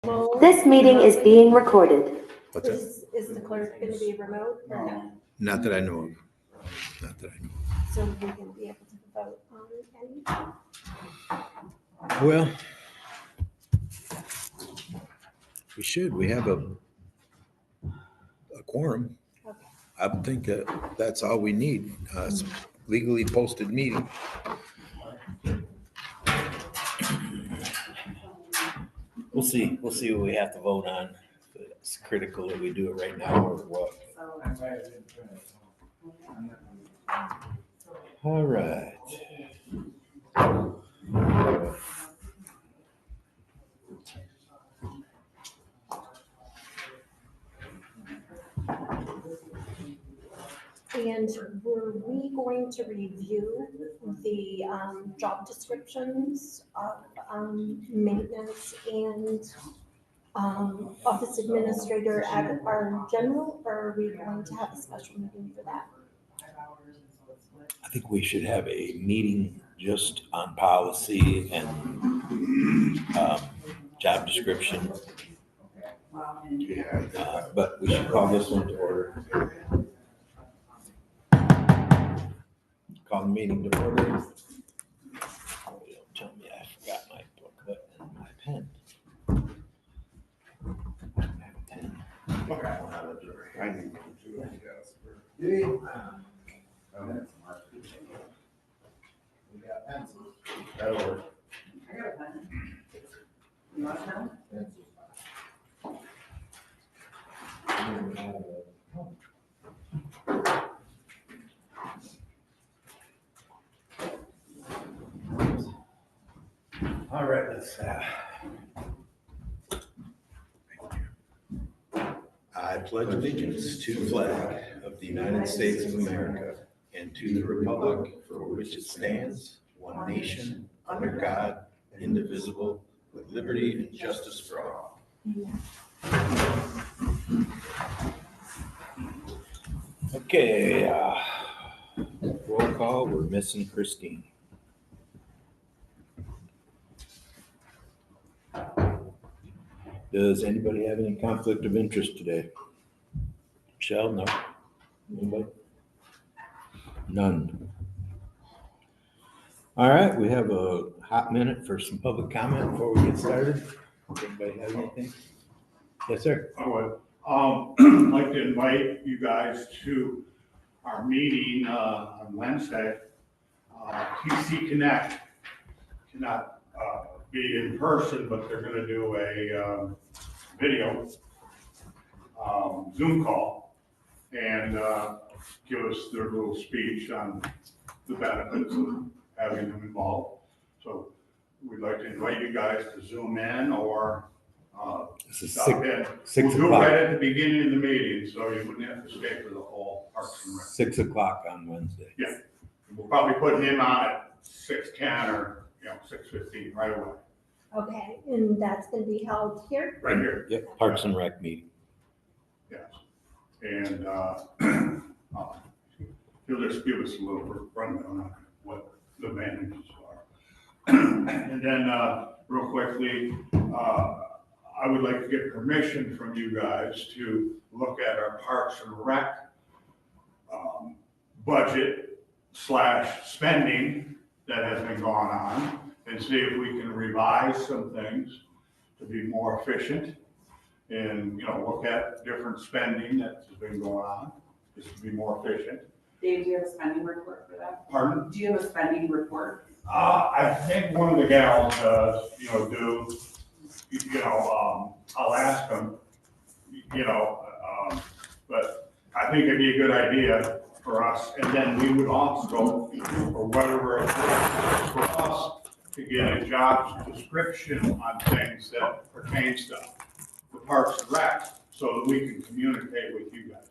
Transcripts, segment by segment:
This meeting is being recorded. What's that? Is the clerk going to be remote or no? Not that I know of. Not that I know So we can be able to vote on anything? of. Well, we should. We have a quorum. Okay. I would think that that's all we need. It's a legally posted meeting. We'll see. We'll see what we have to vote on. If it's critical that we do it right now or what. All right. And were we going to review the job descriptions of maintenance and office administrator at our general, or are we going to have a special meeting for that? I think we should have a meeting just on policy and job description. But we should call this one to order. Call the meeting to order. Oh, don't tell me I forgot my booklet and my pen. I don't have a pen. I need one too, I guess. We got pencils. That'll work. I got a pen. You want some? All right, let's, I pledge allegiance to the flag of the United States of America and to the republic for which it stands, one nation, under God, indivisible, with liberty and justice for all. Okay, roll call, we're missing Christine. Does anybody have any conflict of interest today? Michelle, no? Anybody? None. All right, we have a hot minute for some public comment before we get started. Does anybody have anything? Yes, sir. I would like to invite you guys to our meeting on Wednesday. TC Connect cannot be in person, but they're going to do a video Zoom call and give us their little speech on the benefits of having them involved. So we'd like to invite you guys to Zoom in or This is stop in. 6 We'll do it o'clock. right at the beginning of the meeting, so you wouldn't have to stay for the whole Parks and Rec. 6 o'clock on Wednesday. Yeah, we'll probably put him on at 6:10 or 6:15 right away, Okay, and that's going to be held here? right here. Yep, Parks and Rec meeting. Yes, and he'll just give us a little rundown on what the advantages are. And then real quickly, I would like to get permission from you guys to look at our Parks and Rec budget / spending that has been going on and see if we can revise some things to be more efficient and, look at different spending that has been going on, just to be more efficient. Dave, do you have a spending report for that? Pardon? Do you have a spending report? I think one of the gals does, I'll ask them, but I think it'd be a good idea for us. And then we would also, or whatever it is, for us to get a job description on things that pertains to the Parks and Rec so that we can communicate with you guys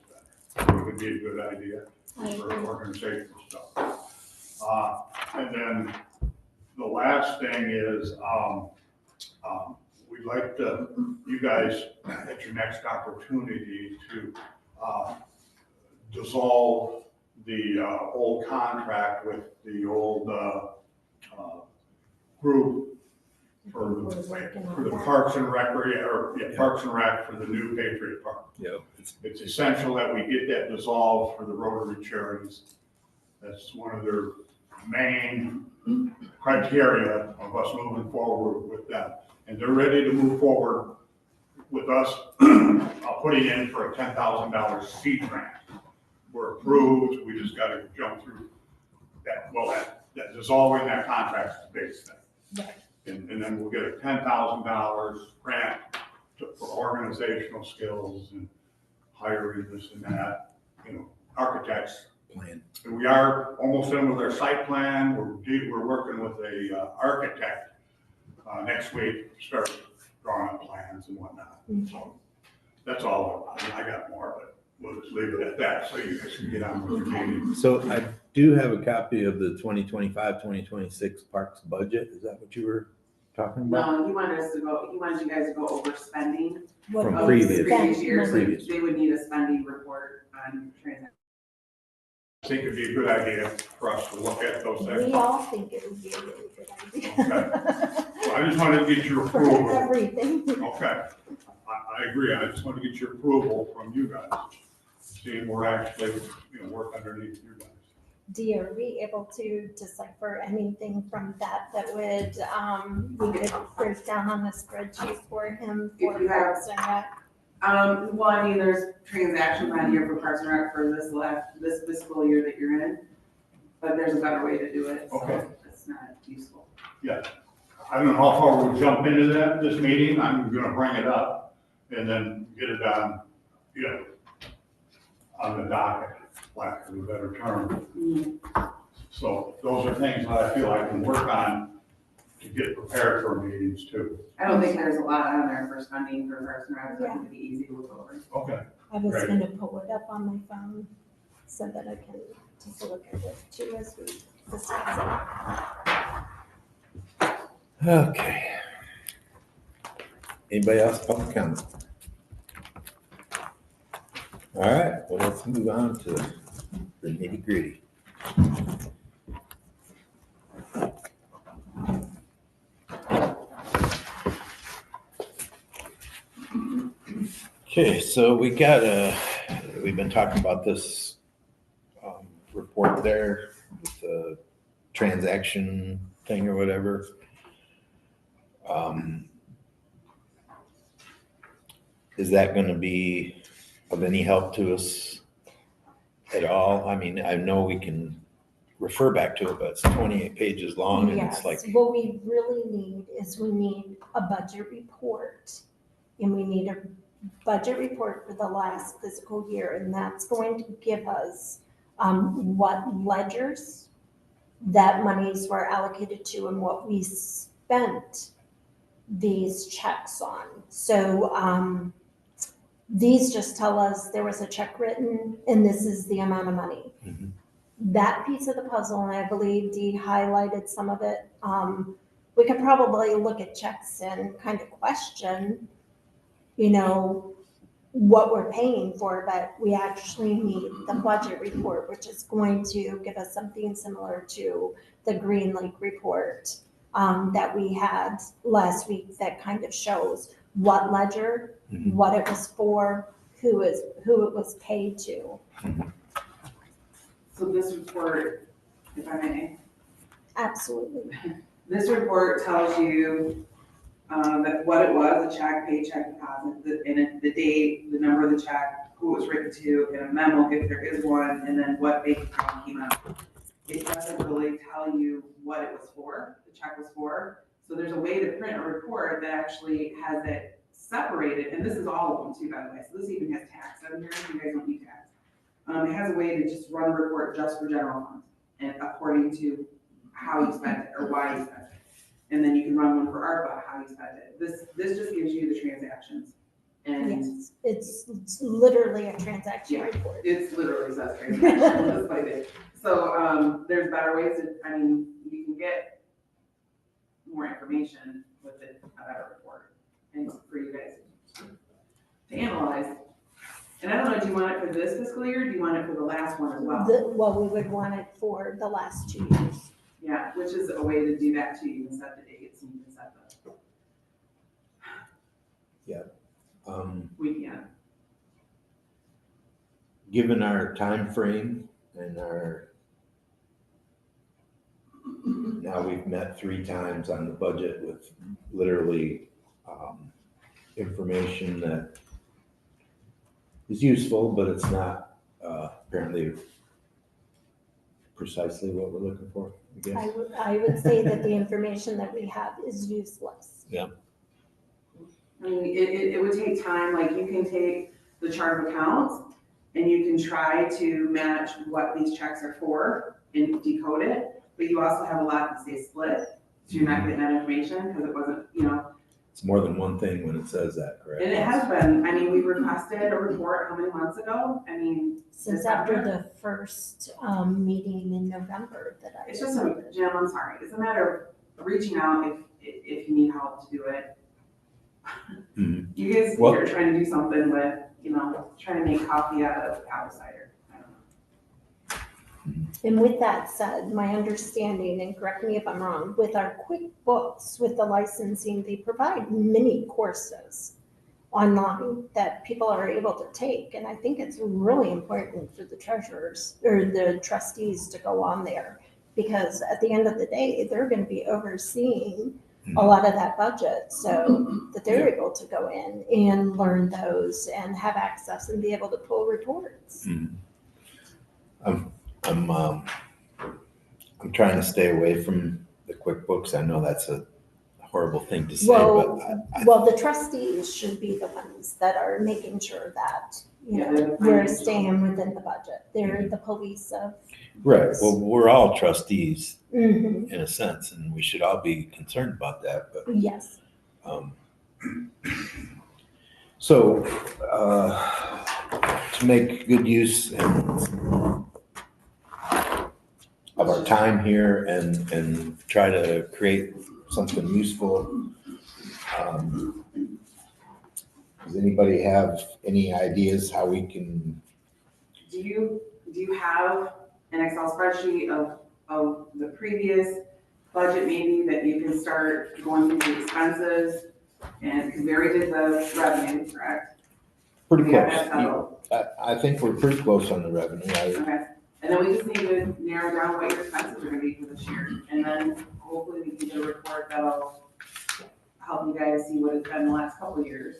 better. It would be a good idea for organizational stuff. And then the last thing is, we'd like you guys at your next opportunity to dissolve the old contract with the old group for We're working on the that. Parks and Rec, Parks and Rec for the new Patriot Park. Yeah. It's essential that we get that dissolved for the Rotary charities. That's one of their main criteria of us moving forward with them. And they're ready to move forward with us putting in for a $10,000 seed grant. We're approved, we just gotta jump through that, well, that dissolving that contract is the biggest thing. Right. And then we'll get a $10,000 grant for organizational skills and hiring this and that, architects. Plan. And we are almost done with our site plan. We're working with a architect next week, start drawing up plans and whatnot. Okay. That's all. I got more, but we'll just leave it at that so you guys can get on with your meeting. So I do have a copy of the 2025-2026 Parks budget. Is that what you were talking about? No, he wanted you guys to go over spending What From we previous- spent years. money- Previous. They would need a spending report on transactions. I think it'd be a good idea for us to look at those We things. all think it would be a really good idea. So I just wanted to get your For approval. everything. Okay, I agree. I just want to get your approval from you guys. Seeing we're actually, work underneath you guys. Dee, are we able to decipher anything from that would, we could break down on a spreadsheet for him for If you have- Parks and Rec? Well, I mean, there's transactions on here for Parks and Rec for this fiscal year that you're in, but there's a better way to do it, so Okay. it's not useful. I don't know how far we'll jump into this meeting. I'm gonna bring it up and then get it on, on the docket, lack of a better term. So those are things that I feel I can work on to get prepared for meetings too. I don't think there's a lot on there for spending for Parks and Rec, so Yeah. it'd be easy to look over. Okay. I was Right. gonna pull it up on my phone so that I can take a look at it too as we discuss Okay. Anybody else public comment? All right, well, let's move on to the nitty gritty. Okay, so we've been talking about this report there, with the transaction thing or whatever. Is that gonna be of any help to us at all? I mean, I know we can refer back to it, but it's 28 pages long and it's Yes, like, what we really need is we need a budget report. And we need a budget report for the last fiscal year, and that's going to give us what ledgers that monies were allocated to and what we spent these checks on. So these just tell us there was a check written and this is the amount of money. Mhm. That piece of the puzzle, and I believe Dee highlighted some of it, we could probably look at checks and kind of question, what we're paying for, but we actually need the budget report, which is going to give us something similar to the Green Lake report that we had last week that kind of shows what ledger, Mhm. what it was for, who it was paid to. So this report, if I may, Absolutely. this report tells you that what it was, a check, paycheck, deposit, the date, the number of the check, who it was written to, and a memo if there is one, and then what bank account came out. It doesn't really tell you what it was for, the check was for. So there's a way to print a report that actually has it separated, and this is all of them too, by the way. So this even has tax on here, if you guys don't need tax. It has a way to just run a report just for general funds and according to how you spent it or why you spent it. And then you can run one for ARPA, how you spent it. This just gives you the transactions. And Yes, it's literally a transaction Yeah. report. it's literally says transactions, just like it. So, there's better ways you can get more information with a better report and for you guys to analyze. And I don't know, do you want it for this fiscal year? Or do you want it for the last one as well? Well, we would want it for the last 2 years. Yeah, which is a way to do that too. You can set the dates and you can set the We can't. Given our time frame and now we've met 3 times on the budget with literally information that is useful, but it's not apparently precisely what we're looking for, I guess. I would say that the information that we have is useless. I mean, it would take time, like you can take the chart of accounts and you can try to match what these checks are for and decode it, but you also have a lot that say split, so you're not getting that information because it wasn't, It's more than one thing when it says that, correct? And it has been, I mean, we requested a report how many months ago? I mean, Since after the first meeting in November that I. it's just Jim, I'm sorry, it's a matter of reaching out if you need help to do it. Mhm. You guys Well- are trying to do something with, trying to make coffee out of apple cider. I don't know. And with that said, my understanding, and correct me if I'm wrong, with our QuickBooks, with the licensing, they provide mini courses online that people are able to take. And I think it's really important for the treasurers or the trustees to go on there, because at the end of the day, they're going to be overseeing a lot of that budget, so that they're able to go in and learn those and have access and be able to pull reports. I'm trying to stay away from the QuickBooks. I know that's a horrible thing to say, but Well, the trustees should be the ones that are making sure that, Yeah, they're the we're financial. staying within the budget. They're the police of. right. Well, we're all trustees Mhm. in a sense, and we should all be concerned about that. But Yes. so to make good use of our time here and try to create something useful. Does anybody have any ideas how we can? Do you have an Excel spreadsheet of the previous budget maybe that you can start going through the expenses? And, because we already did the revenue, correct? Pretty We have close. that settled. I think we're pretty close on the revenue. Okay, and then we just need to narrow down what your expenses are gonna be for this year, and then hopefully we can get a report that'll help you guys see what it's been the last couple of years.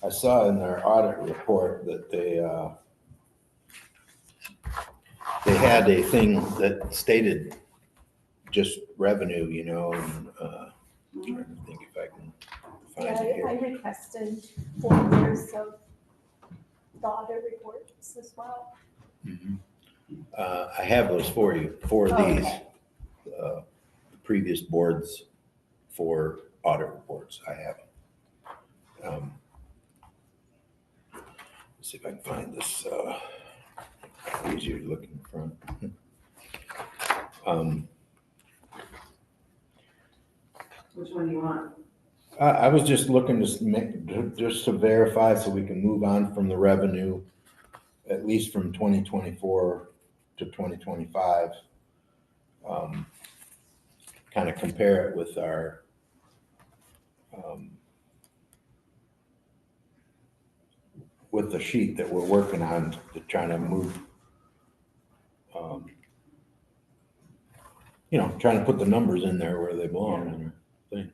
I saw in their audit report that they had a thing that stated just revenue, and I'm trying to think if I can find Yeah, it I here. requested 4 years of the audit reports as well. Mhm. I have those for you, for Oh, these, okay. the previous boards for audit reports, I have. Let's see if I can find this, easier to look in front. Which one do you want? I was just looking just to verify so we can move on from the revenue, at least from 2024 to 2025. Kind of compare it with our with the sheet that we're working on to try to move, trying to put the numbers in there where they belong in our thing.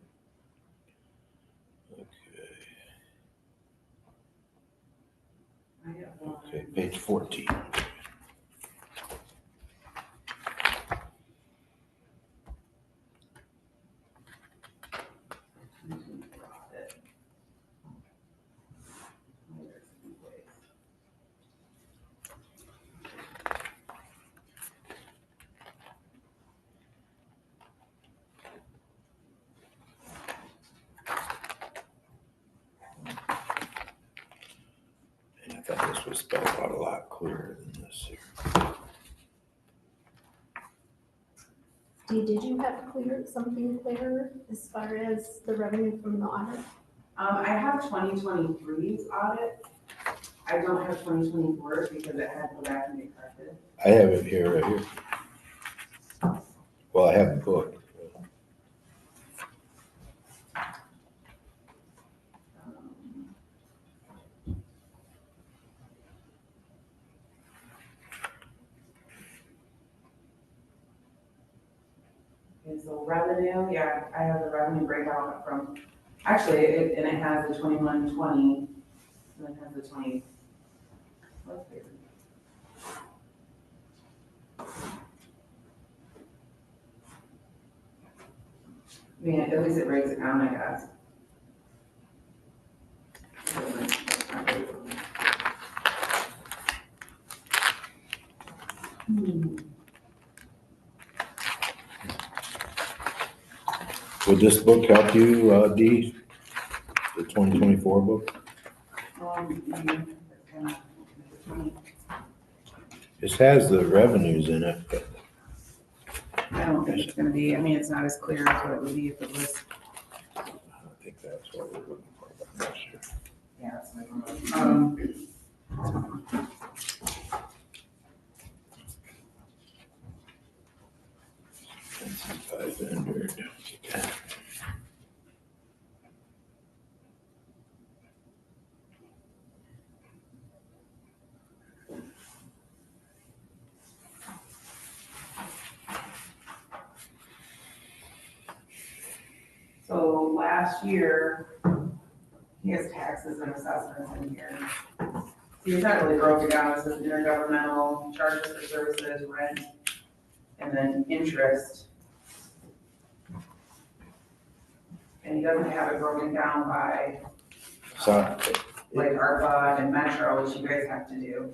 Okay, page 14. And I thought this was spelled out a lot clearer than this here. Did you have something clearer as far as the revenue from the audit? I have 2023's audit. I don't have 2024's because it had to go back and be corrected. I have it here, right here. Well, I have the book. so revenue, yeah, I have the revenue breakdown from, actually, it has the 21-20, and it has the 20. What's there? I mean, at least it breaks it down, I guess. Would this book help you, Dee? The 2024 book? It has the revenues in it, but I don't think it's gonna be, I mean, it's not as clear as what it would be if it was, I don't think that's what we're looking for, but I'm not sure. yeah, it's like, 500. so last year, he has taxes and assessments in here. See, it's not really broken down, it says intergovernmental, charges for services, rent, and then interest. And he doesn't have it broken down by, So, like ARPA and Metro, which you guys have to do.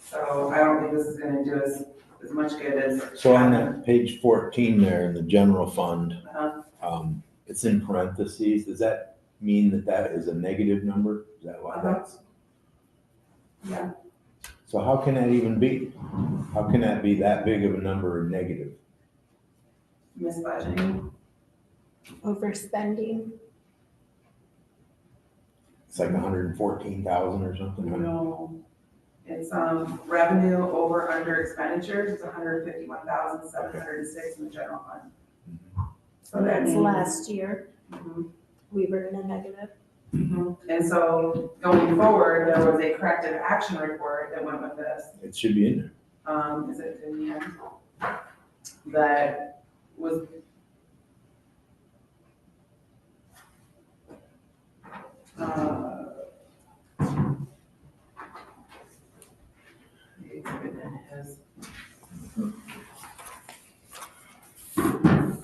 So I don't think this is gonna do us as much good as. so on that page 14 there in the general fund, Uh-huh. it's in parentheses. Does that mean that that is a negative number? Is that why Uh-huh. that's? Yeah, So how can that even be? How can that be that big of a number negative? misbudgeting. Overspending. It's like 114,000 or something. No, it's, revenue over under expenditures, it's 151,706 in the general fund. So that That's means. last year. Mhm. We were in a negative. And so going forward, there was a corrective action report that went with this. It should be in there. Is it in the end? That was.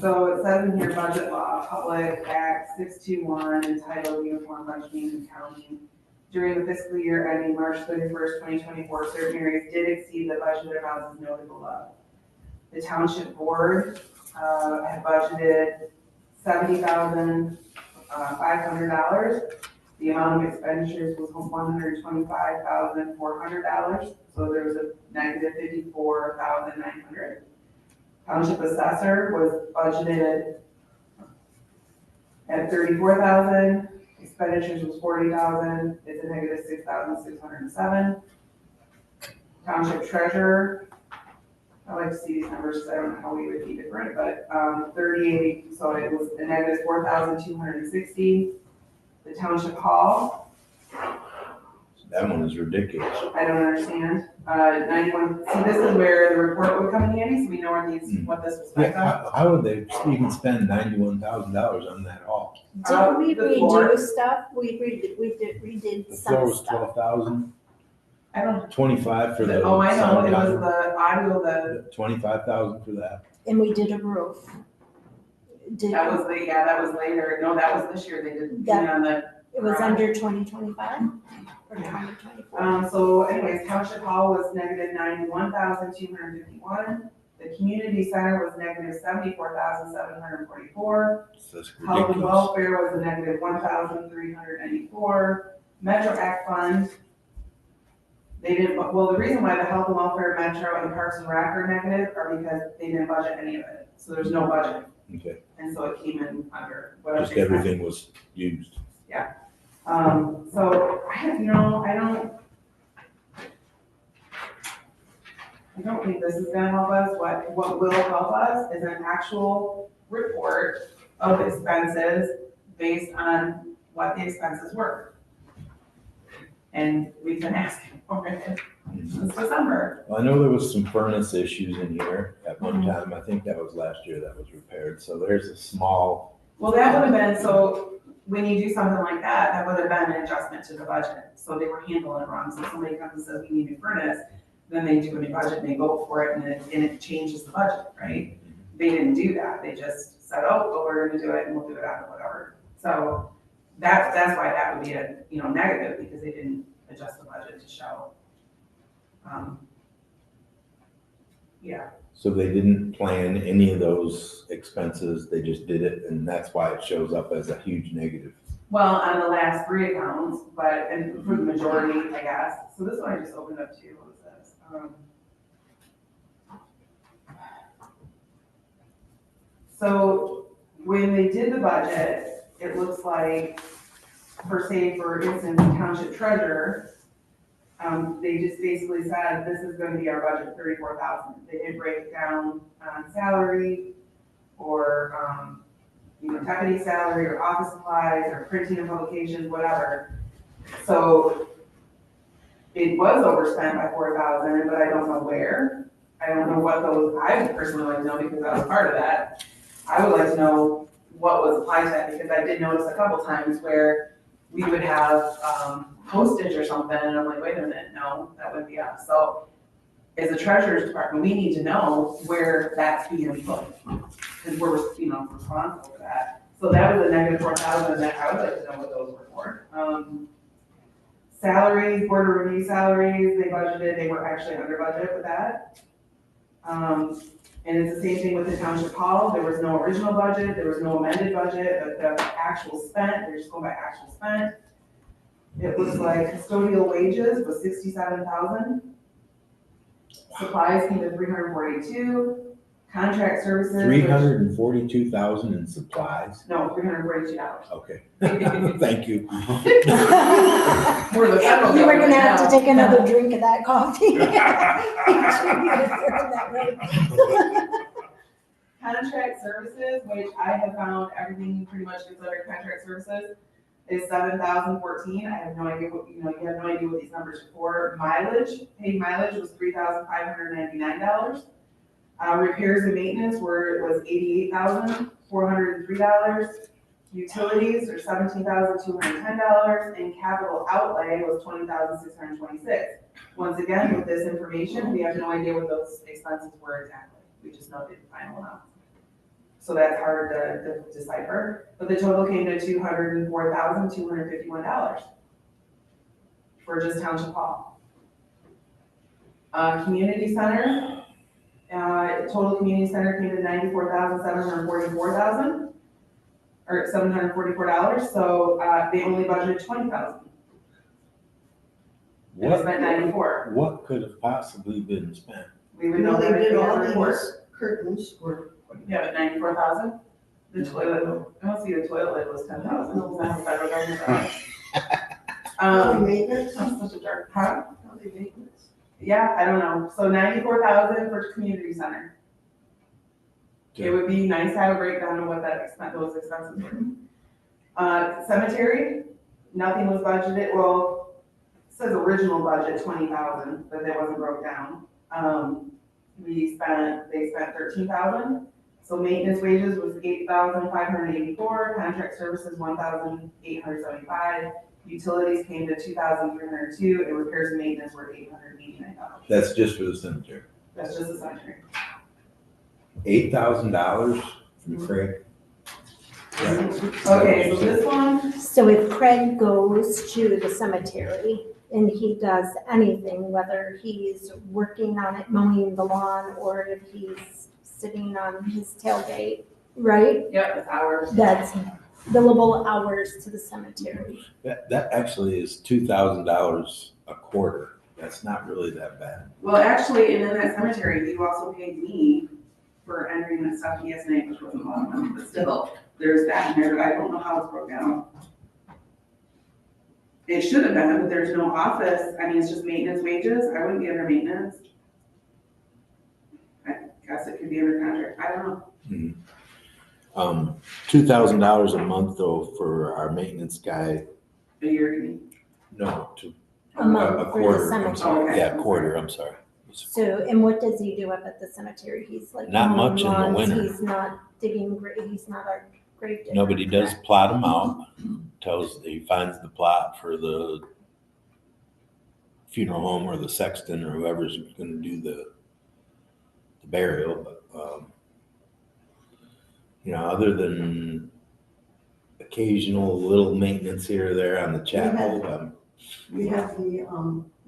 So it says in here, budget law, Public Act 621, entitled Uniform Budgeting and Accounting. During the fiscal year ending March 31st, 2024, certain areas did exceed the budgeted amounts noted below. The township board had budgeted $70,500. The amount of expenditures was $125,400, so there was a negative $54,900. Township assessor was budgeted at $34,000, expenditures was $40,000, it's a negative $6,607. Township treasurer, I like to see these numbers because I don't know how we would be different, but 38, so it was a negative 4,260. The township hall, That one is ridiculous. I don't understand. 91, see, this is where the report would come in handy, so we know what these, what this was Yeah, spent on. how would they even spend $91,000 on that hall? Did we the floor. redo stuff? We redid The floor some was stuff. 12,000, I don't, 25 for the oh, I know, sound it was guy. the audio, the 25,000 for that. And we did a roof. that was the, yeah, that was later, no, that was this year, they did, That- on the, It was under 2025 or 2024. so anyways, township hall was negative 91,251. The community center was negative 74,744. That's Health and ridiculous. welfare was a negative 1,394. Metro Act fund, they didn't, well, the reason why the health and welfare, Metro, and Parks and Rec are negative are because they didn't budget any of it. So there's no budget, Okay, and so it came in under whatever. just they spent. everything was used. So, I don't think this is gonna help us. What will help us is an actual report of expenses based on what the expenses were. And we've been asking for it since December. Well, I know there was some furnace issues in here at one time. I think that was last year that was repaired. So there's a small, Well, that would have been, so when you do something like that, that would have been an adjustment to the budget. So they were handling it wrong. So if somebody comes and says, we need a new furnace, then they do a new budget and they vote for it and it changes the budget, right? They didn't do that. They just said, oh, well, we're gonna do it and we'll do it out of whatever. So that's why that would be a, negative, because they didn't adjust the budget to show. Yeah. so they didn't plan any of those expenses. They just did it, and that's why it shows up as a huge negative. Well, on the last 3 accounts, and for the majority, I guess. So this one I just opened up too. What was this? So when they did the budget, it looks like, for instance, the township treasurer, they just basically said, this is gonna be our budget, 34,000. They didn't break it down on salary or, deputy salary or office supplies or printing and publications, whatever. So it was overspent by 4,000, but I don't know where. I don't know what those, I would personally like to know, because I was part of that. I would like to know what was applied to that, because I did notice a couple times where we would have postage or something, and I'm like, wait a minute, no, that wouldn't be us. So as a treasurer's department, we need to know where that's being put, because we're, responsible for that. So that was a negative 4,000, that I would like to know what those were for. Salaries, board of review salaries, they budgeted, they were actually under budget with that. And it's the same thing with the township hall. There was no original budget, there was no amended budget, but the actual spent, they're just going by actual spent. It looks like custodial wages was 67,000. Supplies came to 342. Contract services. 342,000 in supplies? No, $342. Okay, thank you. We're the federal You were gonna government have to now. take another drink of that coffee. Make sure you get it through that way. Contract services, which I have found everything pretty much considered contract services, is 7,014. I have no idea what, you have no idea what these numbers are for. Paid mileage was $3,599. Repairs and maintenance was $88,403. Utilities are $17,210, and capital outlay was $20,626. Once again, with this information, we have no idea what those expenses were exactly. We just know the final amount. So that's hard to decipher. But the total came to $204,251 for just township hall. Community center. Total community center came to $94,744, or $744. So they only budgeted $20,000. They spent $94,000. What could have possibly been spent? We would know that if we had a report. Curtains were. Yeah, but $94,000. The toilet, I don't see the toilet was $10,000. Federal government. Maintenance, I'm such a jerk. Huh? how they maintenance. Yeah, I don't know. So $94,000 for community center. It would be nice to have a breakdown of what those expenses were. Cemetery, nothing was budgeted. Well, it says original budget 20,000, but that wasn't broke down. They spent 13,000. So maintenance wages was 8,584. Contract services 1,875. Utilities came to 2,302, and repairs and maintenance were $889. That's just for the cemetery. That's just the cemetery. $8,000 from Craig? Okay, so this one, So if Craig goes to the cemetery and he does anything, whether he's working on it, mowing the lawn, or if he's sitting on his tailgate, right? yep, it's ours. That's billable hours to the cemetery. That actually is $2,000 a quarter. That's not really that bad. Well, actually, and in that cemetery, you also paid me for entering that stuff ESNA, which wasn't a lot of money, but still, there's that in there, but I don't know how it's broke down. It should have been, but there's no office. I mean, it's just maintenance wages. I wouldn't be under maintenance. I guess it could be under contract. I don't know. $2,000 a month though for our maintenance guy. A year, you mean? No, amount A for quarter, the I'm cemetery. sorry, Okay. yeah, quarter, I'm sorry. So, and what does he do up at the cemetery? He's like Not mowing much in the lawns, winter. he's not digging, he's not our grave digger. Nobody does plot them out, he finds the plot for the funeral home or the sexton or whoever's gonna do the burial, but, other than occasional little maintenance here or there on the chapel, We have the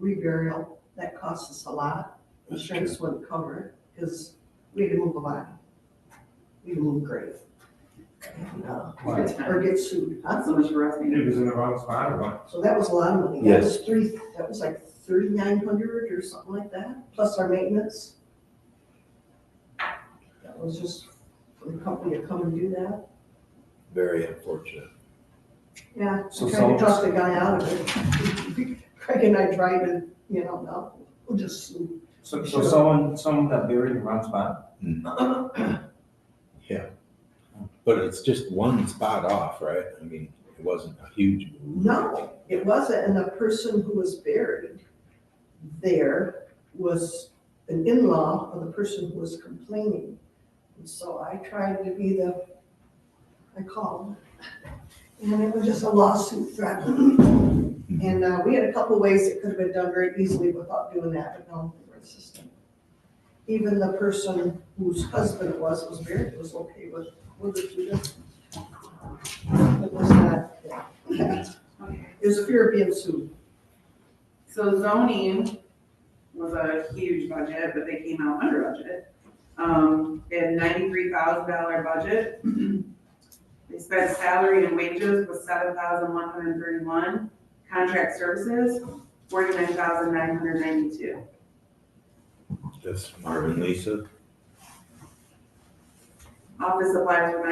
reburial, that costs us a lot. That's Insurance wouldn't cover it, because we had to move a body. We had to move a grave. And, or get sued, Not huh? so much for us, maybe. It was in the wrong spot or what? So that was a lot of money. Yes. That was like 3,900 or something like that, plus our maintenance. That was just for the company to come and do that. very unfortunate. Yeah, So I tried to talk the guy out of it. Craig and I tried to, no, we'll just sue. So someone got buried in the wrong spot? Yeah. But it's just one spot off, right? I mean, it wasn't a huge move. No, it wasn't, and the person who was buried there was an in-law of the person who was complaining. And so I tried to be I called, and it was just a lawsuit threat. And we had a couple ways it could have been done very easily without doing that, but no, they were insistent. Even the person whose husband it was buried, was okay with it too. It was not, yeah. It was a fear of being sued. So zoning was a huge budget, but they came out under budget. And $93,000 budget. They spent salary and wages was $7,131. Contract services, $49,992. That's Marvin, Lisa. Office supplies were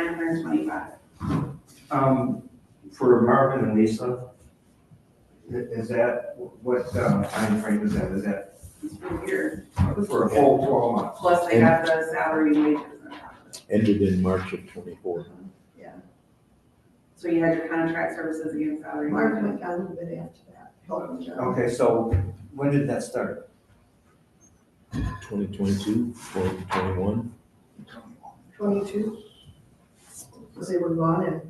$925. For Marvin and Lisa, is that, what time frame is that? Is that It's for the year. for a full 12 months? Plus they got the salary and wages on top of it. Ended in March of '24. So you had your contract services against salary. and Mark wages. went down a little bit after that, helping John. Okay, so when did that start? 2022, 2021. 22, because they were gone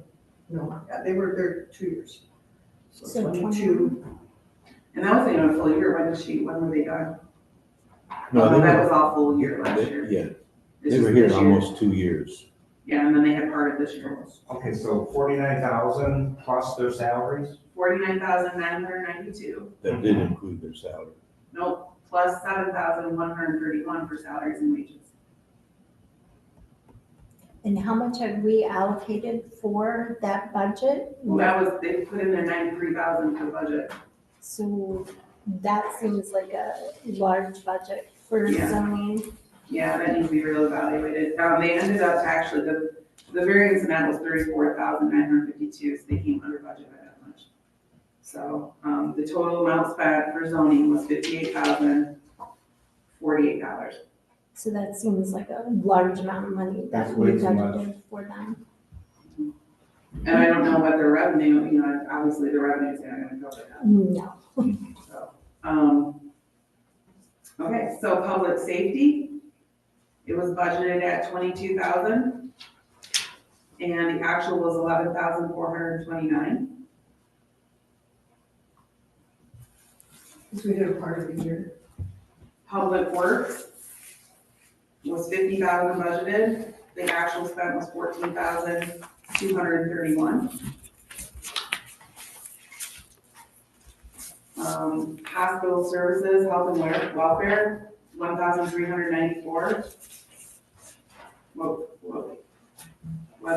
they were there 2 years. So So 22, And that wasn't even a full year. When were they done? No, they That were, was all full year last year. yeah, This they is were here this year. almost 2 years. Yeah, and then they had part of this year. Okay, so 49,000 plus their salaries? 49,992. That did include their salary. Nope, plus 7,131 for salaries and wages. And how much have we allocated for that budget? Well, that was, they put in their 93,000 for the budget. So that seems like a large budget for Yeah. zoning. Yeah, that needs to be reevaluated. They ended up actually, the variance in that was 34,952, so they came under budget by that much. So, the total amount spent for zoning was $58,048. So that seems like a large amount of money That's that we way too much. budgeted for them. And I don't know what their revenue, obviously the revenue's not gonna cover that. No. So, okay, so public safety, it was budgeted at 22,000. And the actual was 11,429. because we did a part of the year. Public works was 50,000 budgeted, the actual spent was 14,231. Hospital services, health and welfare, 1,394. What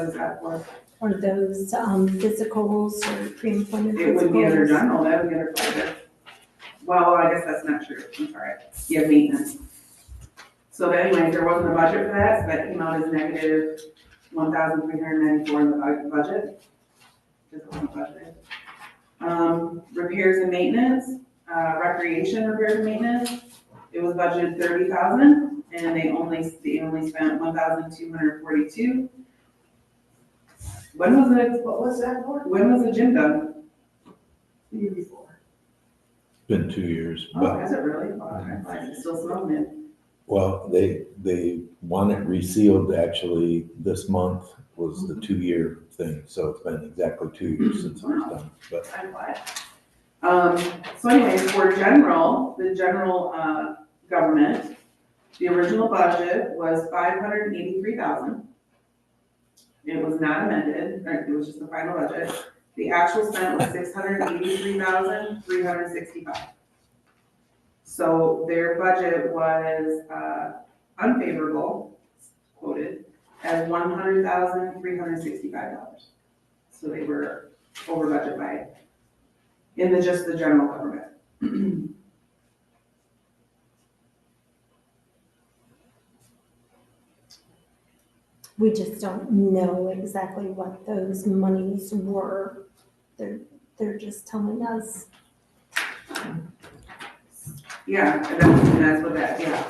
is that for? Or those physicals or pre-employment It would be under physicals. general, that would be under private. Well, I guess that's not true, I'm sorry, you have maintenance. So anyway, there wasn't a budget for that, so that came out as negative 1,394 in the budget. Just wasn't budgeted. Repairs and maintenance, recreation repairs and maintenance, it was budgeted 30,000, and they only spent 1,242. When was What was that for? the gym done? The year before. been 2 years, Oh, but, has it really? Oh, I thought it still smelling it. well, they want it resealed actually this month was the 2-year thing, so it's been exactly 2 years since it was done, but I'm glad. So anyways, for the general, government, the original budget was 583,000. It was not amended, or it was just the final budget. The actual spent was 683,365. So their budget was, unfavorable, quoted, at $100,365. So they were over budget by, just the general government. We just don't know exactly what those monies were. They're just telling us. Yeah, and that's what that, yeah.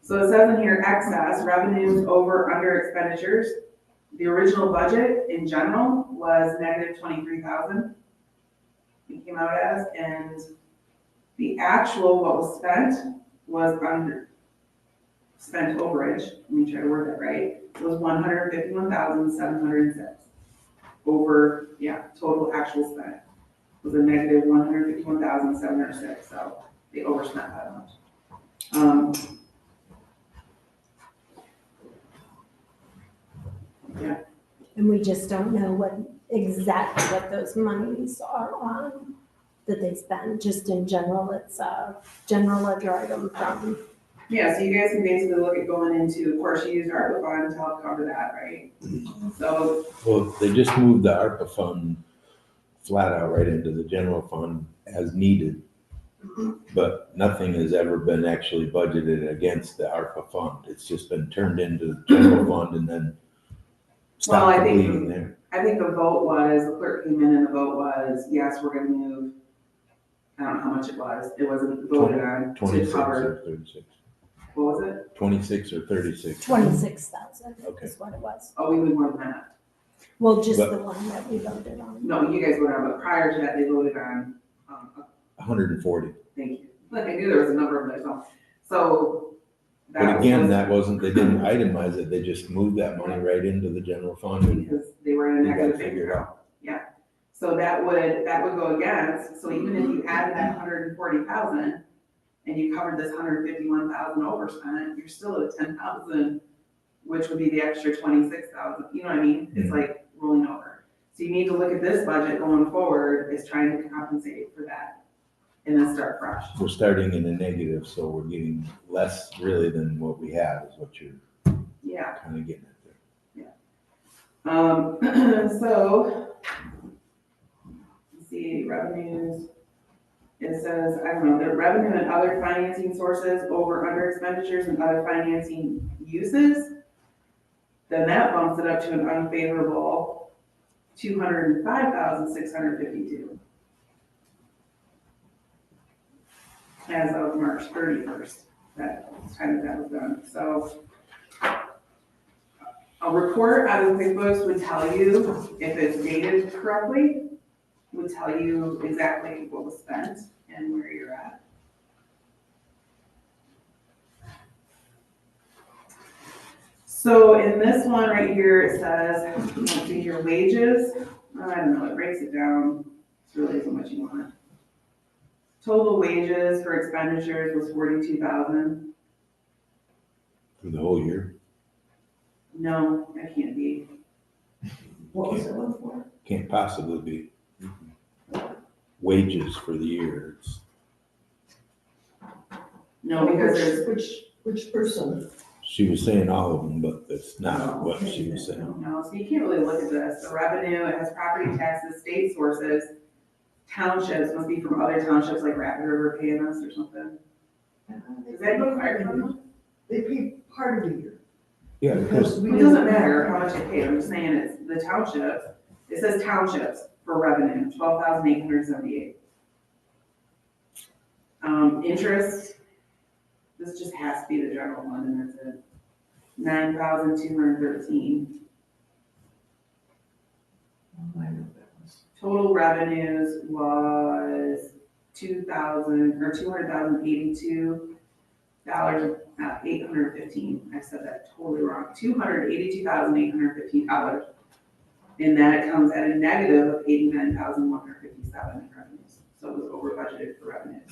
So it says in here, excess, revenues over under expenditures. The original budget in general was negative 23,000. It came out as, and the actual, what was spent, was spent overage, let me try to word that right, was 151,706. Over, total actual spent was a negative 151,706, so they overspent that much. And we just don't know exactly what those monies are on that they spend. Just in general, it's a general ledger item from. Yeah, so you guys can basically look at going into, of course, you used ARPA fund to help cover that, right? So, well, they just moved the ARPA fund flat out right into the general fund as needed. But nothing has ever been actually budgeted against the ARPA fund. It's just been turned into the general fund and then well, stopped the bleeding there. I think the vote was, the clerk came in and the vote was, yes, we're gonna move, I don't know how much it wasn't voted on to 26 cover, or 36. what was it? 26 or 36. 26,000 Okay. is what it was. Oh, we would more than that. Well, just But- the one that we voted on. No, you guys voted on, but prior to that, they voted on, 140. thank you. Like, I knew there was a number of them, so. that But again, was- that wasn't, they didn't itemize it. They just moved that money right into the general fund and Because they were in a you gotta negative figure it figure. out. So that would go against, so even if you added that 140,000 and you covered this 151,000 overspent, you're still at 10,000, which would be the extra 26,000, you know what I mean? It's like rolling over. So you need to look at this budget going forward as trying to compensate for that and then start fresh. We're starting in a negative, so we're getting less really than what we have is what you're Yeah. kind of getting at there. So, let's see, revenues. It says, I don't know, the revenue and other financing sources over under expenditures and other financing uses, then that bumps it up to an unfavorable 205,652 as of March 31st. That time that was done. So a report out of QuickBooks would tell you if it's dated correctly, would tell you exactly what was spent and where you're at. So in this one right here, it says, let's see here, wages. I don't know, it breaks it down. It's really isn't what you want. Total wages for expenditures was 42,000. For the whole year, No, that can't be. What was it one for? can't possibly be. wages for the year. It's, No, because there's, Which person? she was saying all of them, but that's not what she was saying. no, so you can't really look at this. The revenue, it has property taxes, state sources, townships, must be from other townships like Rapid River paying us or something. Is that even hard from them? They pay part of the year. Yeah, because we It doesn't matter how much they pay, I'm just saying it's the townships, it says townships for revenue, 12,878. Interest, this just has to be the general fund and that's it. 9,213. I know that was. Total revenues was $282,815. I said that totally wrong. $282,815. And that comes at a negative of $89,157 in revenues. So it was over budgeted for revenues,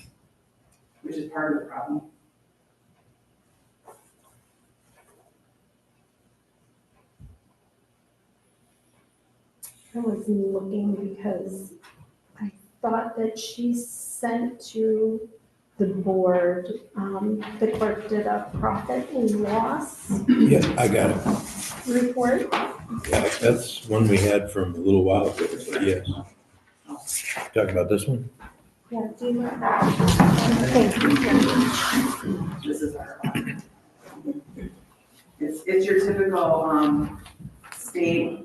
which is part of the problem. I was looking because I thought that she sent to the board, the clerk did a profit and loss Yeah, I got it. report. Yeah, that's one we had from a little while ago, but yes. Talking about this one? Yeah, do you want that? Thank you. This is our, it's your typical, state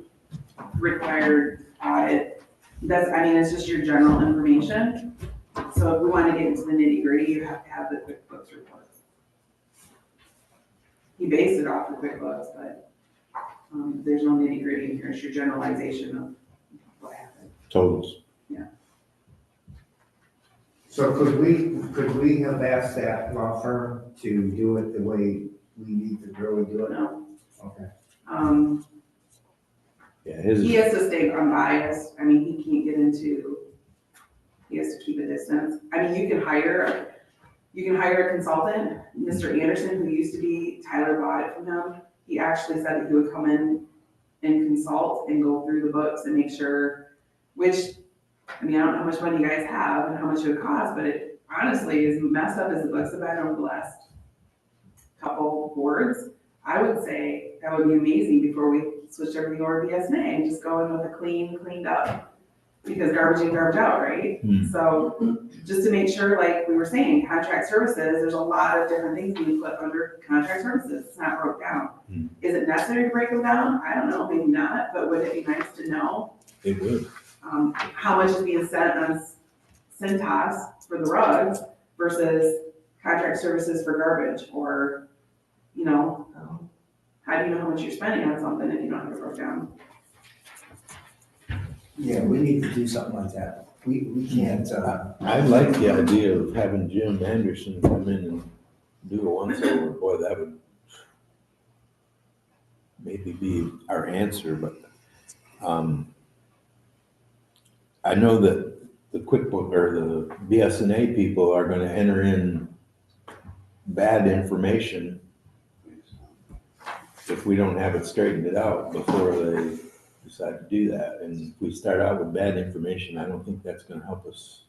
required audit. That's, I mean, it's just your general information. So if we want to get into the nitty gritty, you have to have the QuickBooks reports. He based it off of QuickBooks, but, there's no nitty gritty in here. It's your generalization of what happened. Totals. So could we have asked that law firm to do it the way we need to really do it? No. Okay. Yeah, He has to stay unbiased. I mean, he can't get into, he has to keep a distance. I mean, you can hire a consultant, Mr. Anderson, who used to be, Tyler bought it from him. He actually said that he would come in and consult and go through the books and make sure, which, I mean, I don't know how much money you guys have and how much it would cost, but it honestly, as messed up as the books have been over the last couple boards, I would say that would be amazing before we switch everything over to BSNA and just go in with a cleaned up, because garbage in, garbage out, right? So just to make sure, like we were saying, contract services, there's a lot of different things being put under contract services. It's not broke down. Is it necessary to break them down? I don't know, maybe not, but would it be nice to know? It would. How much is being spent on Cintas for the rugs versus contract services for garbage, or, you know, how do you know how much you're spending on something if you don't have it broke down? Yeah, we need to do something like that. We can't, I like the idea of having Jim Anderson come in and do a once over. Boy, that would maybe be our answer, but, I know that the QuickBook or the BSNA people are gonna enter in bad information if we don't have it straightened out before they decide to do that. And if we start out with bad information, I don't think that's gonna help us.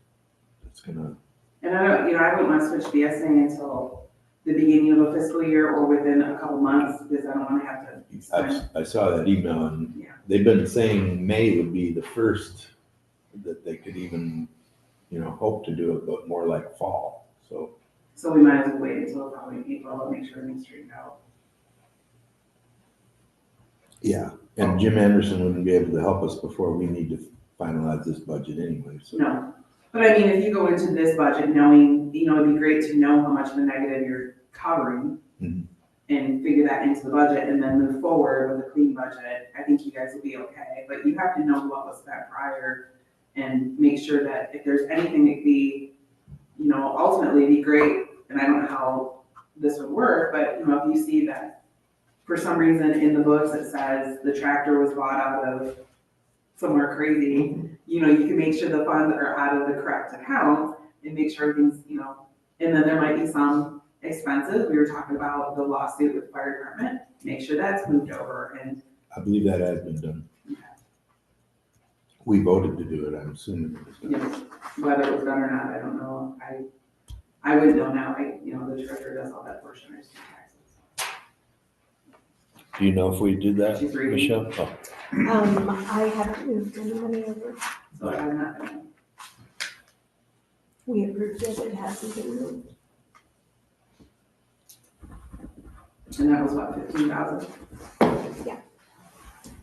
It's gonna, And I don't, I wouldn't want to switch BSNA until the beginning of a fiscal year or within a couple months, because I don't want to have to spend. I saw that email and Yeah. they've been saying May would be the first that they could even, hope to do it, but more like fall, so. So we might as well wait until probably April and make sure everything's straightened out. Yeah, and Jim Anderson wouldn't be able to help us before we need to finalize this budget anyway, so. No, but I mean, if you go into this budget knowing, it'd be great to know how much of the negative you're covering Mhm. and figure that into the budget and then move forward with a clean budget. I think you guys will be okay, but you have to know what was spent prior and make sure that if there's anything that could be, ultimately it'd be great, and I don't know how this would work, but, if you see that for some reason in the books it says the tractor was bought out of somewhere crazy, you can make sure the funds are out of the correct account and make sure things, and then there might be some expenses. We were talking about the lawsuit with the fire department, make sure that's moved over, and I believe that has been done. We voted to do it, I'm assuming it was done. whether it was done or not, I don't know. I wouldn't know now. The treasurer does all that portion of taxes. Do you know if we did that, She's reading. Michelle? Oh, I haven't moved any money over. So I'm not gonna. We approved it, it hasn't been moved. And that was what, 15,000?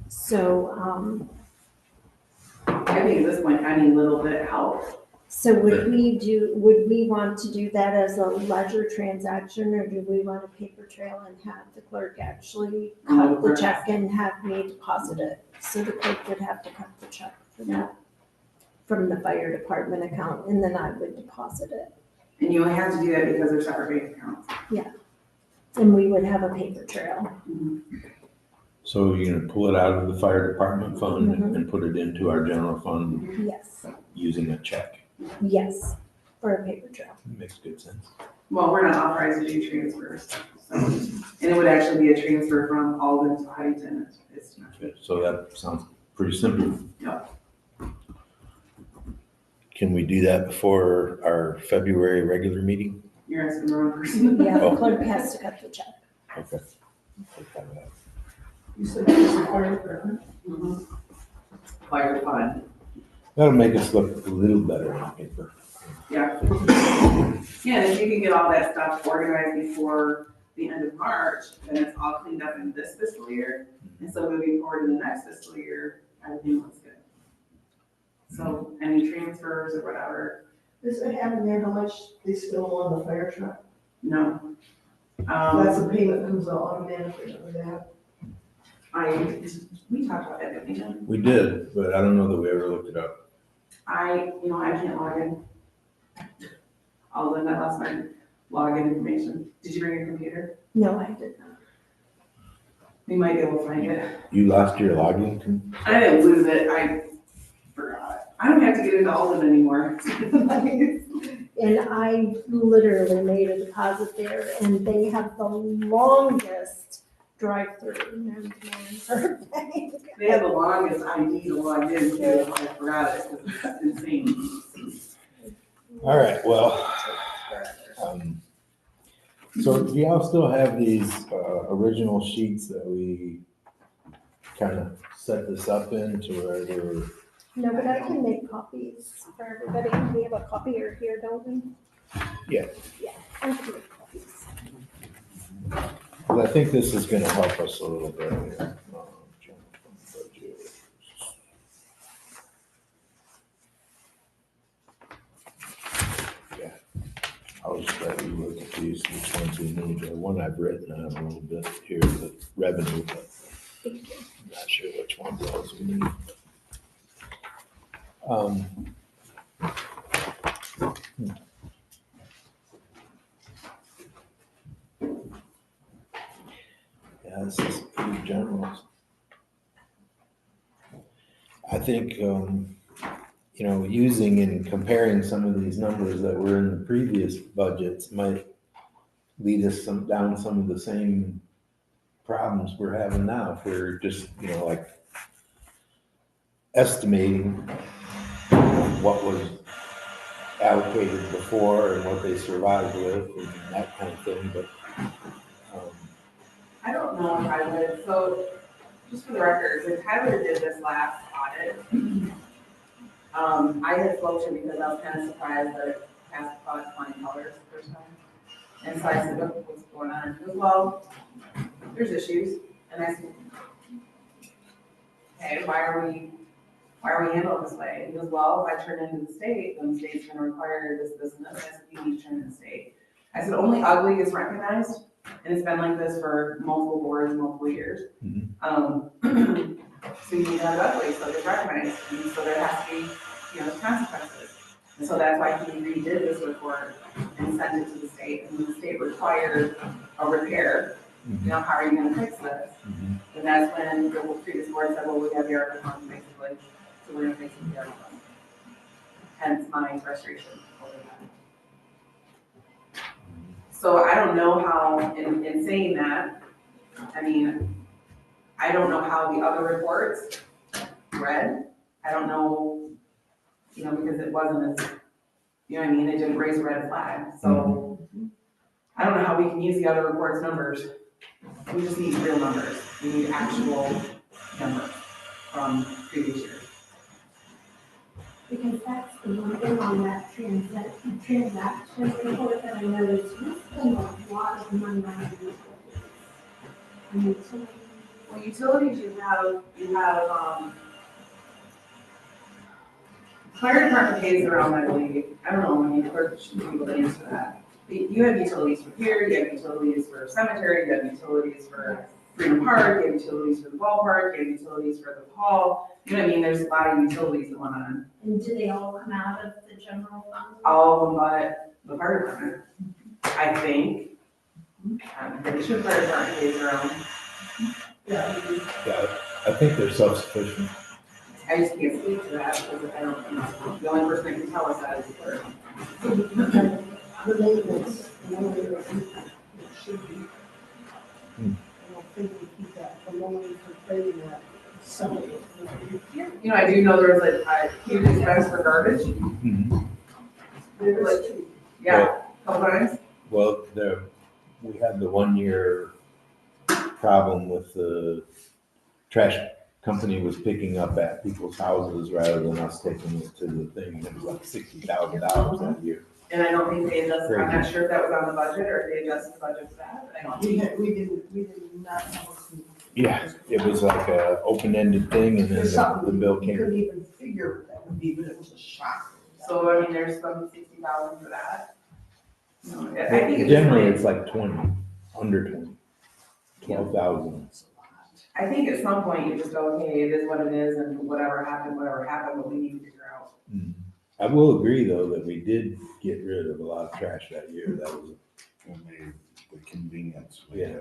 So, I think at this point, any little bit helps. so would we want to do that as a ledger transaction, or do we want a paper trail and have the clerk actually cut the check and have me deposit it? So the clerk would have to cut the check for that. from the fire department account, and then I would deposit it. And you only have to do that because they're separate bank accounts. And we would have a paper trail. So you're gonna pull it out of the fire department fund and put it into our general fund Yes, using a check? yes, for a paper trail. Makes good sense. Well, we're not authorized to do transfers, so, and it would actually be a transfer from Alden to Huntington. It's not. Okay, so that sounds pretty simple. Yeah. Can we do that before our February regular meeting? You're asking the wrong person. Yeah, the Oh. clerk has to cut the check. Okay. You said it was a fire department? Fire fund. That'll make us look a little better on paper. Yeah. Yeah, and if you can get all that stuff organized before the end of March, then it's all cleaned up in this fiscal year. And so moving forward in the next fiscal year, everything looks good. So any transfers or whatever, Does it have in there how much they still on the fire truck? no. That's a payment that comes out automatically over that. We talked about that, didn't we, Jen? We did, but I don't know that we ever looked it up. I can't log in. Alden, I lost my login information. Did you bring your computer? No, I did not. We might be able to find it. You lost your login? I didn't lose it, I forgot. I don't have to get into Alden anymore. And I literally made a deposit there, and they have the longest drive-through in Montana. They have the longest ID to log in to, I forgot it, because it's insane. All right, well, so do y'all still have these original sheets that we kind of set this up in to where they're, No, but I can make copies for everybody. We have a copier here, don't we? Yeah. Yeah, I can make copies. well, I think this is gonna help us a little bit here. Yeah, I'll just let you look at these, which ones we need. The one I've written on a little bit here, the revenue, but I'm not sure which one else we need. Yeah, this is pretty general. I think, using and comparing some of these numbers that were in the previous budgets might lead us down some of the same problems we're having now. If we're just, like estimating what was allocated before and what they survived with and that kind of thing, but, I don't know if I would, so just for the record, so Tyler did this last audit. I had spoke to him because I was kind of surprised that it passed product flying colors the first time. And so I said, what's going on? He goes, well, there's issues. And I said, hey, why are we handling this way? And he goes, well, if I turn into the state, then the state's gonna require this, and this. I said, you need to turn to the state. I said, only ugly is recognized, and it's been like this for multiple boards, multiple years. So you need to have ugly, so it's recognized, and so there has to be, consequences. And so that's why he redid this report and sent it to the state, and the state required a repair. How are you gonna fix this? And that's when the previous board said, well, we have the ARPA funds basically, so we're gonna fix the ARPA funds. Hence my frustration over that. So I don't know how, in saying that, I don't know how the other reports read. I don't know, because it wasn't as, it didn't raise a red flag. So I don't know how we can use the other reports' numbers. We just need real numbers. We need actual numbers from previous years. Because that's the one thing on that transaction report that I noticed, we spend a lot of money on utilities. Well, utilities, you have, fire department pays their own, I believe. I don't know, clerk should be able to answer that. You have utilities for here, you have utilities for cemetery, you have utilities for Freedom Park, you have utilities for the ballpark, you have utilities for the hall. You know what I mean? There's a lot of utilities going on. And do they all come out of the general fund? All of them but the fire department, I think. I'm pretty sure fire department pays their own. Yeah, I think they're self-sufficient. I just can't speak to that because I don't know. The only person that can tell us that is the clerk. The maintenance, the only way that it should be. I don't think we keep that from only for trading that somebody. You know, I do know there was a huge expense for garbage. There's two. Yeah, couple times. Well, we had the 1 year problem with the trash company was picking up at people's houses rather than us taking it to the thing. It was like $60,000 that year. And I don't think they adjusted, I'm not sure if that was on the budget or if they adjusted the budget for that. I don't think. We did not have a clue. Yeah, it was like a open-ended thing and then There's the something bill we came. couldn't even figure what that would be, but it was a shock. So, I mean, there's some 60,000 for that. No, I think it's Generally, it's like 20, under 20, 12,000. I think at some point you just go, okay, it is what it is and whatever happened, but we need to figure out. I will agree, though, that we did get rid of a lot of trash that year. That was, The convenience. yeah.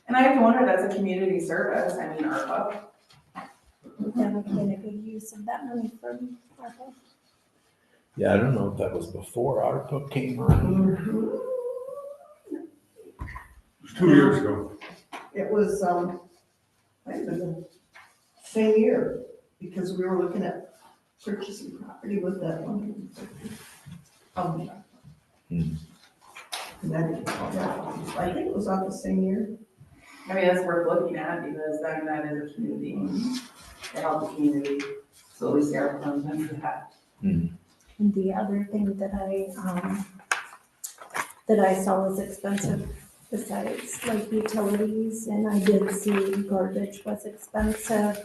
And I have to wonder, that's a community service, I mean, ARPA. That would be a good use of that money for ARPA. Yeah, I don't know if that was before ARPA came around. It was 2 years ago. It was, might have been the same year, because we were looking at purchasing property with that one. Hmm. And I didn't call that one. I think it was on the same year. I mean, that's worth looking at because then that is a community, to help the community, so at least the ARPA funds in for that. And the other thing that I saw was expensive besides like utilities, and I did see garbage was expensive.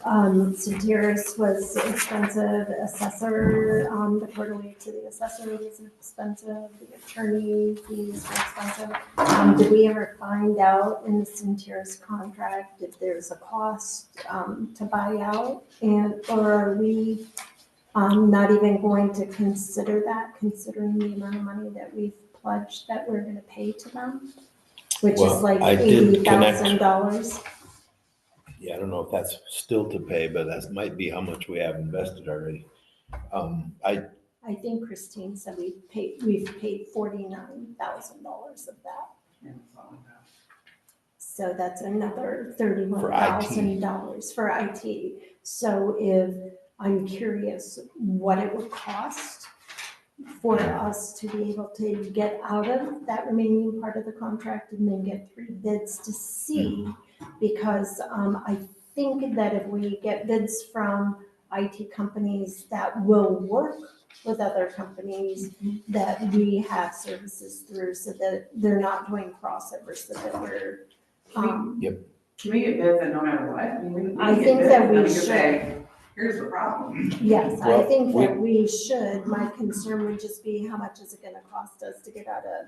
Satiris was expensive, assessor, the quarterly to the assessor was expensive, the attorney fees were expensive. Did we ever find out in the Satiris contract if there's a cost, to buy out? Or are we, not even going to consider that, considering the amount of money that we've pledged that we're gonna pay to them? Which is Well, like I did connect- $80,000. Yeah, I don't know if that's still to pay, but that might be how much we have invested already. I think Christine said we've paid $49,000 of that. Yeah, something like that. So that's another $31,000 for IT. So I'm curious what it would cost for us to be able to get out of that remaining part of the contract and then get 3 bids to see. Because I think that if we get bids from IT companies that will work with other companies that we have services through, so that they're not doing crossovers, so that we're, Can we get bids that no matter what? I mean, we I can think get that bids and we then can say, should. here's the problem. Yes, I Well, think that we should. My concern would just be how much is it gonna cost us to get out of,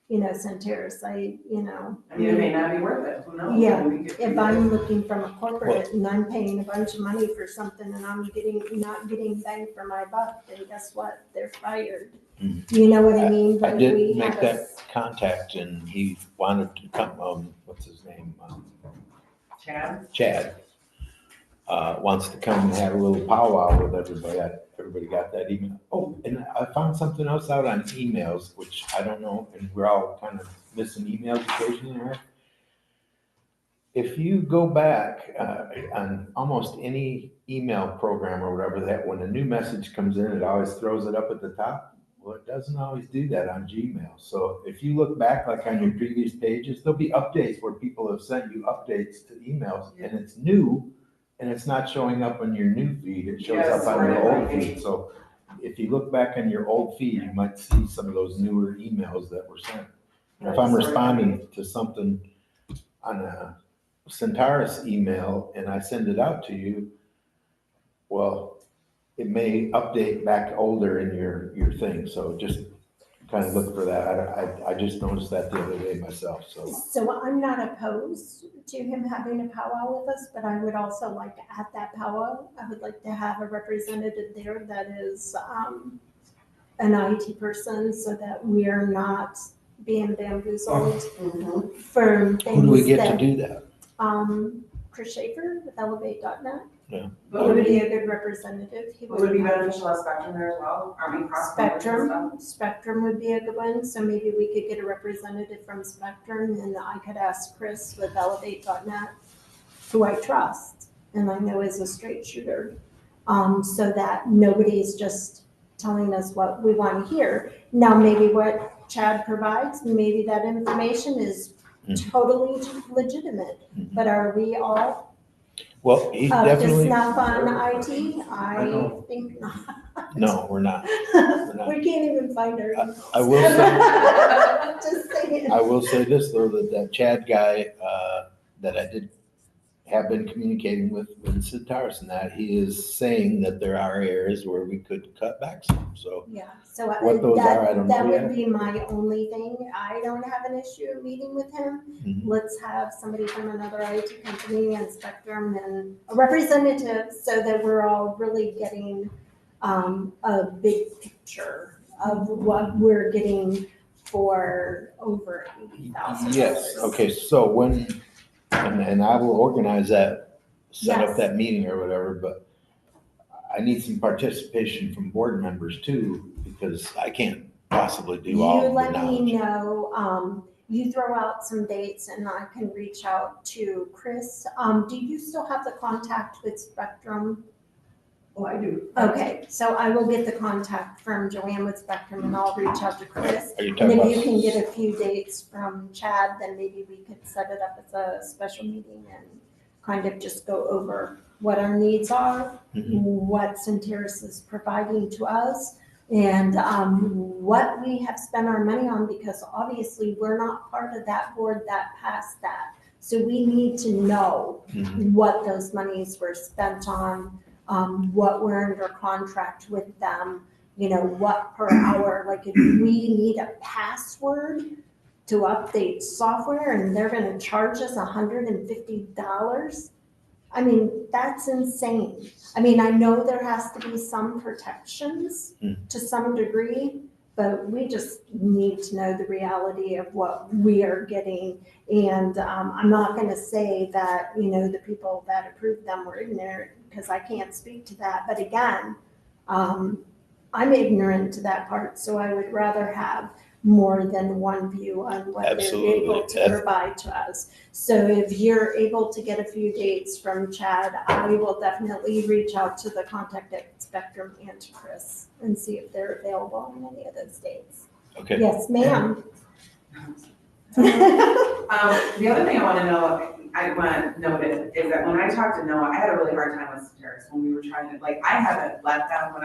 Centerra site, I mean, it may not be worth it, who knows? Yeah, Maybe we could- If I'm looking from a corporate and I'm paying a bunch of money for something and I'm not getting bang for my buck, then guess what? They're fired. You know what I mean? I But if did we make have that contact and he wanted to come, what's his name? Chad. Wants to come and have a little powwow with everybody. Everybody got that email. Oh, and I found something else out on emails, which I don't know, and we're all kind of missing emails occasionally, right? If you go back on almost any email program or whatever, that when a new message comes in, it always throws it up at the top. Well, it doesn't always do that on Gmail. So if you look back, like on your previous pages, there'll be updates where people have sent you updates to emails and it's new and it's not showing up on your new feed. It shows Yes, up on your right, old right. feed. So if you look back on your old feed, you might see some of those newer emails that were sent. And if I'm responding to something on a Centaurus email and I send it out to you, well, it may update back older in your thing. So just kind of look for that. I just noticed that the other day myself, so. So I'm not opposed to him having a powwow with us, but I would also like at that powwow, I would like to have a representative there that is an IT person so that we are not being bamboozled Mhm. for Who do we things get to that, do that? Chris Schaefer with Elevate.net. But Would would be it a good representative. He would it be have- beneficial to have Spectrum there as well? Aren't we cross numbers and stuff? Spectrum would be a good one, so maybe we could get a representative from Spectrum, and I could ask Chris with Elevate.net, who I trust, and I know is a straight shooter, so that nobody's just telling us what we want to hear. Now, maybe what Chad provides, maybe that information is totally legitimate, but are we all Well, he up to definitely, snuff on IT? I think not. no, we're not. not. We can't even find our emails. I will say, Just saying. I will say this though, that Chad guy, that I did have been communicating with Centaurus and that, he is saying that there are areas where we could cut back some, so. Yeah, so What those are, I don't that know would yet. be my only thing. I don't have an issue meeting with him. Mhm. Let's have somebody from another IT company and Spectrum and a representative so that we're all really getting a big picture of what we're getting for over $80,000. Yes, okay, so when, and I will organize that, set up Yes. that meeting or whatever, but I need some participation from board members too, because I can't possibly do all You of the let me knowledge. know, you throw out some dates and I can reach out to Chris. Do you still have the contact with Spectrum? Oh, I do. Okay, so I will get the contact from Joanne with Spectrum and I'll reach out to Chris. Are you And talking if you about, can get a few dates from Chad, then maybe we could set it up as a special meeting and kind of just go over what our needs are, Mhm. what Centeris is providing to us, and what we have spent our money on, because obviously we're not part of that board that passed that. So we need to know Mhm. what those monies were spent on, what we're under contract with them, what per hour, like if we need a password to update software and they're gonna charge us $150. I mean, that's insane. I mean, I know there has to be some protections to some degree, but we just need to know the reality of what we are getting. And I'm not gonna say that, the people that approved them were ignorant, because I can't speak to that. But again, I'm ignorant to that part, so I would rather have more than one view on what they're able Absolutely. to provide to us. So if you're able to get a few dates from Chad, I will definitely reach out to the contact at Spectrum and to Chris and see if they're available on any of those dates. Okay, Yes, ma'am. The other thing I want to note is that when I talked to Noah, I had a really hard time with Centaurus when we were trying to, I haven't let them, when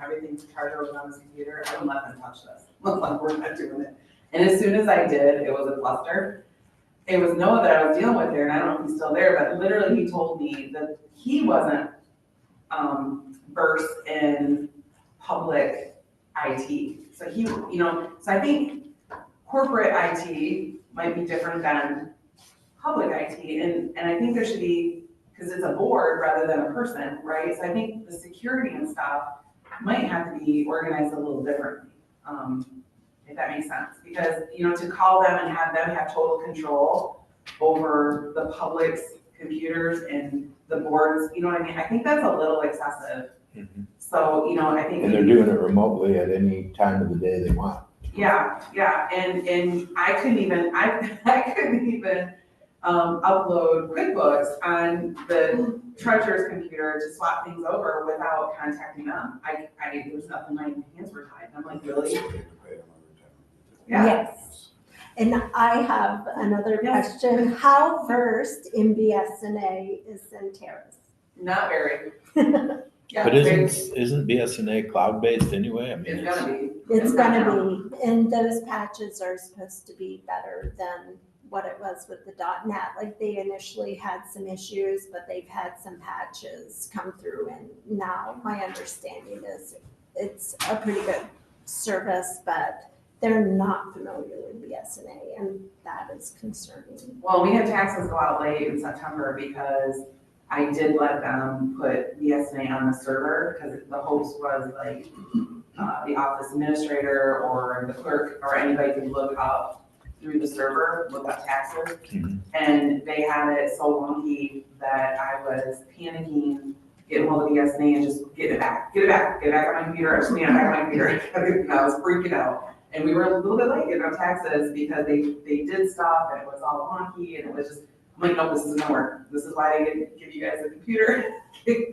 everything's charged over on this computer, I wouldn't let them touch this. We're not doing it. And as soon as I did, it was a cluster. It was Noah that I was dealing with there, and I don't know if he's still there, but literally he told me that he wasn't versed in public IT. So so I think corporate IT might be different than public IT, and I think there should be, because it's a board rather than a person, right? So I think the security and stuff might have to be organized a little differently, if that makes sense. Because, to call them and have them have total control over the public's computers and the boards, you know what I mean? I think that's a little excessive. Mhm. So, I think. And they're doing it remotely at any time of the day they want. Yeah, and I couldn't even upload QuickBooks on the treasurer's computer to swap things over without contacting them. There was nothing, my hands were tied. I'm like, really? Yeah. Yes. And I have another Yes. question. How versed in BSNA is Centeris? Not very. Yeah, But very- isn't BSNA cloud-based anyway? I mean, It's gonna be. It's gonna be, and those patches are supposed to be better than what it was with the .NET. Like they initially had some issues, but they've had some patches come through, and now my understanding is it's a pretty good service, but they're not familiar with BSNA, and that is concerning. Well, we had taxes go out late in September because I did let them put BSNA on the server, because the hopes was like, the office administrator or the clerk or anybody could look up through the server, look up taxes. And they had it so wonky that I was panicking, getting hold of BSNA and just get it back on my computer, I just need it back on my computer. And I was freaking out. And we were a little bit late getting our taxes because they did stuff and it was all wonky and it was just, I'm like, no, this isn't gonna work. This is why I didn't give you guys a computer.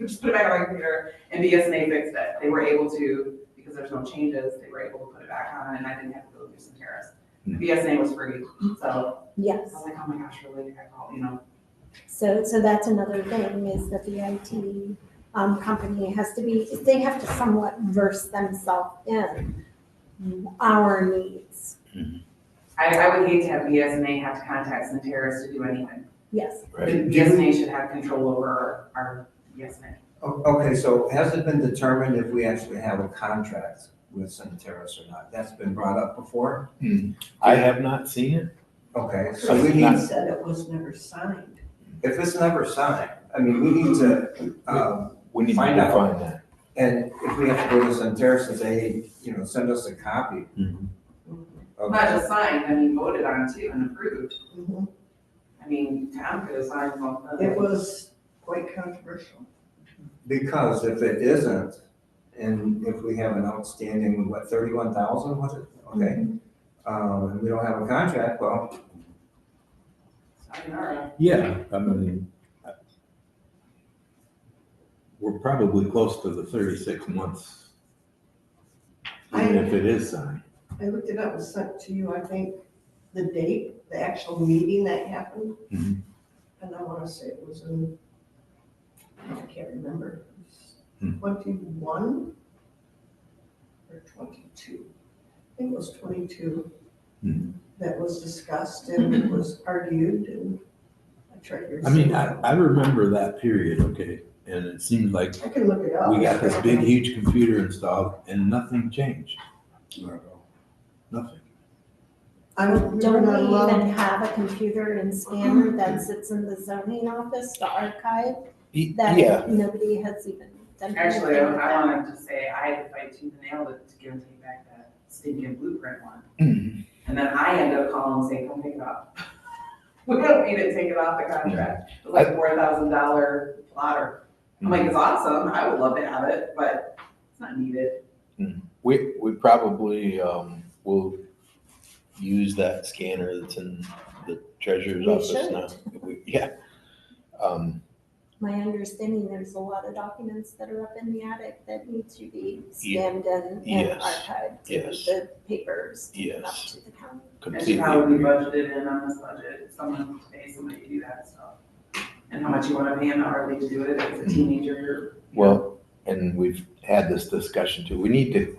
Just put it back on my computer, and BSNA fixed it. They were able to, because there's no changes, they were able to put it back on and I didn't have to go through some terrace. BSNA was free, so I Yes. was like, oh my gosh, really? I called, you know. So that's another thing, is that the IT company has to be, they have to somewhat verse themselves in our needs. I would hate to have BSNA have to contact Centerra's to do anything. Yes. Right. BSNA should have control over our BSNA. Okay, so has it been determined if we actually have a contract with Centerra's or not? That's been brought up before? I have not seen it. Okay, so we Christine need, said it was never signed. if it's never signed, I mean, we need to, We need to Find out. define that. and if we have to go to Centerra's and say, hey, you know, send us a copy. of- Not just signed, I mean, voted on too and approved. Mhm. I mean, Tom could have signed one. It was quite controversial. Because if it isn't, and if we have an outstanding, what, 31,000, was it? Okay. And we don't have a contract, well, Sayonara. Yeah, I mean, we're probably close to the 36 months, even if it is signed. I looked it up and sent to you, I think, the date, the actual meeting that happened. Mhm. And I want to say it was in, I can't remember, Hmm. 21 or 22. I think it was 22 Mhm. that was discussed and it was argued and I tried to. I mean, I remember that period, okay, and it seemed like I can look it up. we got this big, huge computer installed and nothing changed. Nothing. I'm Don't not we allowed. even have a computer and scanner that sits in the zoning office to archive? Yeah, That nobody has even done Actually, anything with I that. wanted to say, I had to fight tooth and nail to get him to take back that stinking blueprint one. Mhm. And then I ended up calling and saying, come pick it up. We don't need to take it off the contract. It was like $4,000 plotter. I'm like, it's awesome, I would love to have it, but it's not needed. we probably, will use that scanner that's in the treasurer's We office should. now. Yeah. My understanding, there's a lot of documents that are up in the attic that need to be scanned and Yes. archived to Yes. the papers taken up Yes. to the county. It should Completely probably be agree. budgeted in on this budget, someone to pay somebody to do that stuff. And how much you wanna pay them hourly to do it, if it's a teenager. Well, and we've had this discussion too. We need to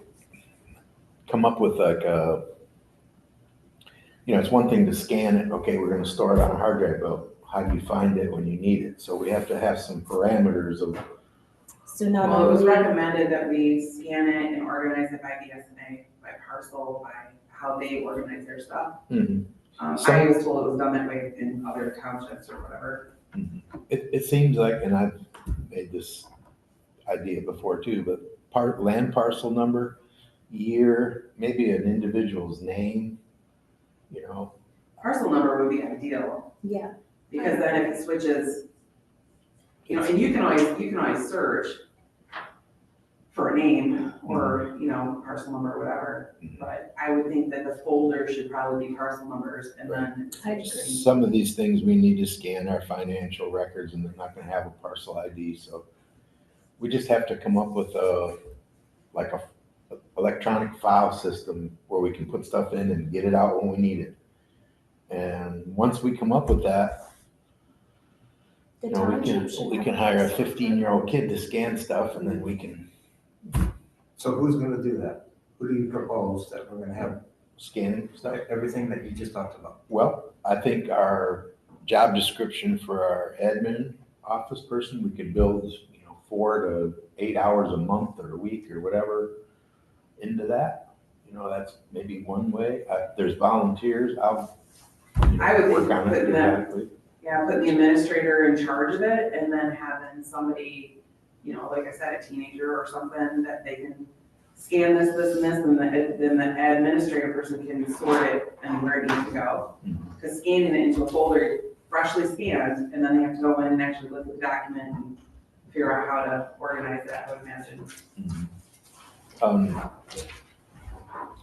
come up with like a, it's one thing to scan it. Okay, we're gonna store it on a hard drive, but how do you find it when you need it? So we have to have some parameters of, So not Well, it was only, recommended that we scan it and organize it by BSNA, by parcel, by how they organize their stuff. I was told it was done that way in other townships or whatever. it seems like, and I've made this idea before too, but land parcel number, year, maybe an individual's name, Parcel number would be ideal, yeah, because then if it switches, and you can always search for a name or, parcel number or whatever. But I would think that the folder should probably be parcel numbers and then. I agree. Some of these things we need to scan our financial records and they're not gonna have a parcel ID, so we just have to come up with a electronic file system where we can put stuff in and get it out when we need it. And once we come up with that, the we township should can have hire a access to it. 15-year-old kid to scan stuff and then we can so who's gonna do that? Who do you propose that we're gonna have scan stuff. everything that you just talked about? Well, I think our job description for our admin office person, we could build, 4 to 8 hours a month or a week or whatever into that, that's maybe one way. There's volunteers, I'll. I would think work on it putting that- periodically. Yeah, put the administrator in charge of it and then having somebody, like I said, a teenager or something that they can scan this, and then the administrative person can sort it and where it needs to go. Because scanning it into a folder, freshly scanned, and then they have to go in and actually look at the document and figure out how to organize that, I would imagine.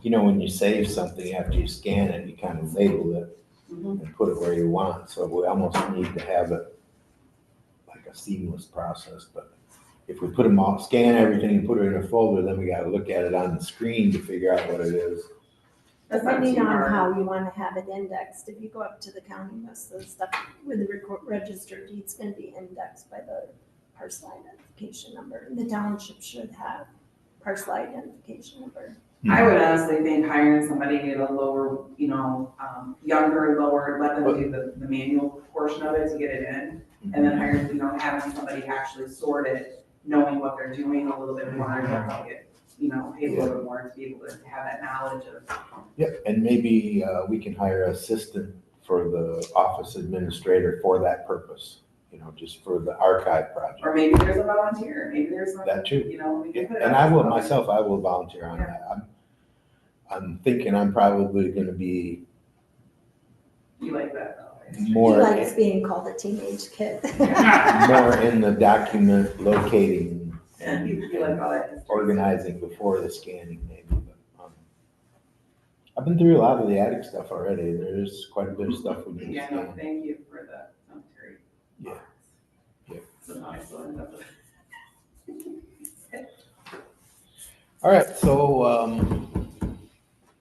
When you save something after you scan it, you kind of label it and put it where you want. So we almost need to have it like a seamless process. But if we put them all, scan everything and put it in a folder, then we got to look at it on the screen to figure out what it is. That's not Depending too on hard. how you want to have it indexed, if you go up to the county, most of the stuff with the registered deed's going to be indexed by the parcel identification number. The township should have parcel identification number. I would honestly think hiring somebody at a lower, younger, lower, let them do the manual portion of it to get it in. And then hiring, having somebody actually sort it, knowing what they're doing a little bit more, and they'll probably get, paid a little bit more to be able to have that knowledge of. Yep, and maybe we can hire an assistant for the office administrator for that purpose, just for the archive project. Or maybe there's a volunteer, maybe there's something, That too. we can put it And out. I will volunteer on that. I'm thinking I'm probably gonna be You like that, though, right? He more, likes being called a teenage kid. more in the document locating and You like all that. organizing before the scanning maybe. But I've been through a lot of the attic stuff already. There's quite a bit of stuff we need to Yeah, no, scan. thank you for the commentary. Yeah. Yeah. So now I still end up with. All right, so,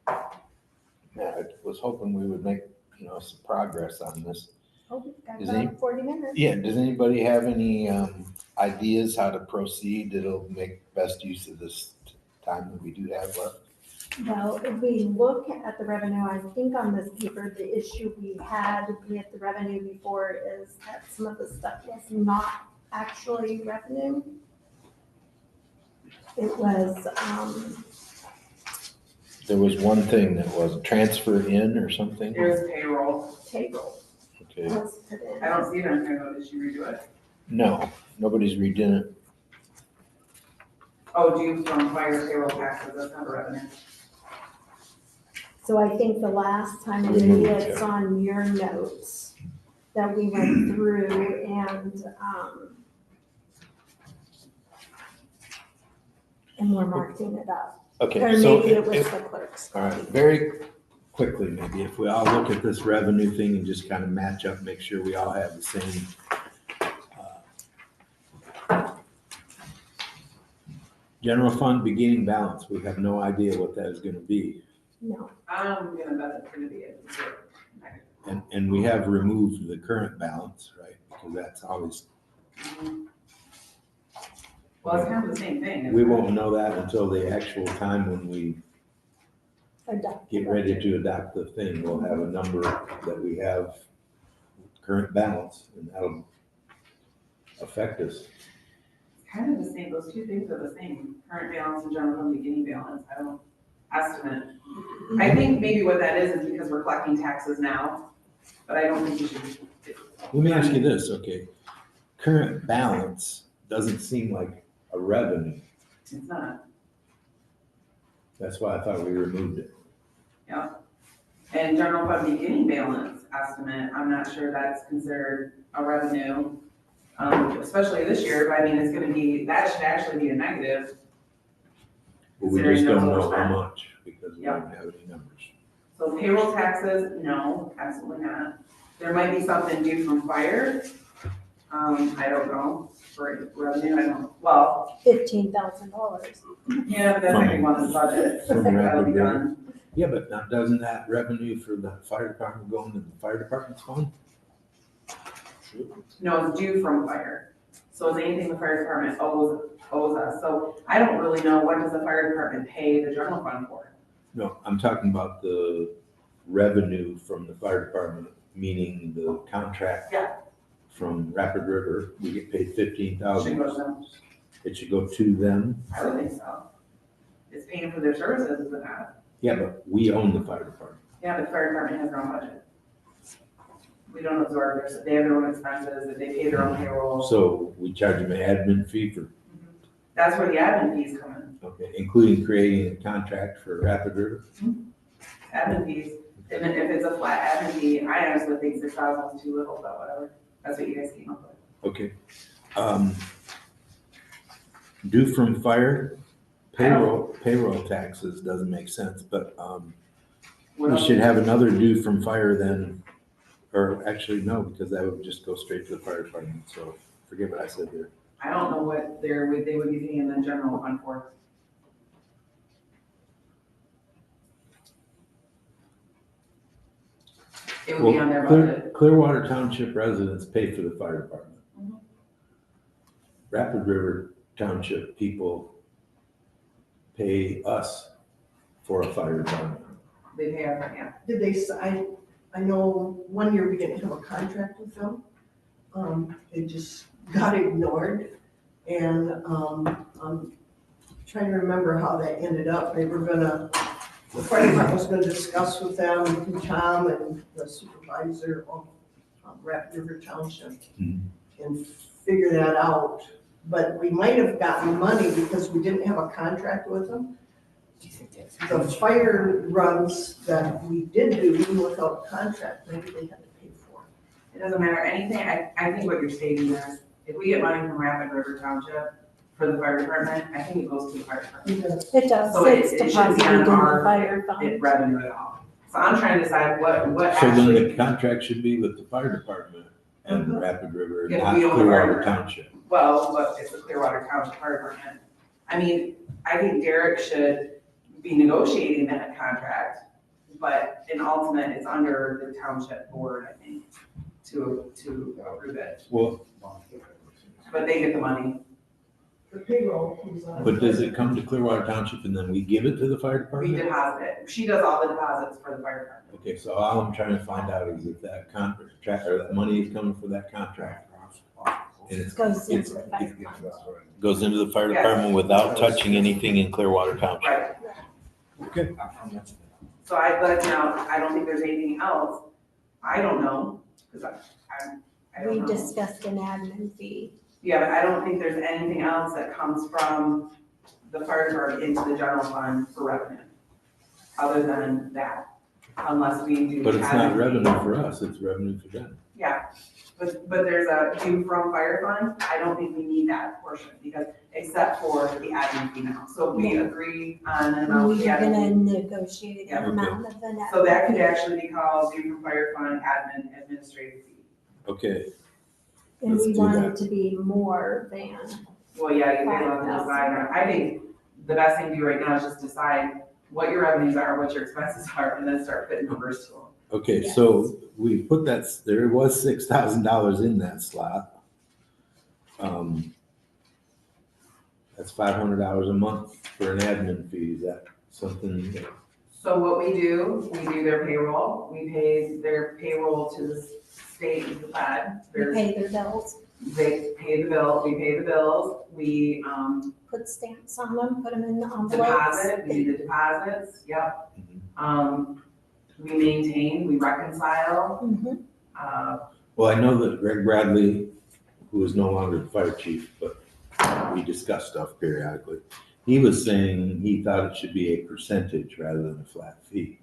I was hoping we would make, some progress on this. Oh, we've got Is any- about 40 minutes. Yeah, does anybody have any ideas how to proceed that'll make best use of this time that we do have left? Well, if we look at the revenue, I think on this paper, the issue we had with the revenue before is that some of the stuff was not actually revenue. It was, There was one thing that was transferred in or something? Here's payroll. payroll Okay, was put in. I don't see it on payroll. Did you redo it? no, nobody's redone it. Oh, due from fire payroll taxes, that's not a revenue. So I think the last time maybe it's on your notes that we went through and we're marking it up. Or Okay, so, maybe it was the clerk's. all right, very quickly, maybe if we all look at this revenue thing and just kind of match up, make sure we all have the same. General fund beginning balance, we have no idea what that is gonna be. No, I'm gonna bet it's gonna be a zero. And we have removed the current balance, right? Because that's always, Well, it's kind of the same thing. isn't we it? won't know that until the actual time when we adopt. get ready to adopt the thing. We'll have a number that we have current balance, and that'll affect us. Kind of the same, those two things are the same, current balance and general fund beginning balance, I don't estimate. I think maybe what that is because we're collecting taxes now, but I don't think you should. Let me ask you this, okay? Current balance doesn't seem like a revenue. It's not, That's why I thought we removed it. yeah. And general fund beginning balance estimate, I'm not sure that's considered a revenue, especially this year, but I mean, it's gonna be, that should actually be a negative. But we just considering don't those know how overspent. much because we don't have any numbers. So payroll taxes, no, absolutely not. There might be something due from fire. I don't know, for revenue, I don't, well, $15,000. yeah, but that's not gonna go on the budget. From That'll be rapid done. Yeah, but now doesn't that revenue for the fire department go into the fire department's fund? No, it's due from fire. So it's anything the fire department owes us. So I don't really know, what does the fire department pay the general fund for? No, I'm talking about the revenue from the fire department, meaning the contract. Yeah. From Rapid River, we get paid Should $15,000. go to them. It should go to them. I would think so. It's paying for their services, is it not? Yeah, but we own the fire department. Yeah, but the fire department has their own budget. We don't absorb theirs, they have their own expenses, they pay their own payroll. So we charge them an admin fee for, That's where the admin fees come in, okay, including creating a contract for Rapid River. admin fees. And then if it's a flat admin fee, I honestly think 6,000 is too little, but whatever. That's what you guys came up with. Okay. Due from fire, payroll taxes doesn't make sense, but, What we else? should have another due from fire then, or actually, no, because that would just go straight to the fire department, so forget what I said there. I don't know what they would be paying the general fund for. It would be on their budget. Clearwater Township residents pay for the fire department. Mhm. Rapid River Township people pay us for a fire department. They pay our, yeah. Did they, I know one year we didn't have a contract with them. It just got ignored. And, I'm trying to remember how that ended up. They were gonna, the fire department was gonna discuss with them, and Tom and the supervisor of Rapid River Township Mhm. and figure that out. But we might have gotten money because we didn't have a contract with them. The fire runs that we did do, even without a contract, maybe they had to pay for. It doesn't matter, anything, I think what you're stating is, if we get money from Rapid River Township for the fire department, I think it goes to the fire department. It does, So it's it shouldn't be deposited on in the our fire fund. revenue at all. So I'm trying to decide what So then the actually, contract should be with the fire department and Rapid River, Yeah, not we own the fire Clearwater department. Township. well, what is the Clearwater Township Fire Department? I mean, I think Derek should be negotiating that contract, but in ultimate, it's under the township board, I think, to approve it. Well, But they get the money. The payroll comes on. but does it come to Clearwater Township and then we give it to the fire We department? deposit it. She does all the deposits for the fire department. Okay, so all I'm trying to find out is if that contract, or that money is coming for that contract. And it Goes into the fire fund. goes into the fire Yes. department without touching anything in Clearwater Township. Right. Okay. So but now, I don't think there's anything else. I don't know, because I don't We know. discussed an admin fee. Yeah, but I don't think there's anything else that comes from the fire department into the general fund for revenue, other than that, unless we do. But it's not admin fee. revenue for us, it's revenue for them. Yeah, but there's a due from fire fund, I don't think we need that portion, because, except for the admin fee now. So if we agree on an amount, We the are admin gonna negotiate Yeah, an amount of the net. so that could actually be called due from fire fund admin administrative fee. Okay, And let's we do want that. it to be more than, Well, yeah, you guys have to decide, I think the best thing to do right now is just decide what your revenues are, what your expenses are, and then start putting numbers to them. okay, so we put that, there was $6,000 in that slot. That's $500 a month for an admin fee, is that something that? So what we do their payroll, we pay their payroll to the state and the fed. we pay their bills, They pay the bill, we pay the bills, we, put stamps on them, put them in the envelopes. deposit, we do the deposits, yep. We maintain, we reconcile, Mhm. Well, I know that Greg Bradley, who is no longer the fire chief, but we discuss stuff periodically. He was saying he thought it should be a percentage rather than a flat fee.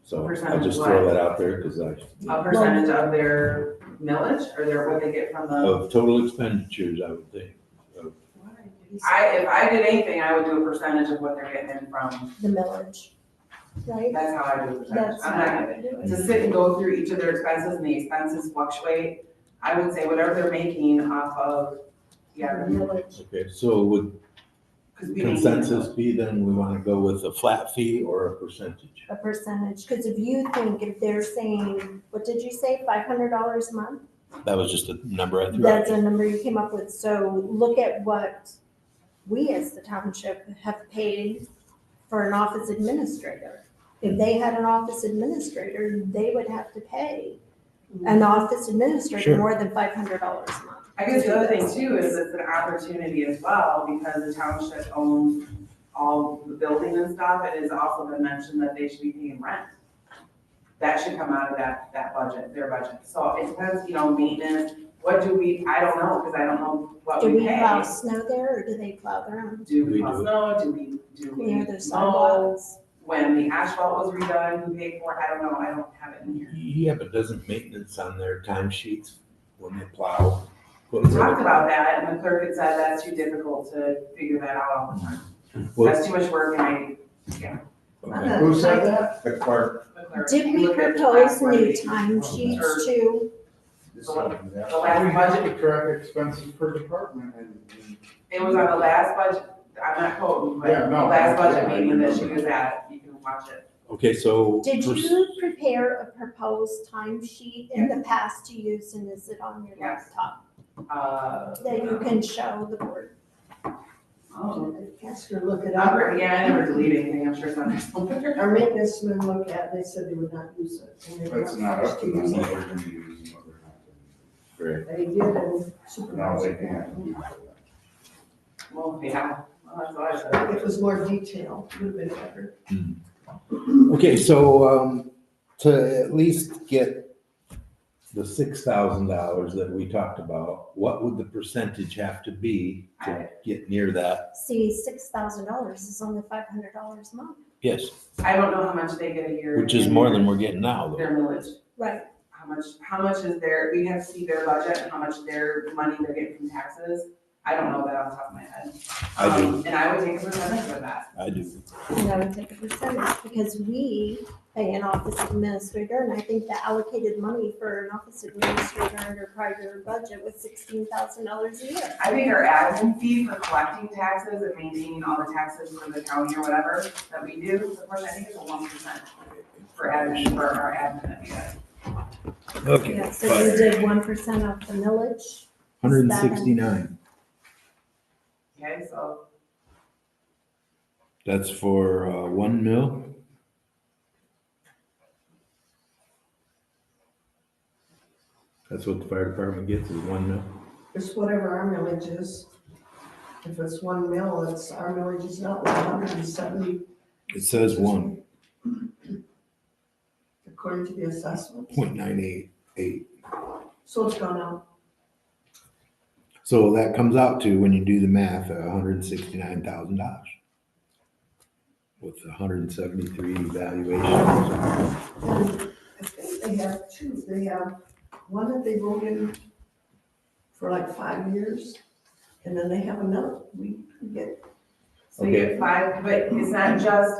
So I'll Percentage just what? throw that out there because a percentage of their millage, or their, what they get from the. of total expenditures, I would think. If I did anything, I would do a percentage of what they're getting from, The millage, right? that's how I do a percentage. That's I'm how not I gonna, would do it. to sit and go through each of their expenses, and the expenses fluctuate, I would say whatever they're making off of, yeah, The millage. Okay, so would because we maintain consensus be then we want to go with a flat fee or a percentage? A percentage, because if you think, if they're saying, what did you say, $500 a month? That was just a number I threw out. That's a number you came up with, so look at what we as the township have paid for an office administrator. If they had an office administrator, they would have to pay an office administrator Sure. more than $500 a month. I guess the other thing too is it's an opportunity as well, because the township owns all the building and stuff, it has also been mentioned that they should be paying rent. That should come out of that budget, their budget. So it depends, maintenance, what do we, I don't know, because I don't know what Do we we plow pay. snow there, or do they plow their own? Do we We plow do. snow, do we Clear their mow? sidewalks? When the asphalt was redone, who paid for it, I don't know, I don't have it in here. Yeah, but doesn't maintenance on their timesheets when they plow? We talked about that, and the clerk had said that's too difficult to figure that out all the time. Well, That's too much work, and okay. Who said that? The clerk. the clerk. Did You we look at the propose last one, new they- time sheets too? The last We budget, have to track expenses per department and it was on the last budget, I'm not quoting, but Yeah, the no, last budget yeah, I meeting that she remember. was at, you can watch it. Okay, so. Did for- you prepare a proposed time sheet in the past to use, and is it on your Yes. laptop that you Oh, can show the board? Ask her to look it up. yeah, I never delete anything, I'm sure it's on there somewhere. Our maintenance men looked at it, they said they would not use it. and they were That's not up to them, supposed what to use they're gonna use and what they're not Great. it. They did, and gonna use. Now supervisor. they can't. Well, yeah, well, that's what I said. It was more detailed, would have been better. Okay, so, to at least get the $6,000 that we talked about, what would the percentage have to be to get near that? See, $6,000 is only $500 a month. Yes, I don't know how much they get a year. which is more than we're getting now, though. Their millage, Right. how much is their, we have to see their budget, and how much their money they're getting from taxes. I don't know that off the top of my head. I do. And I would take a percentage of that. I do. And I would take a percentage, because we pay an office administrator, and I think the allocated money for an office administrator under prior budget was $16,000 a year. I think our admin fee for collecting taxes and maintaining all the taxes for the county or whatever that we do, of course, I think it's a 1% for admin, for our admin that we get. Okay. Yeah, so you did 1% off the millage. 169. Okay, so That's for 1 mil. That's what the fire department gets, is 1 mil. It's whatever our millage is. If it's 1 mil, it's, our millage is not 170 It says 1.988. according to the assessment. So it's gone up. So that comes out to, when you do the math, $169,000 with 173 valuations. And I think they have two. They have one that they wrote in for like 5 years, and then they have another. We get, you get 5, but it's not just,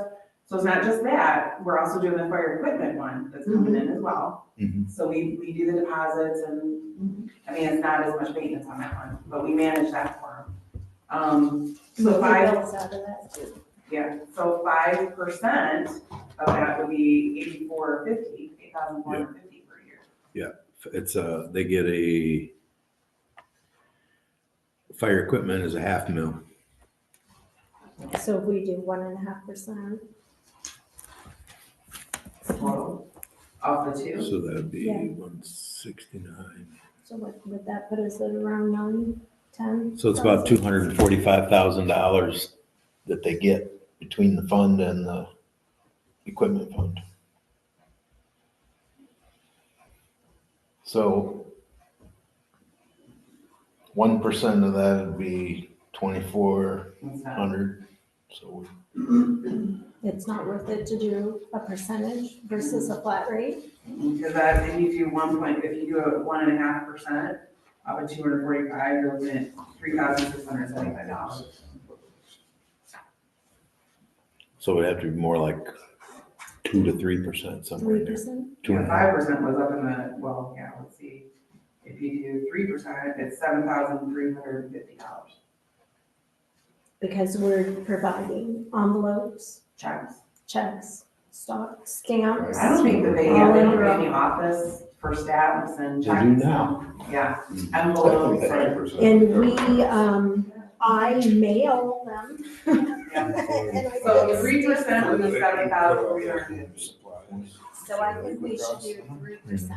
so it's not just that, we're also doing the fire equipment one that's coming in as well. Mhm. So we do the deposits and, I mean, it's not as much maintenance on that one, but we manage that for them. So Pay 5, bills out of that too. yeah, so 5% of that would be 8,450 per year. It's they get a, fire equipment is a $500,000. So if we do 1.5%, Total of the two. So that'd be Yeah. 169. so what would that put us at, around 9, 10? So it's about $245,000 that they get between the fund and the equipment fund. So 1% of that would be 2,400. So It's not worth it to do a percentage versus a flat rate? Because that, if you do if you do a 1.5% of a 245, you're looking at $3,675. So it'd have to be more like 2 to 3%, somewhere in there. 3%? Two and Yeah, a half. 5% was up in the, well, yeah, let's see. If you do 3%, it's $7,350. Because we're providing envelopes, Checks. checks, stock, stamps. I don't think that they have any office for stamps and They checks. do now. Yeah, envelopes. And we, I mail them. And I So get 3% would be 7,350. So I think we should do 3%.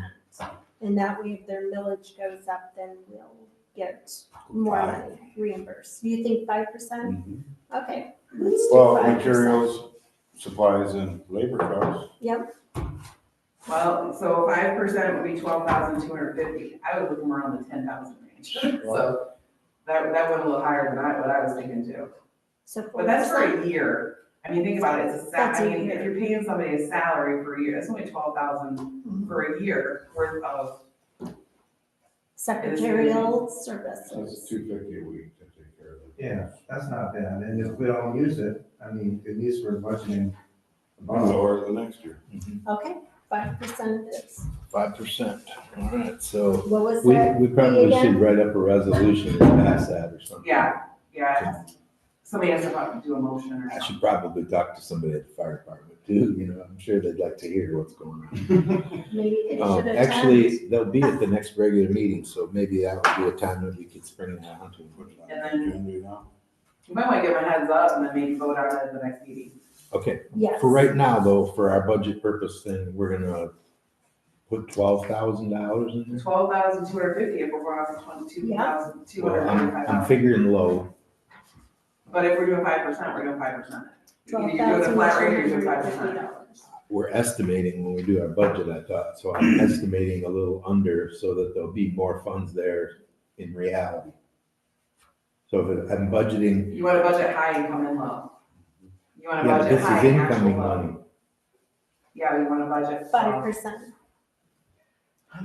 And that way, if their millage goes up, then we'll get more money reimbursed. Do you think 5%? Mhm. Okay, Let's do Well, 5%. materials, supplies and labor costs. Yep, Well, so 5% would be 12,250. I was looking around the 10,000 range. So that went a little higher than what I was thinking too. so 4%. But that's for a year. I mean, think about it, it's a That's a I mean, year. if you're paying somebody a salary for a year, that's only 12,000 for a year worth of, Secretarial That's services. $250 a week to take care of it. Yeah, that's not bad, and if we don't use it, I mean, at least we're budgeting. Lower than next year. Okay, 5% is. 5%. All right, so What was we that? probably again? should write up a resolution to pass that or something. yeah. Somebody has to do a motion or I something. should probably talk to somebody at the fire department too, you know, I'm sure they'd like to hear what's going on. Maybe they should attend. Actually, they'll be at the next regular meeting, so maybe that would be a time that we could spring that onto them. And then- Agenda. You might want to give them a heads up and then maybe vote on it at the next meeting. Okay, Yes. for right now though, for our budget purpose thing, we're gonna put $12,000 in there. 12,250 if we're going off of 22,295. Well, I'm figuring low. But if we're doing 5%, we're doing 5%. Either you're doing a flat rate or you're doing 5%. $12,250. We're estimating when we do our budget, I thought, so I'm estimating a little under so that there'll be more funds there in reality. So if I'm budgeting, You want to budget high and come in low. You want to yeah, but budget this high is and actual incoming low. money. Yeah, you want to budget. 5%.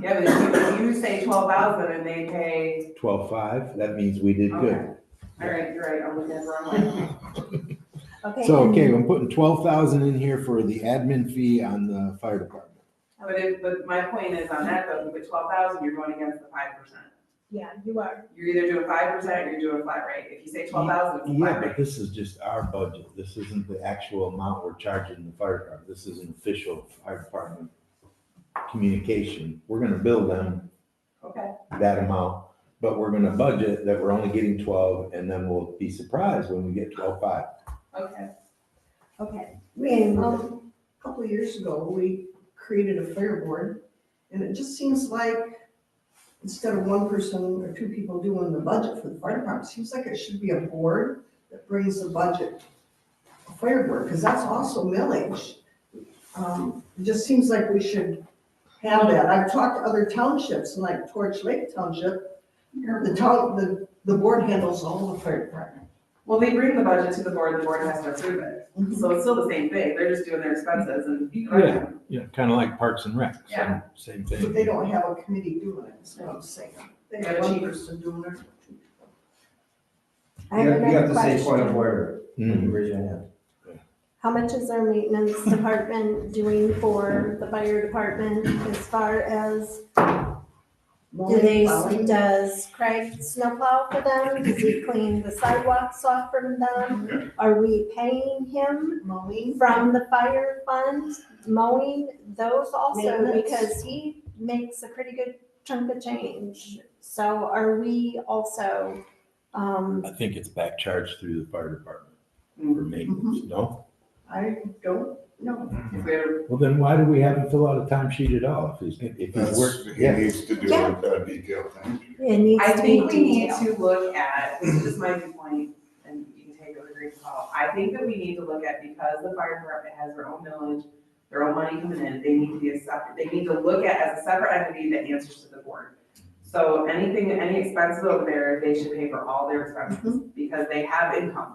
Yeah, but if you say 12,000 and they pay, 12.5, that means we did okay. good. All right, you're right, I'm looking at the wrong line. Okay. So, and- okay, I'm putting 12,000 in here for the admin fee on the fire department. But my point is on that though, if you put 12,000, you're going against the 5%. Yeah, you are. You're either doing 5% or you're doing a flat rate. If you say 12,000, it's a Yeah, flat but rate. this is just our budget. This isn't the actual amount we're charging the fire department. This is an official fire department communication. We're gonna bill them Okay. that amount, but we're gonna budget that we're only getting 12, and then we'll be surprised when we get 12.5. Okay. Okay. A couple of years ago, we created a fair board, and it just seems like instead of one person or two people doing the budget for the fire department, it seems like it should be a board that brings the budget, a fair board, because that's also millage. It just seems like we should have that. I've talked to other townships, like Torch Lake Township, the board handles all the fire department. Well, they bring the budget to the board has to approve it. Mhm. So it's still the same thing. They're just doing their expenses and. Yeah, kind of like Parks and Rec. Yeah. Same But thing. they don't have a committee doing it, that's what I'm saying. They have Yeah, one chief. person doing it. I have You have another to say point of question. order when you Mhm. raise your hand. How much is our maintenance department doing for the fire department as far as, does Craig snowplow for them? Does he clean the sidewalks off from them? Are we paying him Mowing? from the fire fund, mowing those also? Maintenance. Because he makes a pretty good chunk of change. So are we also, I think it's back charged through the fire department Mm. for maintenance, no? I don't know. If they're- Well, then why do we have him fill out a timesheet at all? If he's That's, worked, he yeah. needs to do Yeah. a detailed thing. it needs I to be think we need detailed? to look at, this is my viewpoint, and you can take it with a grain of salt. I think that we need to look at, because the fire department has their own millage, their own money coming in, they need to be a separate, they need to look at as a separate entity that answers to the board. So anything, any expenses over there, they should pay for all their expenses, because they have income.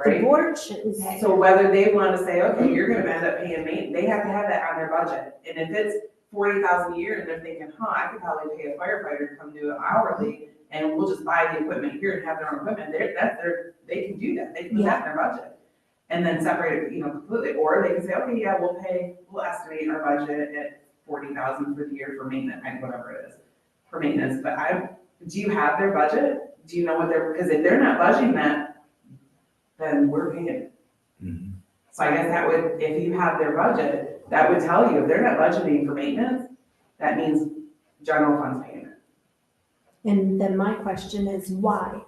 The Right? board shouldn't pay. So whether they want to say, okay, you're gonna end up paying maintenance, they have to have that on their budget. And if it's 40,000 a year and they're thinking, I could probably pay a firefighter to come do it hourly and we'll just buy the equipment here and have their own equipment, they can do that, they can put that in their budget. And then separate it, completely, or they can say, okay, yeah, we'll estimate our budget at 40,000 for the year for maintenance, whatever it is, for maintenance. But do you have their budget? Do you know what because if they're not budgeting that, then we're paying it. Mhm. So I guess that would, if you have their budget, that would tell you, if they're not budgeting for maintenance, that means general fund's paying it. And then my question is why?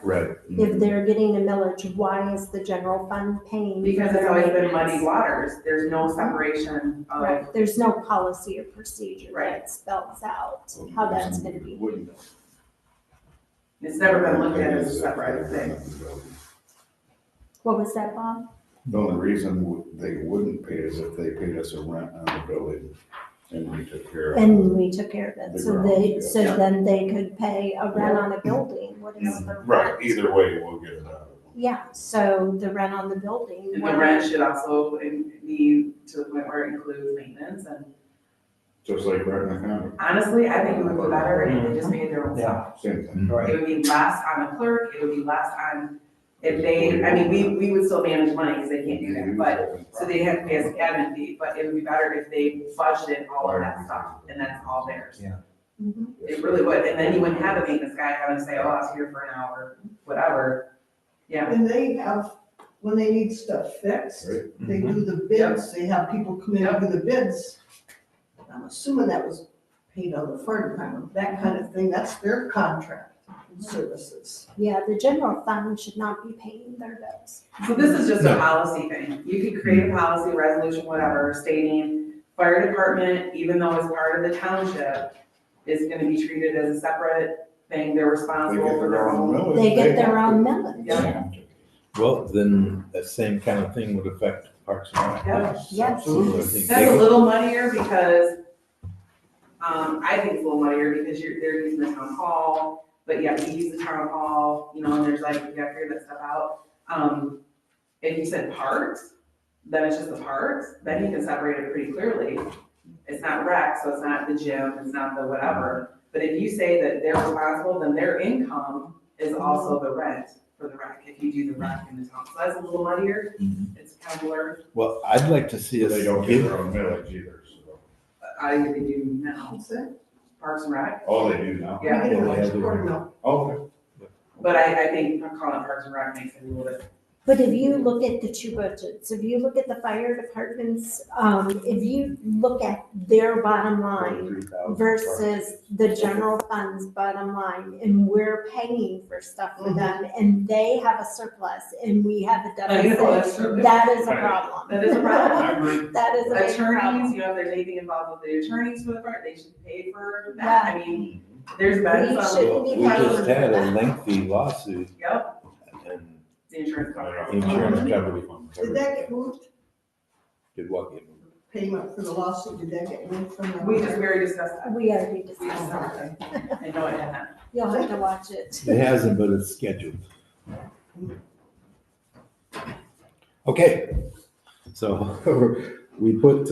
Right. If they're getting a millage, why is the general fund paying? Because for it's their always been maintenance? muddy waters, there's no separation of, Right, there's no policy or procedure Right. that spells out how that's gonna be. it's never been looked at as a separate thing. What was that, Bob? The only reason they wouldn't pay is if they paid us a rent on the building and we took care of it. And we took care of it, The so grounds, so yeah. then they could pay a rent on a building, what is the rent? Right, either way, we'll get it out of them. Yeah, so the rent on the building. And the rent should also be to the point where it includes maintenance and Just like renting a condo, honestly, I think it would be better if they just paid their own stuff. same thing. It would be less on the clerk, it would be less on, if they, I mean, we would still manage money because they can't do that, but, so they have to pay us an admin fee, but it would be better if they budgeted all of that stuff and that's all theirs. Yeah. Mhm. It really would, and then you wouldn't have a maintenance guy having to say, oh, I was here for an hour, whatever. Yeah, And they have, when they need stuff fixed, Right. they do the bids, they have people come in and do the bids. I'm assuming that was paid on the fire department, that kind of thing, that's their contract and services. Yeah, the general fund should not be paying their bills. so this is just a policy thing. You could create a policy, resolution, whatever, stating fire department, even though it's part of the township, is gonna be treated as a separate thing. They're They responsible get for their own millage. They get their want own to. millage. Yeah. Well, then that same kind of thing would affect Parks and Rec. Yeah. Yes. So I think That's a little muddier because, I think it's a little muddier because they're using the town hall, but yeah, we use the town hall, you know, and there's like, you gotta figure that stuff out. If you said parks, then it's just the parks, then you can separate it pretty clearly. It's not rec, so it's not the gym, it's not the whatever, but if you say that they're responsible, then their income is also the rent for the rec, if you do the rec in the town, so that's a little muddier, Mhm. it's kind of blurred. Well, I'd like to see us They don't get give, their own millage either, so. I think they do now, That's it. Parks and Rec. Oh, they do now? Yeah. We get a Yeah, much they do. quarter mil. Okay. But I think calling it Parks and Rec makes it a little bit, But if you look at the two budgets, if you look at the fire departments, if you look at their bottom line 43,000 versus the general fund's bottom line, and we're paying for stuff for them, and they have a surplus, and we have a I know, that's deficit, true. that is a problem. That is a problem. I agree. That is a big Attorneys, problem. you know, if there's anything involved with the attorneys for the part, they should pay for that, I mean, there's been We some. shouldn't be we just paying had for a that. lengthy lawsuit Yep, and the insurance company. the insurance covered. Did that get moved? Did what get moved? Payment for the lawsuit, did that get moved from the? We already discussed that, We already we discussed discussed that. that, I know it had You'll have to watch it. It hasn't, but it's scheduled. Okay, so we put,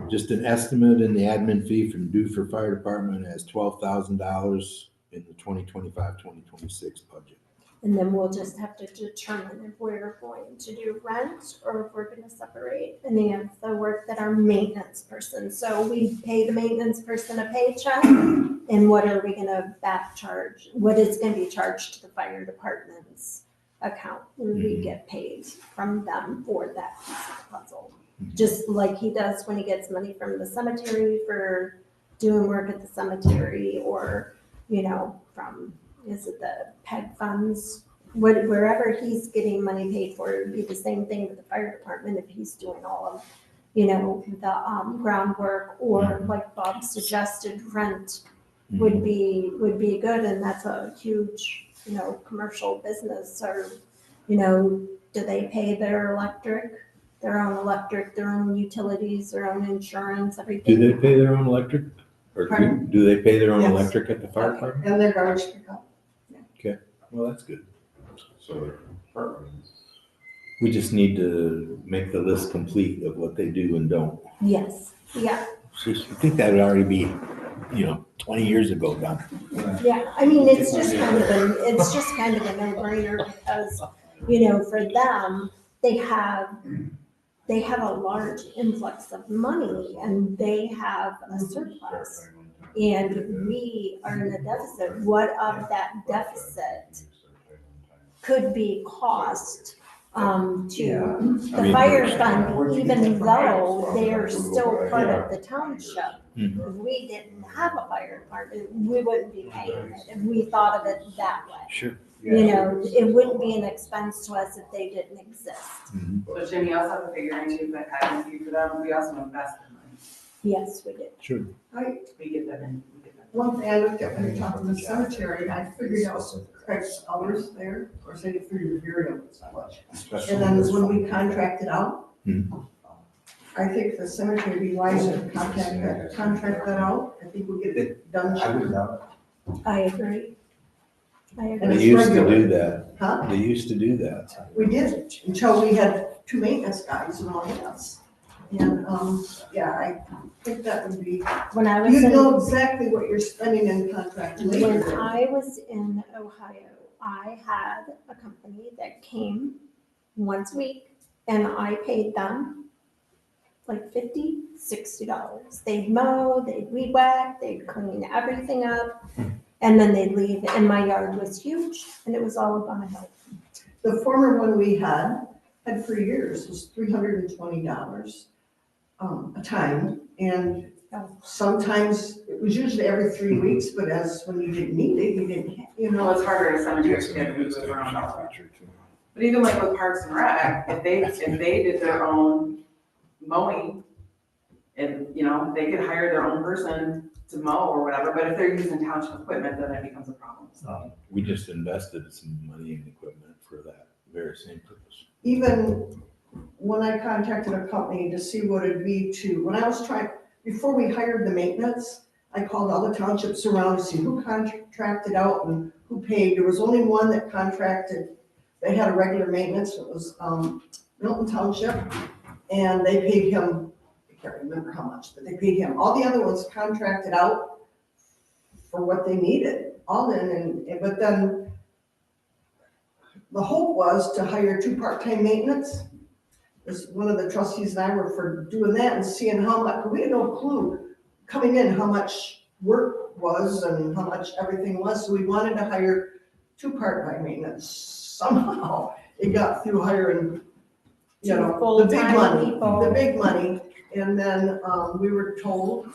just an estimate in the admin fee from due for fire department as $12,000 in the 2025-2026 budget. And then we'll just have to determine if we're going to do rent or if we're gonna separate any of the work that our maintenance person. So we pay the maintenance person a paycheck, and what are we gonna back charge? What is gonna be charged to the fire department's account when we get paid from them for that piece of the puzzle? Just like he does when he gets money from the cemetery for doing work at the cemetery, or, you know, from, is it the PEG funds? Wherever he's getting money paid for, it would be the same thing with the fire department if he's doing all of, you know, the groundwork, or like Bob suggested, rent would be good, and that's a huge, you know, commercial business. Or, you know, do they pay their own utilities, their own insurance, Do everything? they pay their own electric? Or Pardon? do they pay their own Yes. electric at the fire department? And their garbage pickup. Well, that's good. So they're perfect. We just need to make the list complete of what they do and don't. Yes, yeah. So I think that would already be, 20 years ago done. Yeah, I mean, it's just kind of a no-brainer because, you know, for them, they have a large influx of money and they have a surplus. And we are in a deficit. What of that deficit could be cost to the fire fund, even though they're still part of the township? Mhm. If we didn't have a fire department, we wouldn't be paying it, if we thought of it that way. Sure. You know, it wouldn't be an expense to us if they didn't exist. So Jimmy, you also have to figure into the admin fee for them, we also invest in money, Yes, we did. Sure. we get them in, we get them one thing I looked at when you're talking the cemetery, I figured out Craig's hours there, of course, I didn't figure the burial was that much. And then when we contracted out, I think the cemetery would be wiser to contract that out. I think we'll get it done. I would doubt. I agree. And They it's used to regular. do that. Huh? They used to do that. We did, until we had 2 maintenance guys and all that. And, yeah, I think that would be, When I was you in, know exactly what you're spending in contract when labor. I was in Ohio, I had a company that came once a week and I paid them like $50, $60. They'd mow, they'd weed whack, they'd clean everything up, and then they'd leave. And my yard was huge and it was all up on a hill. The former one we had for years was $320 a time. And sometimes, it was usually every 3 weeks, but as when you didn't need it, you didn't, you Well, know. it's harder in cemeteries to get move around. But even like with Parks and Rec, if they did their own mowing, and, you know, they could hire their own person to mow or whatever, but if they're using township equipment, then it becomes a problem, so. We just invested some money in equipment for that very same purpose. Even when I contacted a company to see what it'd be to, when I was trying, before we hired the maintenance, I called all the townships around to see who contracted out and who paid. There was only one that contracted, they had a regular maintenance, it was Milton Township, and they paid him, I can't remember how much, but they paid him. All the other ones contracted out for what they needed, all in, but then the hope was to hire 2 part-time maintenance. One of the trustees and I were for doing that and seeing how much, we had no clue coming in how much work was and how much everything was. So we wanted to hire 2 part-time maintenance. Somehow it got through hiring, you know, the big Full-time money, people. the big money. And then we were told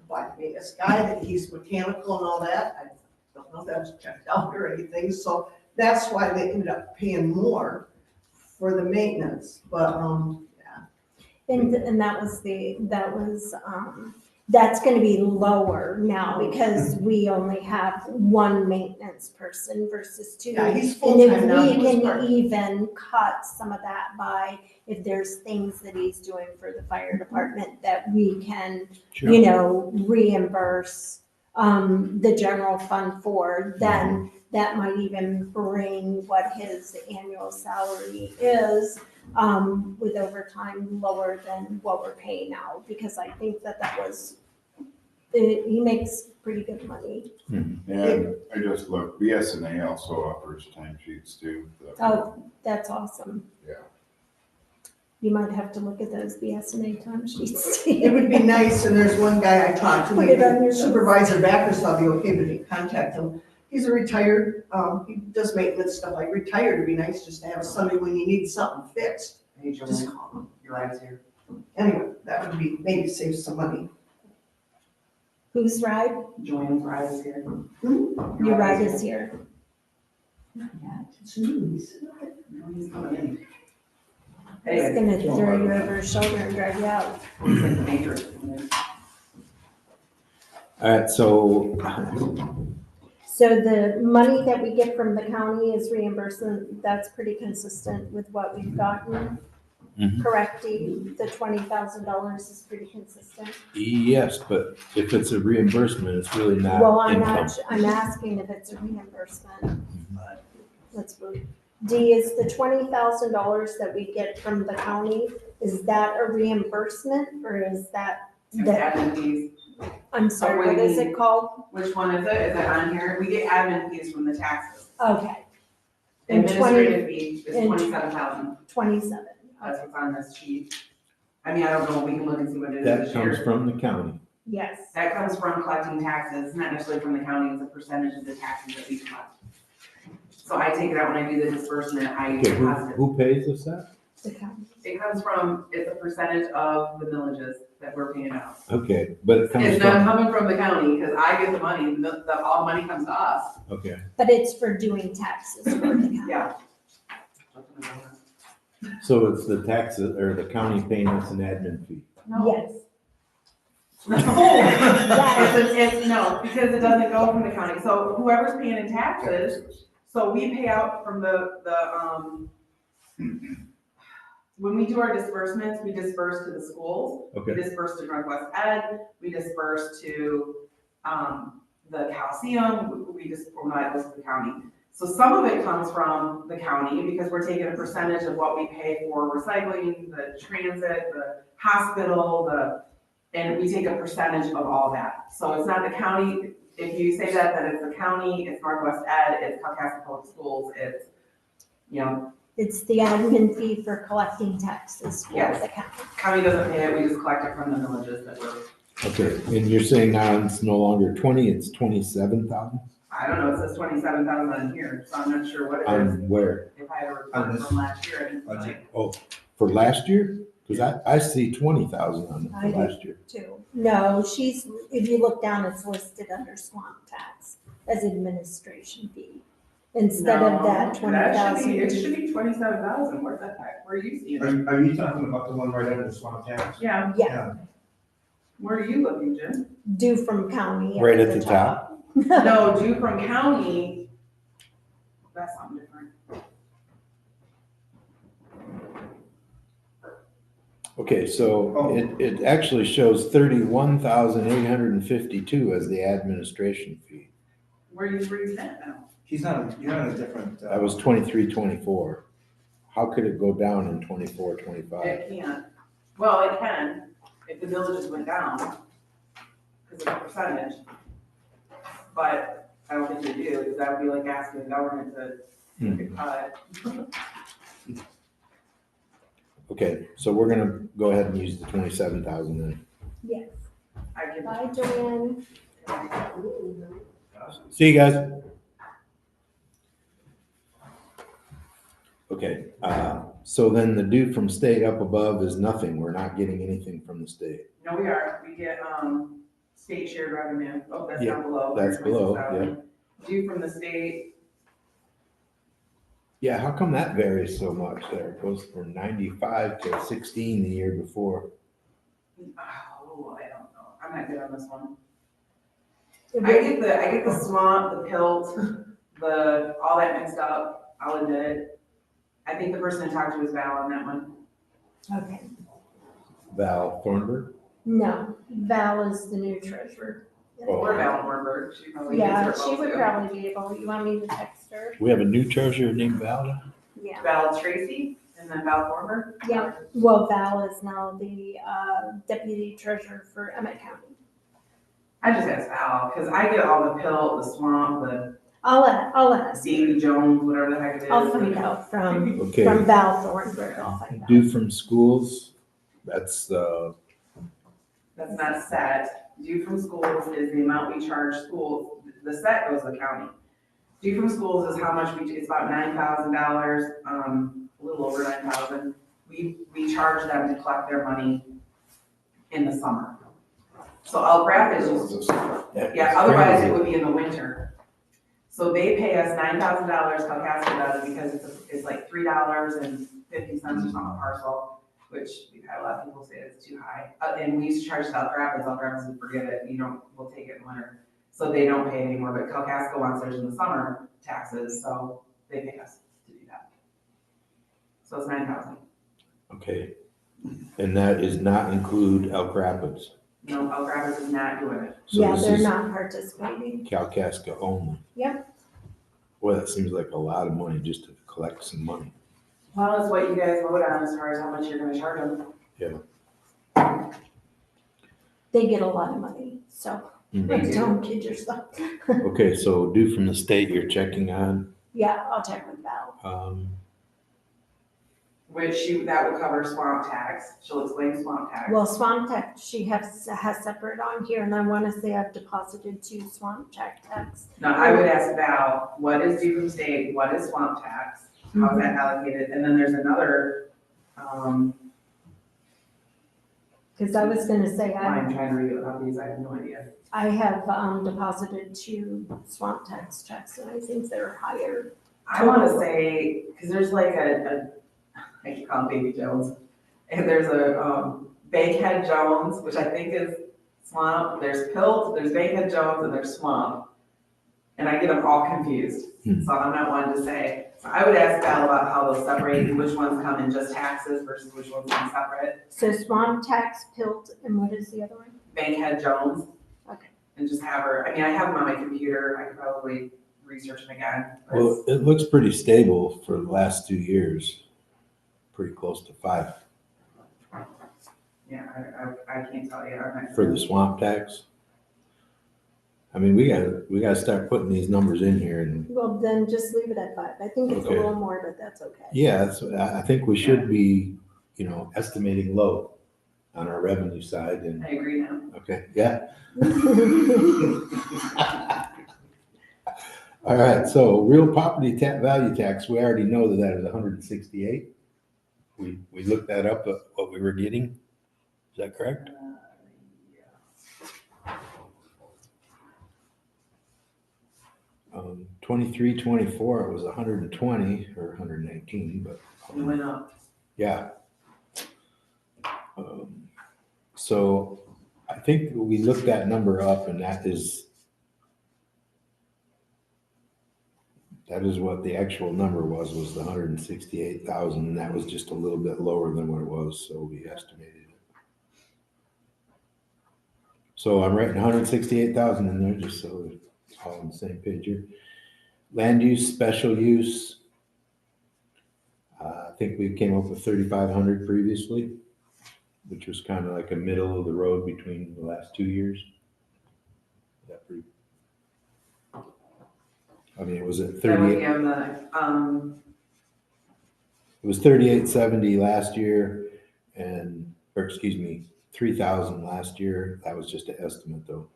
by this guy that he's mechanical and all that. I don't know if that was checked out or anything. So that's why they ended up paying more for the maintenance, but, yeah. And that's gonna be lower now because we only have 1 maintenance person versus 2. Yeah, he's And full-time if now, we he was can part- even cut some of that by, if there's things that he's doing for the fire department that we can, you know, reimburse the general fund for, then that might even bring what his annual salary is with overtime lower than what we're paying now, because I think that was, he makes pretty good money. And I just looked, BSNA also offers timesheets too. Oh, that's awesome. Yeah. You might have to look at those BSNA timesheets. It would be nice, and there's one guy I talked to, Put it on your the list. supervisor back, so I'll be okay to contact him. He's a retired, he does maintenance stuff, like retired, it'd be nice just to have somebody when you need something fixed, Hey, just Joanne, call him. your ride's here. Anyway, that would be, maybe save some money. Whose ride? Joanne's ride is here. Your ride is here. It's news. He's coming in. He's Hey, gonna throw you over his shoulder and drive you out. he's like the Matrix. All right, so So the money that we get from the county is reimbursement, that's pretty consistent with what we've gotten. Mhm. Correct, Dee? The $20,000 is pretty consistent. yes, but if it's a reimbursement, it's really not Well, I'm income. not, I'm asking if it's a reimbursement. Let's move. D, is the $20,000 that we get from the county, is that a reimbursement or is that, Admin fees. I'm sorry, what is it called? Which one is it? Is it on here? We get admin fees from the taxes. Okay. And Administrative fee is and- 27,000. 27. That's what's on this sheet. I mean, I don't know, we can look and see what it is That this comes year. from the county. Yes. That comes from collecting taxes, not necessarily from the county, it's a percentage of the taxes that we collect. So I take it out when I do the disbursement, I Okay, deposit it. who pays us that? The county. It comes from, it's a percentage of the millages that we're paying out. Okay, but it comes It's not from, coming from the county, because I get the money, all the money comes to us. okay. But it's for doing taxes for the county. Yeah. So it's the taxes, or the county paying us an admin fee. Yes. No, because it doesn't go from the county, so whoever's paying in taxes, so we pay out from when we do our disbursements, we disperse to the schools. We Okay. disperse to Northwest Ed, we disperse to, the Coliseum, we just, well, not goes to the county. So some of it comes from the county because we're taking a percentage of what we pay for recycling, the transit, the hospital, and we take a percentage of all that. So it's not the county, if you say that, then it's the county, it's Northwest Ed, it's Caucasian Public Schools, it's, you know, It's the admin fee for collecting taxes for Yes. the county. county doesn't pay it, we just collect it from the villages that we're, Okay, and you're saying now it's no longer 20, it's 27,000? I don't know, it says 27,000 on here, so I'm not sure what it is. On where? If I had a On report this from last year, I didn't budget. like, Oh, for last year? Because I see 20,000 on it I for do. last year. Too. No, if you look down, it's listed under swamp tax as administration fee. Instead of that No, 20,000. It should be 27,000, where's that at? Where are you seeing it? Are you talking about the one right under the swamp tax? Yeah, Yeah, where are you looking, Jim? due from county. Right at the top? No, due from county, that's something different. Okay, so Oh. it actually shows 31,852 as the administration fee. Where you at now? You're on a different, That was 23, 24. How could it go down in 24, 25? It can't, well, it can, if the villages went down, because of the percentage. But I don't think they do, because that would be like asking the government to take a cut. Okay, so we're gonna go ahead and use the 27,000 then. Yes. I can. Bye, Joanne. See you guys. Okay, so then the due from state up above is nothing. We're not getting anything from the state. No, we are, we get, state shared revenue, oh, that's Yeah, down below. that's below, 26,000. Due from the state, Yeah, how come that varies so much there? It goes from 95 to 16 the year before. oh, I don't know, I'm not good on this one. I get the swamp, the pilt, all that mixed up, I'll admit it. I think the person I talked to was Val on that one. Okay. Val Thornburg? No, Val is the new treasurer. Oh. Or Val Morberg, she probably gets Yeah, her she vote would too. probably be able, you want me to text her? We have a new treasurer named Val now? Yeah. Val Tracy, and then Val Morberg. Yeah, well, Val is now the deputy treasurer for Emmett County. I just asked Val, because I get all the pilt, the swamp, the I'll ask. Davy Jones, whatever the heck it is. I'll find out from Okay, Val Thornburg, I'll find out. due from schools, that's, That's not set. Due from schools is the amount we charge schools. The set goes to the county. Due from schools is how much it's about $9,000, a little over 9,000. We charge them to collect their money in the summer. So Elk Rapids is, yeah, otherwise it would be in the winter. So they pay us $9,000, Caucasian does, because it's like $3.50 or something a parcel, which we've had a lot of people say it's too high. And we used to charge Elk Rapids would forget it, we'll take it in winter. So they don't pay anymore, but Caucasian wants theirs in the summer taxes, so they pay us to do that. So it's 9,000. okay. And that does not include Elk Rapids. No, Elk Rapids is not doing it. So Yeah, this they're is not participating. Kalkaska only. Yep. Boy, that seems like a lot of money just to collect some money. Well, it's what you guys vote on as far as how much you're gonna charge them. They get a lot of money, so Mhm. don't kid yourself. Okay, so due from the state you're checking on, Yeah, I'll check with Val. That would cover swamp tax. She'll explain swamp tax. Well, Swamp Tech, she has separate on here, and I want to say I've deposited to Swamp Tech tax. Now, I would ask Val, what is due from state, what is swamp tax, how's that allocated, and then there's another, Because I was gonna say, I'm trying to read it about these, I have no idea. I have deposited to Swamp Tech's checks, and I think they're higher. I wanna say, cause there's like I can call him Baby Jones, and there's a Bankhead Jones, which I think is Swamp, there's Pilt, there's Bankhead Jones, and there's Swamp. And I get them all confused, so I'm not one to say. So I would ask Val about how those separate, which ones come in just taxes versus which ones come separate. So Swamp Tax, Pilt, and what is the other one? Bankhead Jones. Okay. And just have her, I mean, I have them on my computer, I could probably research them again. but Well, it looks pretty stable for the last 2 years, pretty close to 5 Yeah, I can't tell you. I'm not- for the swamp tax. I mean, we gotta start putting these numbers in here and, Well, then just leave it at 5. I think it's a Okay. little more, but that's okay. yeah, I think we should be, estimating low on our revenue side and, I agree now. okay, yeah. All right, so real property value tax, we already know that is 168. We looked that up, what we were getting. Is that correct? Yeah. 23, 24, it was 120 or 119, but It went up. yeah. So I think we looked that number up and that is what the actual number was the 168,000, and that was just a little bit lower than what it was, so we estimated it. So I'm writing 168,000 in there just so it's all on the same page here. Land use, special use. I think we came up with 3,500 previously, which was kind of like a middle of the road between the last 2 years. Is that pretty? I mean, it was at That would 38. be on the, It was 3870 last year or excuse me, 3,000 last year. That was just an estimate though.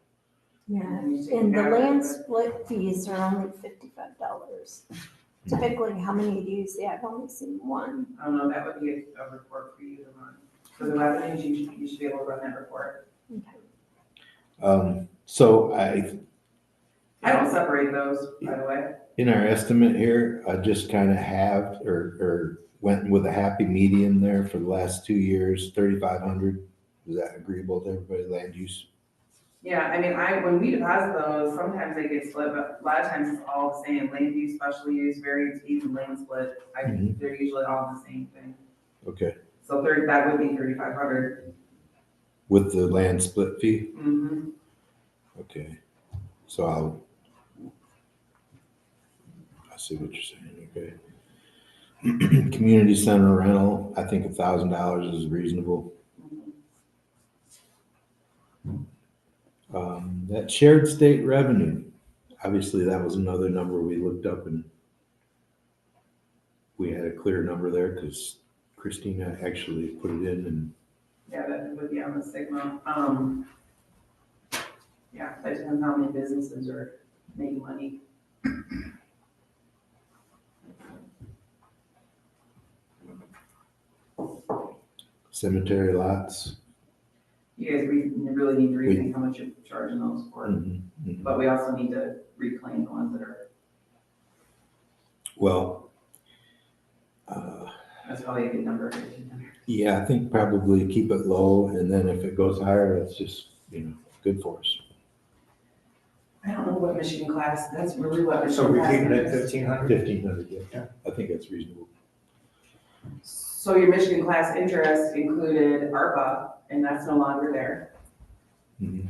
Yeah, and the land split fees are only $55. Typically, how many do you see? I've only seen one. I don't know, that would be a report for you to run. For the revenues, you should be able to run that report. Okay. So I don't separate those, by the way. in our estimate here, I just kind of halved or went with a happy median there for the last 2 years, 3,500. Is that agreeable to everybody, land use? Yeah, I mean, when we deposit those, sometimes they get split, but a lot of times it's all the same, land use, special use, variance fees, and land split. They're usually all the same thing. Okay, So that would be 3,500. with the land split fee? Mm-hmm. Okay, so I see what you're saying, okay. Community center rental, I think $1,000 is reasonable. That shared state revenue, obviously that was another number we looked up and we had a clear number there because Christina actually put it in and Yeah, that would be on the Sigma. Yeah, that depends how many businesses are making money. cemetery lots. You guys really need to rethink how much you're charging those for. But we also need to reclaim the ones that are, Well, that's probably a good number. yeah, I think probably keep it low and then if it goes higher, that's just, good for us. I don't know what Michigan class, that's really what Michigan So we class keep it at is. 1,500? 1,500, yeah. I think that's reasonable. So your Michigan class interest included ARPA, and that's no longer there. Mhm.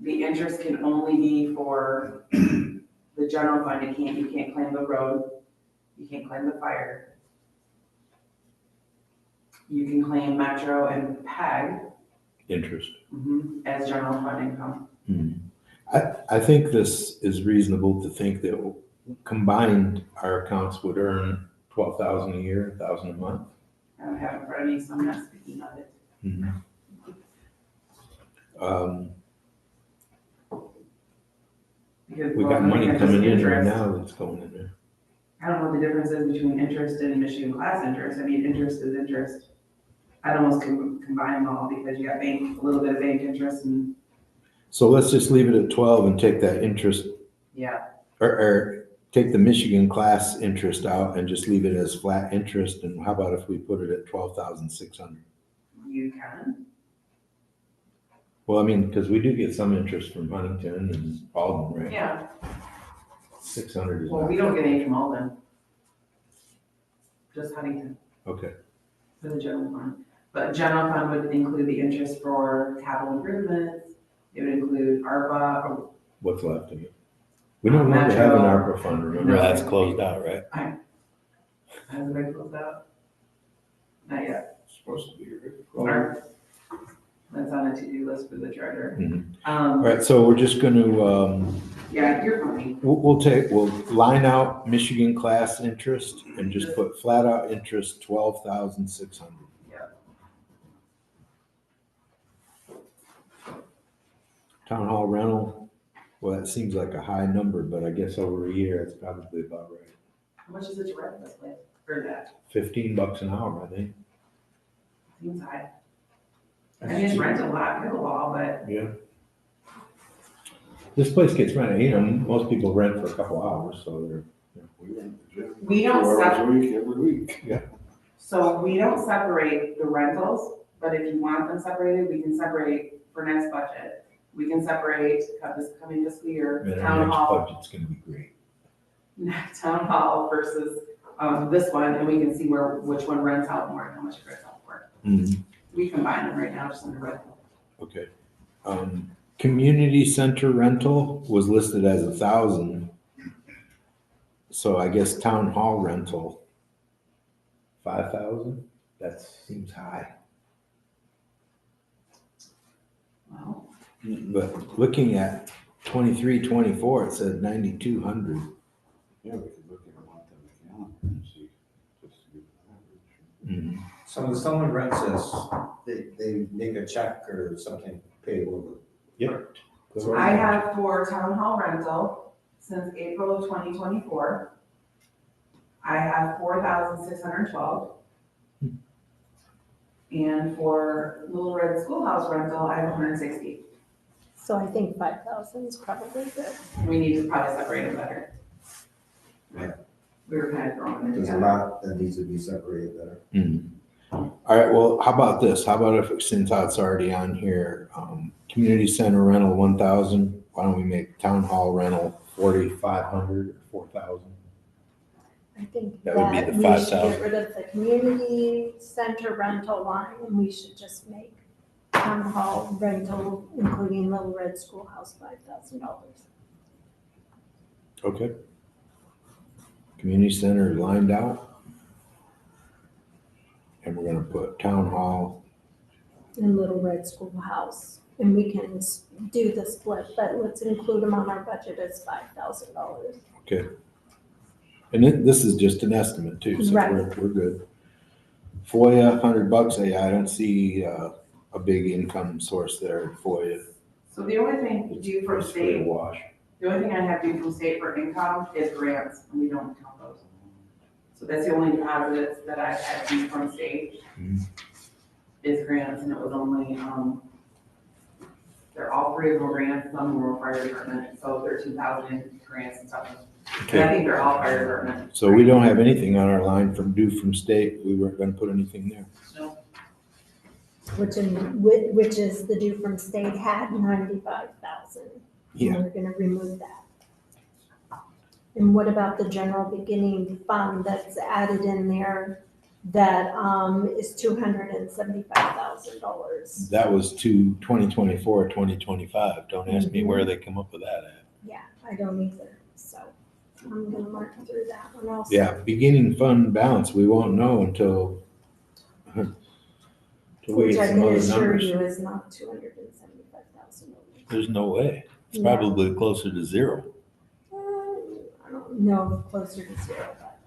The interest can only be for the general fund. You can't claim the road, you can't claim the fire. You can claim Metro and PEG Interest. as general fund income. I think this is reasonable to think that combined, our accounts would earn 12,000 a year, 1,000 a month. I don't have it in front of me, so I'm not speaking of it. Because, We well, got I'm money looking at just coming in right interest. now that's going in there. I don't know what the difference is between interest and Michigan class interest. I mean, interest is interest. I'd almost combine them all because you got a little bit of bank interest and, So let's just leave it at 12 and take that interest, yeah. or take the Michigan class interest out and just leave it as flat interest. And how about if we put it at 12,600? You can. Well, I mean, because we do get some interest from Huntington and Alden, right? Yeah, 600 is well, not. we don't get any from Alden. Just Huntington Okay, for the general fund. But general fund would include the interest for capital improvements. It would include ARPA, or what's left of it? We don't really have an Metro. ARPA fund, remember? No. That's closed out, right? has it been closed out? Not yet. Supposed to be, right? Or- That's on a to-do list for the treasurer. All right, so we're just gonna, Yeah, you're fine. we'll line out Michigan class interest and just put flat out interest 12,600. Yeah. Town hall rental, well, that seems like a high number, but I guess over a year, it's probably about right. How much is it to rent this place? For that? $15 an hour, I think. Seems high. I mean, it's rent a lot, pickleball, but Yeah. This place gets rented, you know, most people rent for a couple hours, so they're, We rent the gym we don't 4 hours separate, a week, every week. so we don't separate the rentals, but if you want them separated, we can separate for next budget. We can separate this coming fiscal year, and our town next hall, budget's gonna be great. town hall versus, this one, and we can see which one rents out more and how much it rents out for. We combine them right now, just under rental. Okay. Community center rental was listed as 1,000. So I guess town hall rental, 5,000? That seems high. Well, But looking at 23, 24, it said 9,200. Yeah, we could look at a month on the calendar and see, just to get an average. So when someone rents this, they make a check or something, pay over. Yep. I have for town hall rental since April of 2024. I have 4,612. And for Little Red Schoolhouse rental, I have 160. So I think 5,000 is probably good. We need to probably separate them better. Yeah. We were kind of throwing them There's a together. lot that needs to be separated better. All right, well, how about this? How about if, since it's already on here, community center rental 1,000, why don't we make town hall rental 4,500 or 4,000? I think That would be that the we should 5,000. get rid of the community center rental line and we should just make town hall rental, including Little Red Schoolhouse, $5,000. Okay. Community center lined out. And we're gonna put town hall, And Little Red Schoolhouse, and we can do the split, but let's include them on our budget as $5,000. okay. And this is just an estimate too, so Right. we're good. FOIA, $100, I don't see a big income source there in FOIA. So the only thing due from It's pretty state, wash. the only thing I have due from state for income is grants, and we don't count those. So that's the only deposits that I've had due from state is grants, and it was only, they're all three of them were grants, some were fire department, so 13,000 grants and stuff. And I Okay, think they're all fire department. so we don't have anything on our line from due from state, we weren't gonna put anything there. No. Which is the due from state had 95,000. Yeah. We're gonna remove that. And what about the general beginning fund that's added in there that is $275,000? That was to 2024, 2025, don't ask me where they come up with that at. Yeah, I don't either, so I'm gonna mark through that one also. Yeah, beginning fund balance, we won't know until we Which get I some can other assure numbers. you is not $275,000. There's no way. It's probably closer to zero. I don't know, closer to zero, but.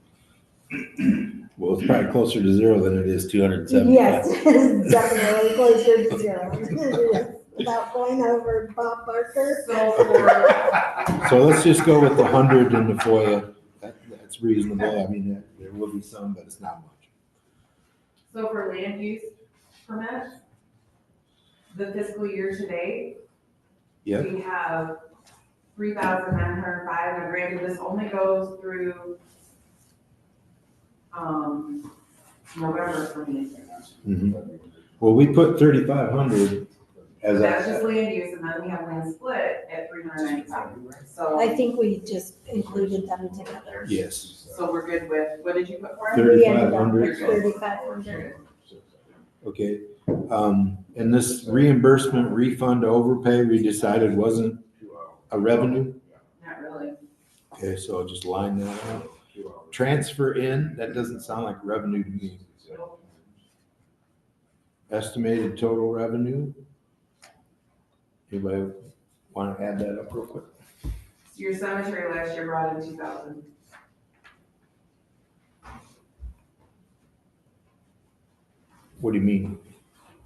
Well, it's probably closer to zero than it is 275. Yes, it's definitely closer to zero. Without going over Bob Barker. So let's just go with the 100 in the FOIA. That's reasonable. I mean, there will be some, but it's not much. So for land use permits, the fiscal year to date, Yeah. we have 3,905, and granted, this only goes through, November for me. Mhm. Well, we put 3,500 As That's a, just land use, and then we have land split at 395. So, I think we just included them together. yes, so we're good with, what did you put for it? We ended up 3,500. with 3,500. okay. And this reimbursement refund overpay, we decided wasn't a revenue. Not really. Okay, so I'll just line that out. Transfer in, that doesn't sound like revenue to me. Estimated total revenue. Anybody want to add that up real quick? Your cemetery last year brought in 2,000. What do you mean?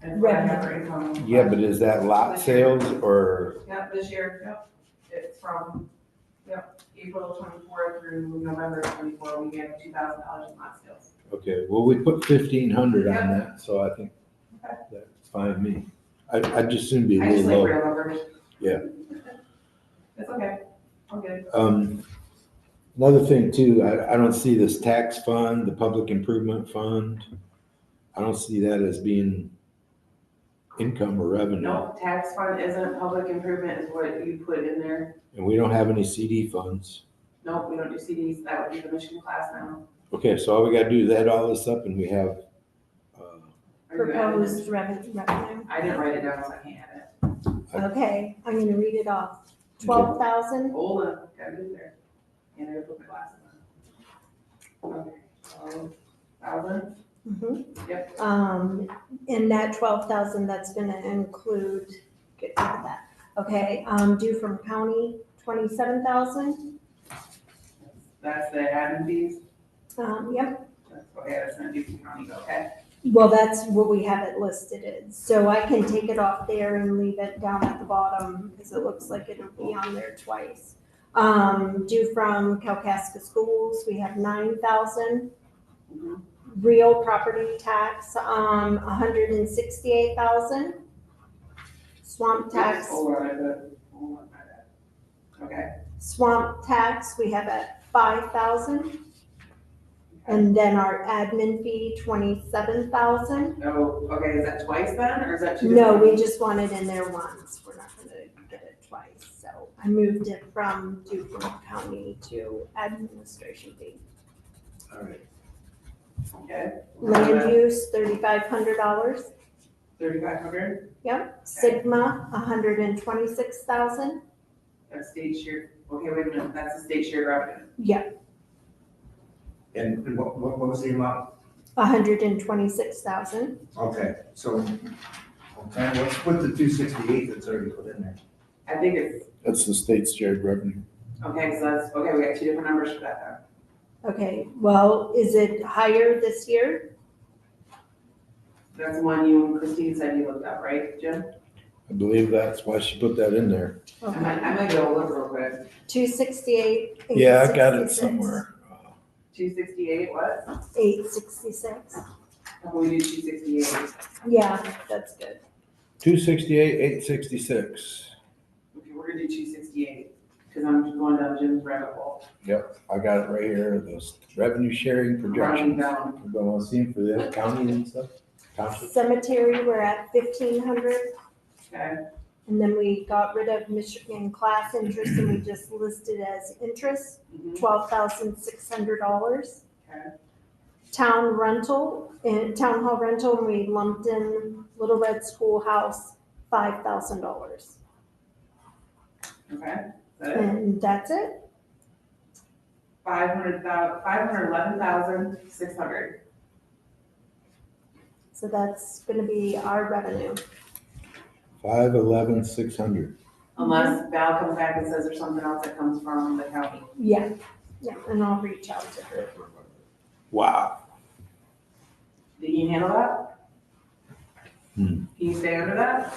And what I have for income. Yeah, but is that lot sales or, Yep, this year, yep. It's from, yep, April 24 through November 24, we get $2,000 in lot sales. okay, well, we put 1,500 on that, so I think Okay. that's fine with me. I'd just soon be a I just little like low. real numbers. Yeah. It's okay, I'm good. Another thing too, I don't see this tax fund, the public improvement fund. I don't see that as being income or revenue. No, tax fund isn't, public improvement is what you put in there. And we don't have any CD funds. No, we don't do CDs, that would be the Michigan class now. Okay, so all we gotta do is add all this up and we have, Are you adding it? Proposed revenue. I didn't write it down, so I can't add it. Okay, I'm gonna read it off. 12,000, Hold on, gotta get there. And I gotta put my glasses on. Okay, 12,000, mhm. yep, In that 12,000, that's gonna include, get rid of that. Okay, due from county, 27,000. that's the admin fees. Yep, That's what, yeah, that's not due from county, okay? well, that's what we have it listed as. So I can take it off there and leave it down at the bottom, because it looks like it'll be on there twice. Due from Kalkaska Schools, we have 9,000. Mhm. Real property tax, 168,000. Swamp tax, Hold on, hold on, my bad. Okay, swamp tax, we have at 5,000. And then our admin fee, 27,000. oh, okay, is that twice then, or is that two? No, different- we just want it in there once. We're not gonna get it twice. So I moved it from due from county to administration fee. all right. Okay. Land use, $3,500. 3,500, Yep. Sigma, 126,000. that's state share, okay, wait a minute, that's the state share revenue. Yep, And what was the amount? 126,000. Okay, so, okay, what's with the 268 that's already put in there? I think it's, That's the state's shared revenue. okay, so that's, okay, we got two different numbers for that then. Okay, well, is it higher this year? That's the one you and Christine said you looked up, right, Jim? I believe that's why she put that in there. I might go look real quick. 268. Yeah, I got it 866. somewhere. 268, what? 866. How about we do 268? Yeah, that's good. 268, 866. Okay, we're gonna do 268, because I'm going down Jim's rabbit hole. Yep, I got it right here, those revenue sharing Running projections. down. We're going to see them for the county and stuff. Township. Cemetery, we're at 1,500. Okay, And then we got rid of Michigan class interest and we just listed as interest, mhm, $12,600. okay, Town rental, and town hall rental, and we lumped in Little Red Schoolhouse, $5,000. okay. Is that it? And that's it. 511,600. So that's gonna be our revenue. 511,600. Unless Val comes back and says there's something else that comes from the county. Yeah, yeah, and I'll reach out to her. Wow. Can you handle that? Hmm. Can you stay under that?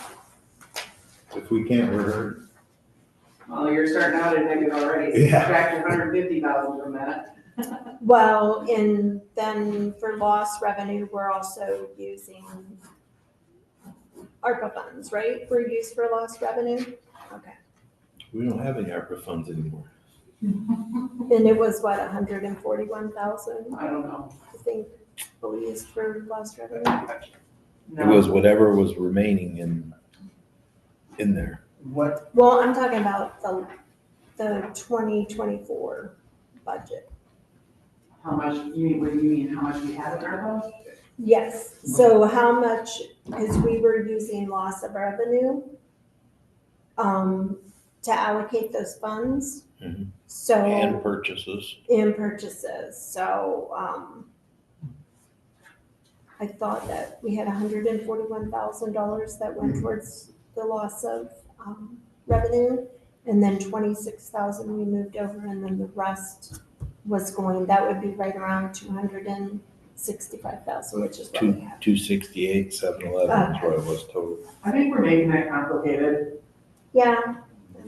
If we can't, we're hurt. Well, you're starting out at negative already, so Yeah. subtract your 150,000 from that. Well, and then for lost revenue, we're also using ARPA funds, right? We're used for lost revenue? Okay. We don't have any ARPA funds anymore. And it was what, 141,000, I don't know. I think, we used for lost revenue? It was whatever was remaining in in there. What, Well, I'm talking about the 2024 budget. How much, you mean, what do you mean, how much we have in ARPA? Yes, so how much, because we were using loss of revenue to allocate those funds. Mhm. So. And purchases. In purchases, so, I thought that we had $141,000 that went towards the loss of, revenue. And then 26,000 we moved over, and then the rest was going, that would be right around 265,000, which is what we have. 268, 711 is what it was total. I think we're making it complicated. Yeah.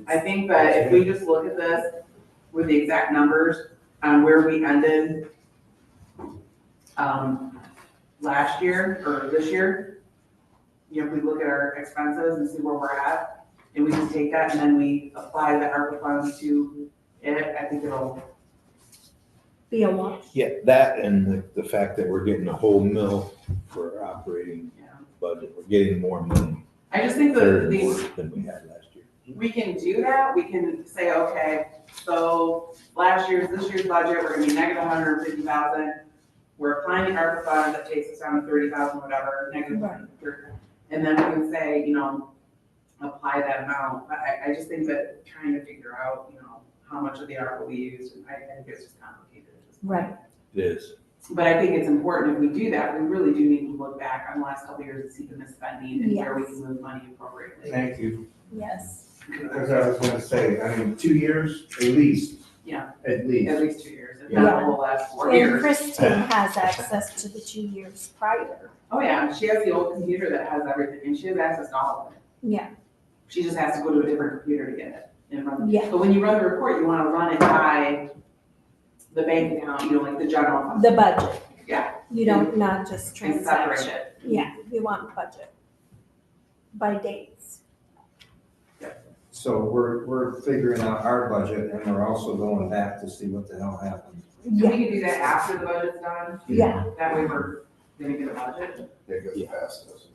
I think that if we just look at this with the exact numbers on where we ended last year or this year, you know, if we look at our expenses and see where we're at, and we just take that and then we apply the ARPA funds to it, I think it'll. Be a wash. Yeah, that and the fact that we're getting a whole mill for our operating budget. We're getting more money. I just think third that more these, than we had last year. we can do that, we can say, okay, so this year's budget, we're gonna be negative 150,000. We're applying the ARPA fund that takes us down to 30,000, whatever, negative Right. 30. And then we can say, you know, apply that amount. But I just think that trying to figure out, you know, how much of the ARPA we use, I think it's just complicated. Right. It is. But I think it's important if we do that, we really do need to look back on the last couple of years and see the misspending and where we can move money appropriately. thank you. Yes. Because I was gonna say, I mean, 2 years at least. Yeah. At least. At least 2 years, if not the whole last 4 And years. Christine has access to the 2 years prior. Oh, yeah, she has the old computer that has everything, and she has access to all of it. Yeah. She just has to go to a different computer to get it and run it. Yeah. But when you run the report, you wanna run it by the bank account, you know, like the general fund. The budget. Yeah. You don't, not just And separate transaction. it. Yeah, you want budget. By dates. So we're figuring out our budget and we're also going back to see what the hell happened. And we Yeah. can do that after the budget's done. Yeah. That way we're gonna get a budget. They get past us.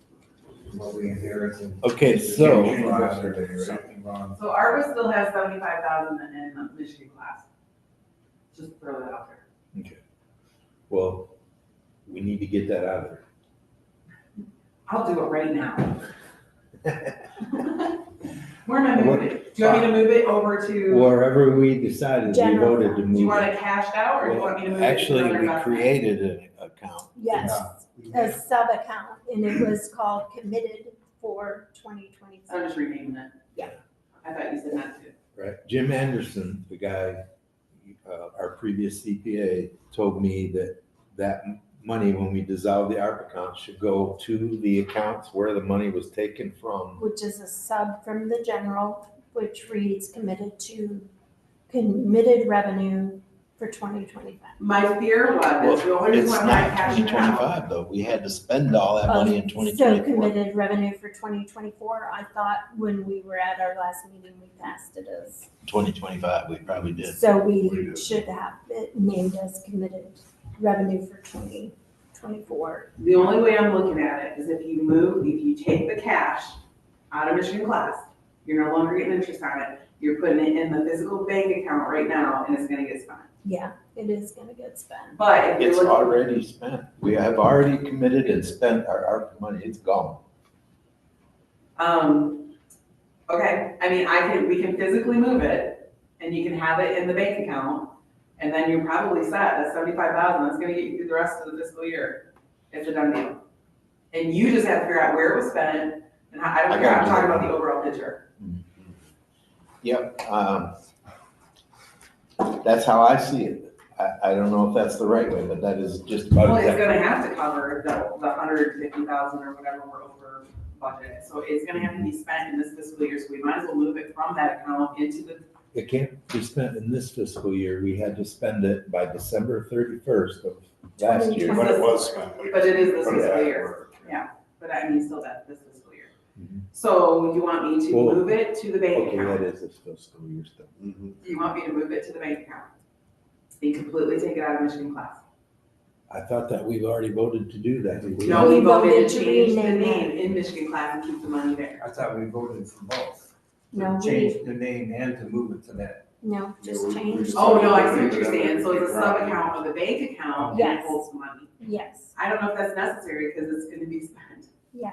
What we inherited. Okay, so Something wrong. So ARPA still has 75,000 in the Michigan class. Just throw that out there. well, we need to get that out of there. I'll do it right now. Where am I moving it? Do you want me to move it over to, Wherever we decided, we General voted to do you move want it. it cashed out or do you want me to move it to Actually, another we investment? created an account. Yes, a sub-account, and it was called committed for 2024. I'm just renaming it. Yeah. I thought you said that too. Right. Jim Anderson, the guy, our previous CPA, told me that money, when we dissolved the ARP account, should go to the accounts where the money was taken from. Which is a sub from the general, which reads committed revenue for 2025. My fear was, the only It's reason why I'm not not cashing it out. 2025 though. We had to spend all that money in So 2024. committed revenue for 2024, I thought when we were at our last meeting, we passed it as, 2025, we probably did. so We we did. should have it named as committed revenue for 2024. The only way I'm looking at it is if you take the cash out of Michigan class, you're no longer getting interest on it, you're putting it in the physical bank account right now and it's gonna get spent. Yeah, it is gonna get spent. But if you're It's looking, already spent. We have already committed and spent our ARP money. It's gone. okay, I mean, we can physically move it and you can have it in the bank account. And then you're probably set, that's 75,000, that's gonna get you through the rest of the fiscal year. It's a done deal. And you just have to figure out where it was spent and how, I don't care, I'm talking about the overall picture. Yep. That's how I see it. I don't know if that's the right way, but that is just about Well, it's exactly. gonna have to cover the 150,000 or whatever we're over budget. So it's gonna have to be spent in this fiscal year, so we might as well move it from that account into the, It can't be spent in this fiscal year. We had to spend it by December 31st of last year. But it was spent. but it is this Put it fiscal back year. where- Yeah, but I mean, still that, this fiscal year. Mhm. So you want me to Well, move it to the bank Okay, that account? is this fiscal year still. Mhm. You want me to move it to the bank account? And completely take it out of Michigan class? I thought that we've already voted to do that. did we? No, we We voted voted to to change the rename name in Michigan Class and keep the money there. I thought we voted for both. No, To change the name and to move it to that. No, Yeah, just we- change. we- Oh, no, I the- see what you're saying, so it's a sub-account of the bank account and it Yes. holds the money. Yes, I don't know if that's necessary, because it's gonna be spent. yeah.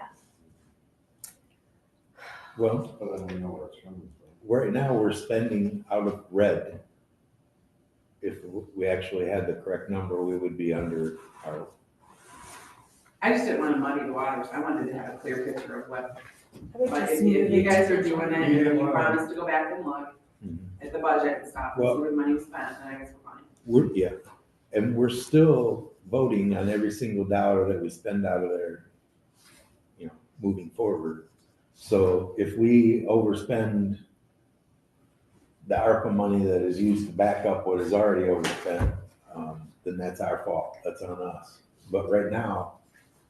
Well, But then we know where it's coming from. right now, we're spending out of red. If we actually had the correct number, we would be under our, I just didn't wanna muddy the waters, I wanted to have a clear picture of what, I would but just if move you it guys to are the doing it, general. and you Yeah, well- promise to go back and look at the budget and stuff, and see where the money was spent, then I guess we're fine. yeah. And we're still voting on every single dollar that we spend out of there, moving forward. So if we overspend the ARPA money that is used to back up what is already overspent, then that's our fault, that's on us. But right now,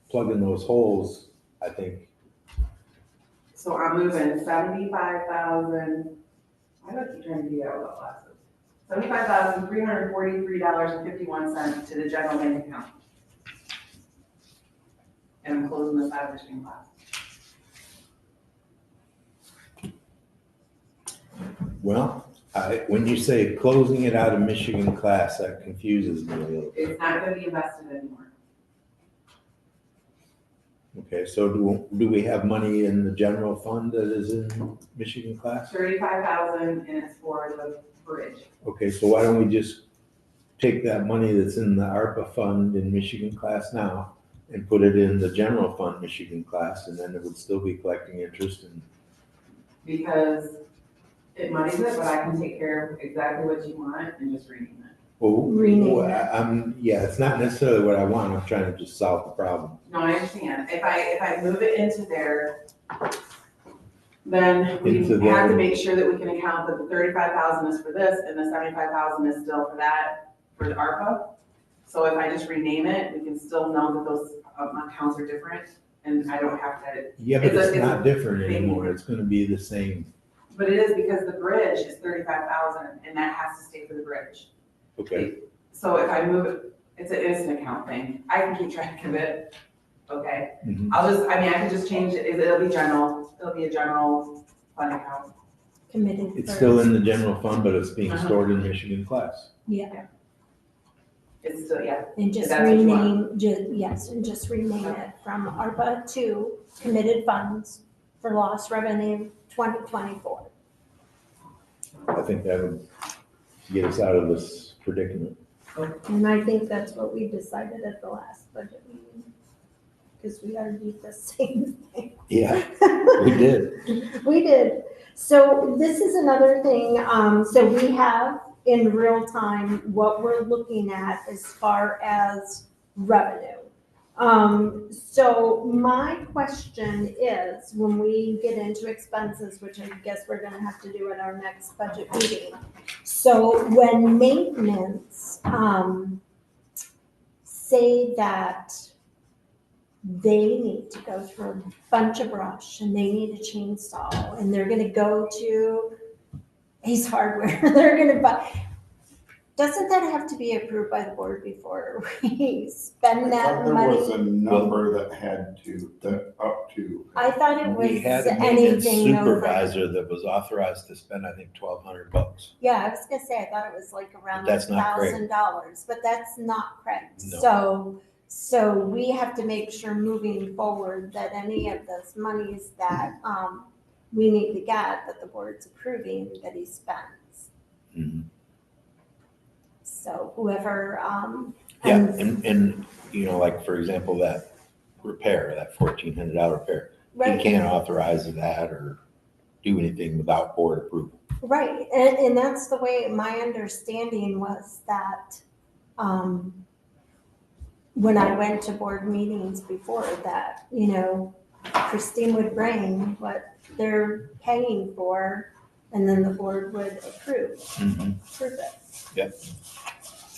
plugging those holes, I think, So I'm moving 75,000. Why do I keep trying to do that without glasses? $75,343.51 to the general bank account. And I'm closing this out of Michigan Class. well, when you say closing it out of Michigan Class, that confuses me a little. It's not gonna be invested anymore. Okay, so do we have money in the general fund that is in Michigan Class? 35,000 and it's for the bridge. Okay, so why don't we just take that money that's in the ARPA fund in Michigan Class now and put it in the general fund Michigan Class, and then it would still be collecting interest and, Because it muddies it, but I can take care of exactly what you want and just rename it. Rename it. yeah, it's not necessarily what I want, I'm trying to just solve the problem. No, I understand. If I move it into there, then we Into have to there. make sure that we can account that the 35,000 is for this and the 75,000 is still for that, for the ARPA. So if I just rename it, we can still know that those accounts are different and I don't have to, Yeah, but It's a- it's not different big- anymore, it's gonna be the same, but it is because the bridge is 35,000 and that has to stay for the bridge. okay? So if I move it, it's an account thing. I can keep track of it, okay? Mhm. I can just change it, it'll be a general fund account. Committed. It's for- still in the general fund, but it's being Uh-huh. stored in Michigan Class. Yeah, It's still, yeah, and just That's what you want. rename, yes, and just rename it from ARPA to committed funds for lost revenue 2024. I think that would get us out of this predicament. And I think that's what we decided at the last budget meeting, because we argued the same thing. Yeah, we did. We did. So this is another thing, so we have in real time what we're looking at as far as revenue. So my question is, when we get into expenses, which I guess we're gonna have to do at our next budget meeting. So when maintenance, say that they need to go through a bunch of brush and they need a chainsaw and they're gonna go to Ace Hardware, they're gonna buy. Doesn't that have to be approved by the board before we spend that There was money? a number that had to, that up to. I thought it was We had a maintenance anything over. supervisor that was authorized to spend, I think, $1,200. Yeah, I was gonna say, I thought it was like around But that's not correct. $1,000, but that's not correct. No. So we have to make sure moving forward that any of those monies that, we need to get, that the board's approving, that he spends. Mhm. So whoever, Yeah, and- and, like, for example, that repair, that $1,400 repair, he right, can't authorize that or do anything without board approval. right, and that's the way, my understanding was that, when I went to board meetings before that, Christine would bring what they're paying for, and then the board would approve it.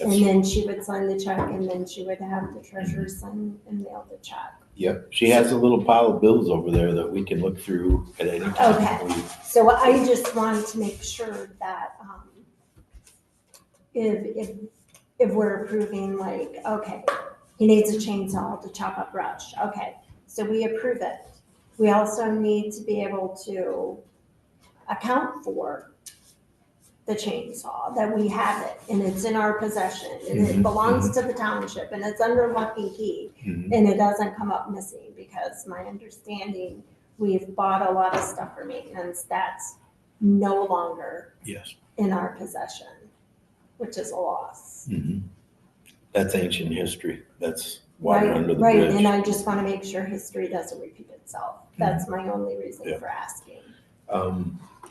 And then she would sign the check, and then she would have the treasurer sign and mail the check. Yep, she has a little pile of bills over there that we can look through at any time. Okay. So I just wanted to make sure that, if we're approving, like, okay, He needs a chainsaw to chop up brush. Okay, so we approve it. We also need to be able to account for the chainsaw, that we have it and it's in our possession and it belongs to the township and it's under lock and key and it doesn't come up missing, because my understanding, we've bought a lot of stuff for maintenance that's no longer Yes. in our possession, which is a loss. That's ancient history. That's water Right, under the right, bridge. and I just want to make sure history doesn't repeat itself. That's my only reason Yeah. for asking.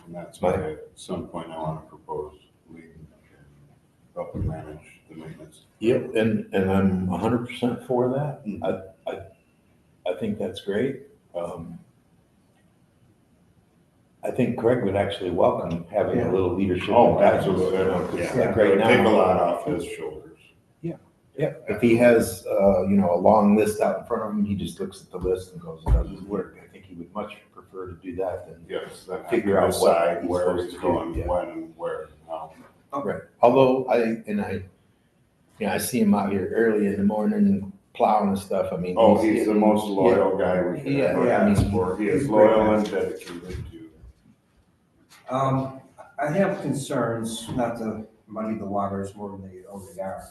And that's why at some point I want to propose leaving and help manage the maintenance. Yep, and I'm 100% for that. I think that's great. I think Craig would actually welcome having a little leadership. Oh, in that, absolutely. you know, 'cause Yeah, like right now. take a lot off his shoulders. Yeah, if he has, a long list out in front of him, he just looks at the list and goes and does his work. I think he would much prefer to do that than. Yes, then Figure out what decide he's where supposed he's to do, going, yeah. when and where, and how. Right. Although I see him out here early in the morning plowing and stuff. I mean. Oh, he's the most loyal guy we could Yeah, ever yeah, I ask mean, for. He is he's a great loyal guy. and dedicated to. I have concerns, not to muddy the waters more than they already are.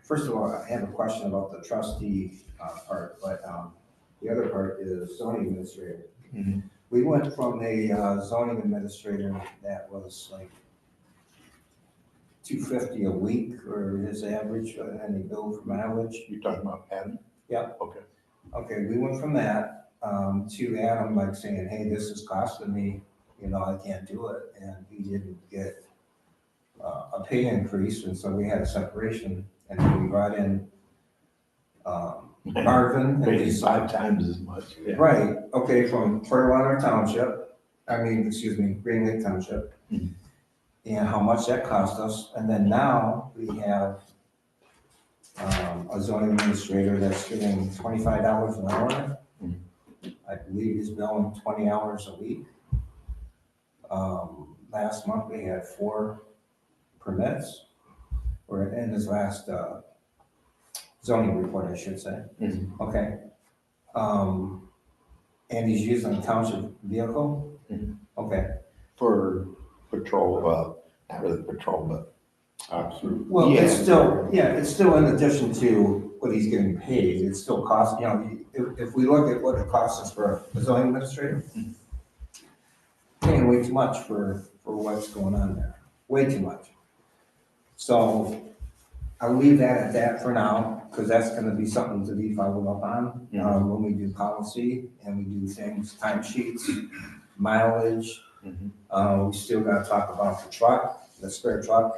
First of all, I have a question about the trustee part, but the other part is zoning administrator. Mhm. We went from a zoning administrator that was like $250 a week, or his average, and he billed for mileage. You're talking about Adam? Yeah. Okay. Okay, we went from that to Adam, like saying, hey, this is costing me, I can't do it, and he didn't get a pay increase, and so we had a separation, and then we brought in Marvin and Maybe Lisa. 5 times as much. Yeah. Right, okay, from Clearwater Township, Green Lake Township, Mhm. and how much that cost us, and then now we have a zoning administrator that's getting $25 an hour. Mhm. I believe he's billing 20 hours a week. Last month we had 4 permits, or in his last zoning report, I should say. Mhm. Okay. And he's using a township vehicle? Mhm. Okay. For patrol, not really patrol, but. Absolutely. Well, Yeah. it's still in addition to what he's getting paid, it still costs, if we look at what it costs us for a zoning administrator, paying way too much for what's going on there, way too much. So I'll leave that at that for now, because that's gonna be something to be followed up on, when we do policy and we do things, timesheets, mileage. We still gotta talk about the truck, the spare truck.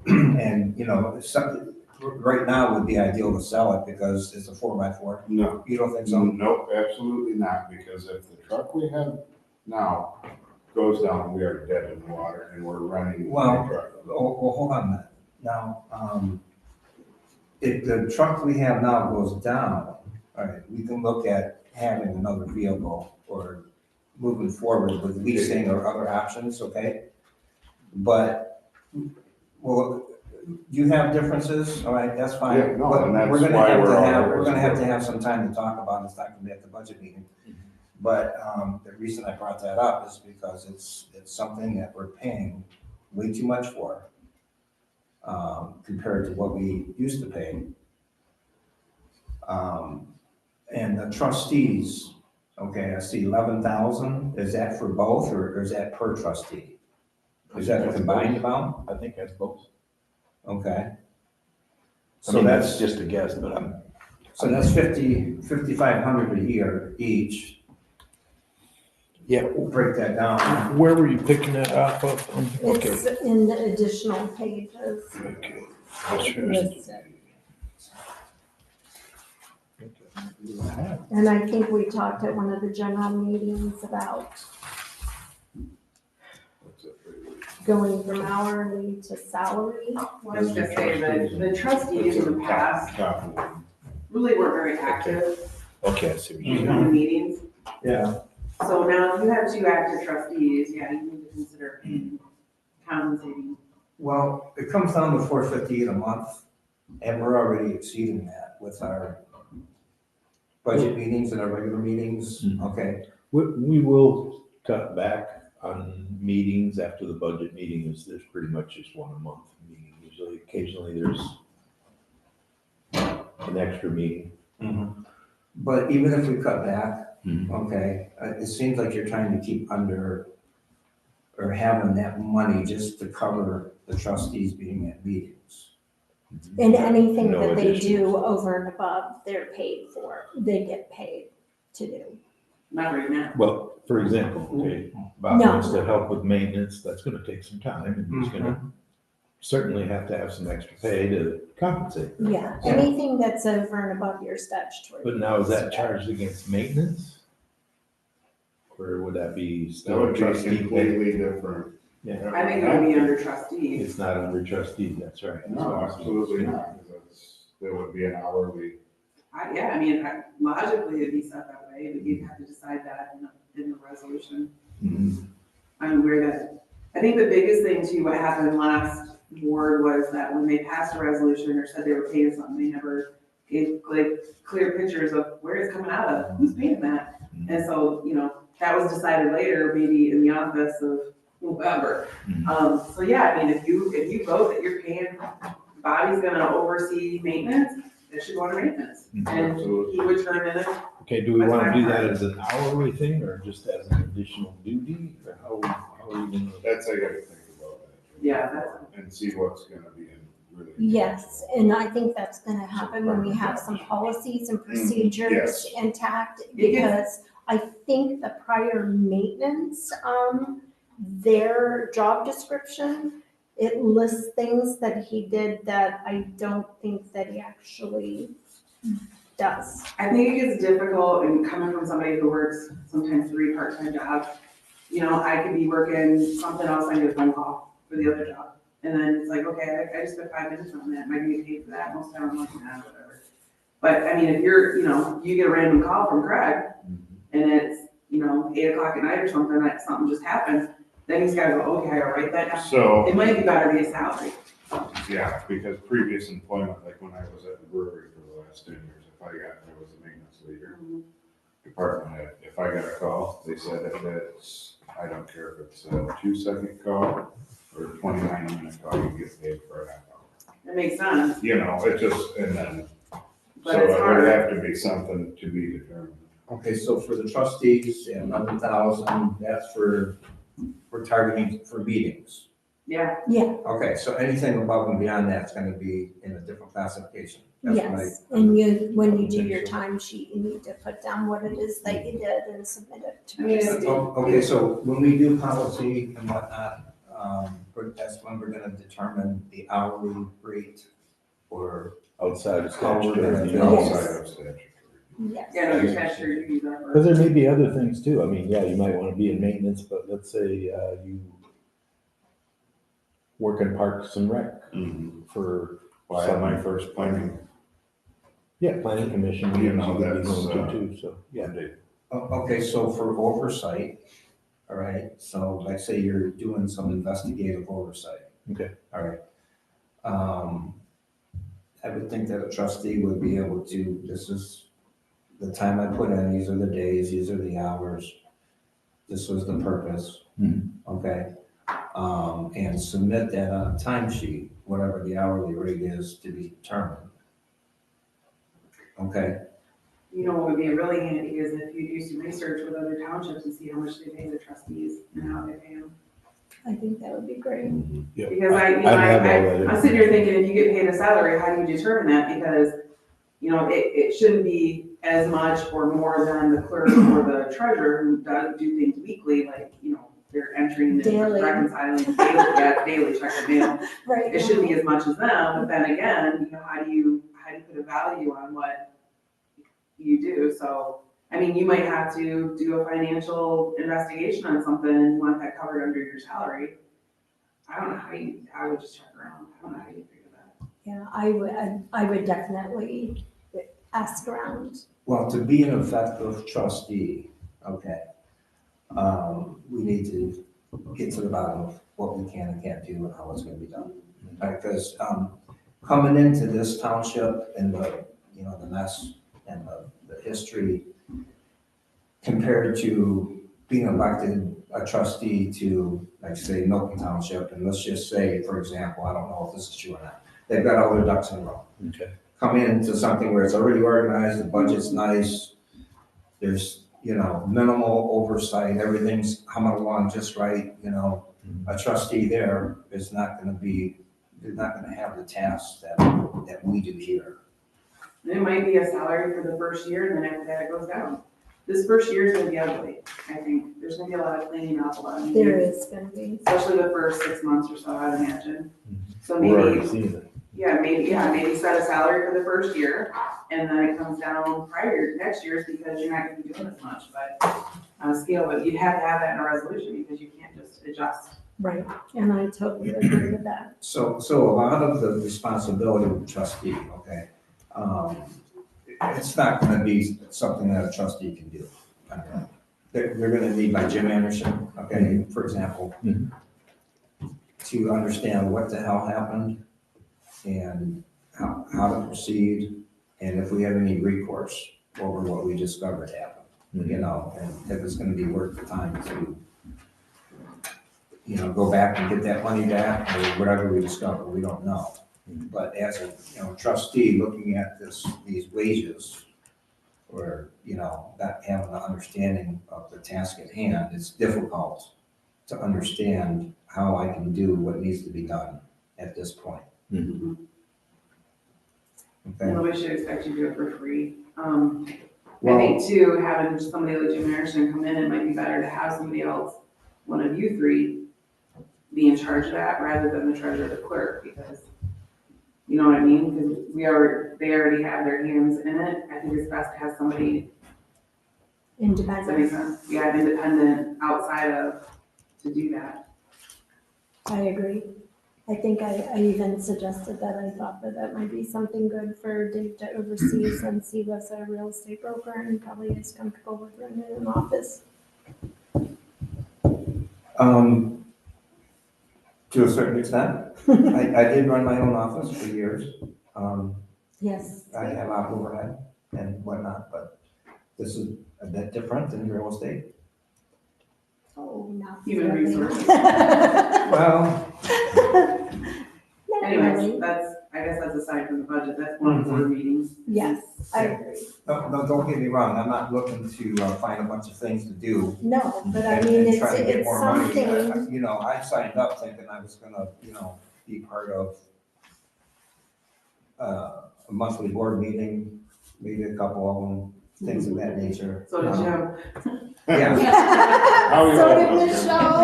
And, something, right now would be ideal to sell it because it's a 4x4. No. You don't think so? Nope, absolutely not, because if the truck we have now goes down, we are dead in the water and we're running. Well, the truck. Well, hold on a minute. Now, if the truck we have now goes down, all right, we can look at having another vehicle or moving forward with leasing or other options, okay? But, well, you have differences, all right, that's fine. Yeah, no, But and that's we're gonna why have we're to all have, there. we're gonna have to have some time to talk about it. It's not gonna be at the budget meeting. But the reason I brought that up is because it's something that we're paying way too much for compared to what we used to pay. And the trustees, okay, I see 11,000. Is that for both or is that per trustee? Is that a combined amount? I think that's both. Okay. I mean, that's just a guess, but So that's 5,500 a year each. Yeah. We'll break that down. Where were you picking that up of? Okay. It's in the additional pages. Okay. listed. And I think we talked at one of the general meetings about going from hourly to salary. I was gonna say that the trustees in the past really weren't very active Okay, I see what you're in saying. the meetings. Yeah. So now if you have 2 active trustees, yeah, you need to consider compensating. Well, it comes down to $458 a month. And we're already exceeding that with our budget meetings and our regular meetings, okay? We will cut back on meetings after the budget meeting there's pretty much just one a month meeting. Usually, occasionally there's an extra meeting. But even if we cut back, Mhm. okay, it seems like you're trying to keep under or having that money just to cover the trustees being at meetings. And anything No that they additions. do over and above, they're paid for, they get paid to do. Not right now. Well, for example, okay, Bob No. wants to help with maintenance, that's gonna take some time, and he's gonna certainly have to have some extra pay to compensate. Yeah, anything that's over and above your statutory. But now is that charged against maintenance? Or would that be That still would a be trustee pay? completely different. Yeah, I think it would be under trustees. it's not under trustee, that's right. No, absolutely not, because that would be an hourly. Logically it'd be set that way, but you'd have to decide that in the resolution. Mhm. I'm aware that, I think the biggest thing too, what happened last board was that when they passed a resolution or said they were paying something, they never gave like clear pictures of where it's coming out of, who's paying that? And so, that was decided later, maybe in the office of whoever. So yeah, I mean, if you vote that you're paying, Bobby's gonna oversee maintenance, it should go under maintenance. And Absolutely. he would turn in it. Okay, do we That's wanna my do that part. as an hourly thing, or just as an additional duty, or how are you gonna? That's, I gotta think about that. Yeah, that's. And see what's gonna be in really. Yes, and I think that's gonna happen when we have some policies and procedures yes. intact, because I think the prior maintenance, their job description, it lists things that he did that I don't think that he actually does. I think it gets difficult, and coming from somebody who works sometimes 3 part-time jobs, I could be working something else, I get a phone call for the other job. And then it's like, okay, I just spent 5 minutes on that, am I gonna get paid for that? Most of the time I'm like, nah, whatever. But I mean, if you're, you get a random call from Craig, and it's, 8:00 at night or something, like something just happened, then he's gotta go, okay, I gotta write that down. So, It might be better to be a salary. yeah, because previous employment, like when I was at the brewery for the last 10 years, I was a maintenance leader, department head, if I got a call, they said if it's, I don't care if it's a 2-second call or a 29-minute call, you get paid for a half hour. It makes sense, It just, and then, so but it it's would hard. have to be something to be determined. Okay, so for the trustees, 11,000, that's for targeting for meetings. Yeah, Okay, so anything above and beyond that's gonna be in a different classification. That's what I- Yes, and when you do your time sheet, you need to put down what it is that you did and submit it to Yeah. us. Okay, so when we do policy and whatnot, that's when we're gonna determine the hourly rate or Outside of how we're gonna statutory. bill. Yes. Outside of statutory. Yes. yeah, no, your statutory duties are. Because there may be other things too, I mean, yeah, you might wanna be in maintenance, but let's say, you work in Parks and Rec for, Well, I had my first planning. yeah, planning commission, You you know, would be that's, going to too, so, yeah. Okay, so for oversight, all right, so like say you're doing some investigative oversight. Okay. All right. I would think that a trustee would be able to, this is the time I put in, these are the days, these are the hours, this was the purpose, okay? And submit that on a timesheet, whatever the hourly rate is to be determined. Okay, What would be really handy is if you do some research with other townships and see how much they pay the trustees and how they pay them. I think that would be great. Yeah. Because have all that I'm sitting here thinking, if you get paid a salary, how do you determine that? Because, it shouldn't be as much or more than the clerk or the treasurer who does do things weekly, like, they're entering and Daily. reconciling daily check the mail. Right. It shouldn't be as much as them, but then again, how do you put a value on what you do? So, I mean, you might have to do a financial investigation on something and you want that covered under your salary. I don't know I would just check around. I don't know how you figure that. Yeah, I would definitely ask around. well, to be an effective trustee, okay, we need to get to the bottom of what we can and can't do and how it's gonna be done. Because coming into this township and the, you know, the mess and the history compared to being elected a trustee to, like, say, Milton Township, and let's just say, for example, I don't know if this is true or not, they've got all their ducks in a row. Okay. Come into something where it's already organized, the budget's nice, there's, you know, minimal oversight, everything's coming along just right, you know. A trustee there is not gonna be, they're not gonna have the tasks that we do here. It might be a salary for the first year, and then after that it goes down. This first year is gonna be ugly, I think. There's gonna be a lot of cleaning up, a lot of. There is gonna be. Especially the first 6 months or so, I'd imagine. So We're already maybe, seeing it. maybe set a salary for the first year, and then it comes down prior to next year's because you're not gonna be doing as much, but on a scale, but you'd have to have that in a resolution because you can't just adjust. Right, and I totally agree with that. So a lot of the responsibility of the trustee, okay, it's not gonna be something that a trustee can do. They're gonna need like Jim Anderson, okay, for example, to understand what the hell happened and how to proceed, and if we have any recourse over what we discovered happened, you know, and if it's gonna be worth the time to, you know, go back and get that money back, or whatever we discover, we don't know. But as a, you know, trustee, looking at these wages, or, you know, not having an understanding of the task at hand, it's difficult to understand how I can do what needs to be done at this point. Okay? Nobody should expect you to do it for free. I Well, think too, having somebody like Jim Harrison come in, it might be better to have somebody else, one of you three, be in charge of that rather than the treasurer or the clerk, because, you know what I mean? Because they already have their hands in it. I think it's best to have somebody, does that make Independent, sense? Yeah, independent outside of, to do that. I agree. I think I even suggested that I thought that might be something good for Dave to oversee since he was a real estate broker and probably is comfortable with running an office. To a certain extent, I did run my own office for years. Yes. I have out overhead and whatnot, but this is a bit different than real estate. Oh, not Human really. resources. Well, Not Anyways, really. I guess that's aside from the budget, that's one of the board meetings. Yes, I agree. no, don't get me wrong, I'm not looking to find a bunch of things to do. No, but I and- mean, and try to get it's more money. something, You know, I signed up thinking I was gonna, you know, be part of a monthly board meeting, maybe a couple of them, things of that nature. So did Jim. Yeah. so did Michelle.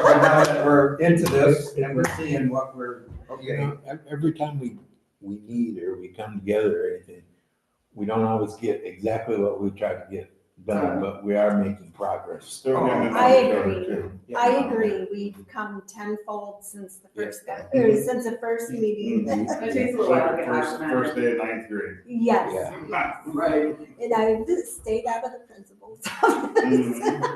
But now that we're into this and we're seeing what we're, You okay, know, every time we need or we come together or anything, we don't always get exactly what we try to get done, but we are making progress. Still getting it I together, agree. too. I agree, we've come tenfold since the first, since the first meeting. It takes a little while to get First acclimated. day of ninth grade. Yes, Yeah. Right. and I stayed out of the principal's office.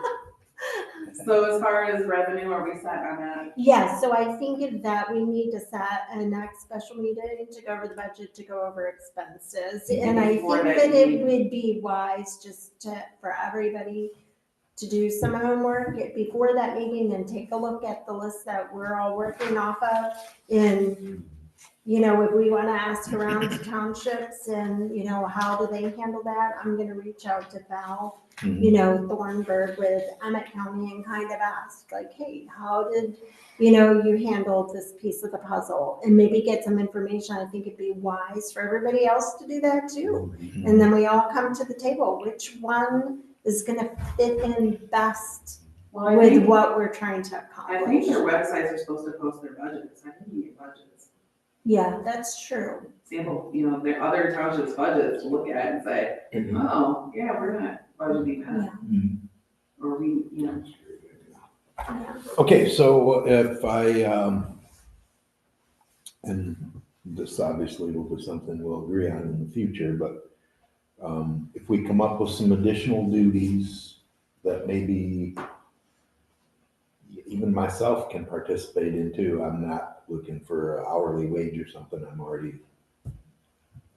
So as far as revenue, are we set on that? Yes, so I think that we need to set a next special meeting to go over the budget, to go over expenses. And I Before think that that it meeting. would be wise just for everybody to do some homework before that meeting and take a look at the list that we're all working off of. And, you know, if we want to ask around to townships and, you know, how do they handle that? I'm going to reach out to Val, you know, Thornburg with Emmett County and kind of ask like, hey, how did, you know, you handle this piece of the puzzle? And maybe get some information. I think it'd be wise for everybody else to do that too. And then we all come to the table, which one is gonna fit in best Well, I with think, what we're trying to I accomplish. think their websites are supposed to post their budgets. I think you get budgets. Yeah, that's true. Sample, you know, their other townships' budgets to look at and say, oh, yeah, we're gonna budget that. Or we, you know. Yeah. Okay, so if and this obviously will be something we'll agree on in the future, but if we come up with some additional duties that maybe even myself can participate in too. I'm not looking for an hourly wage or something. I'm already,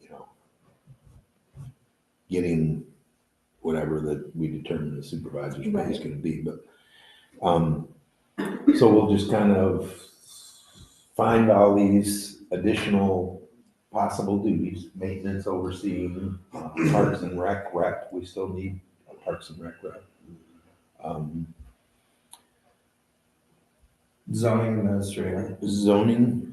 you know, getting whatever that we determine the supervisor's pay is gonna be, but, so we'll just kind of find all these additional possible duties, maintenance, overseeing, Parks and Rec, we still need a Parks and Rec. Zoning administrator. Zoning,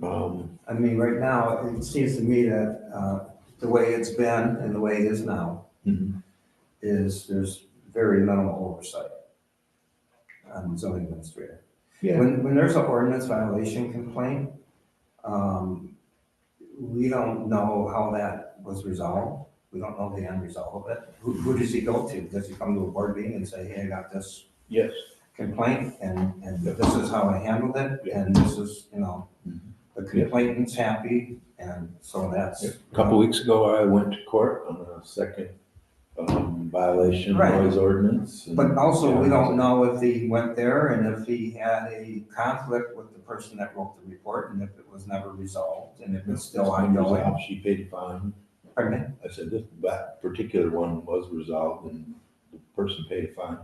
I mean, right now, it seems to me that the way it's been and the way it is now mhm. is there's very minimal oversight on zoning administrator. Yeah. When there's an ordinance violation complaint, we don't know how that was resolved. We don't know the end result of it. Who does he go to? Does he come to a board meeting and say, hey, I got this Yes. complaint and this is how I handled it, and this is, you know, the complainant's happy, and so that's. A couple weeks ago, I went to court on a second violation of Right. noise ordinance. and- But also, we don't know if he went there and if he had a conflict with the person that wrote the report, and if it was never resolved, and if it's still ongoing. She paid a fine. Pardon me? I said, that particular one was resolved and the person paid a fine.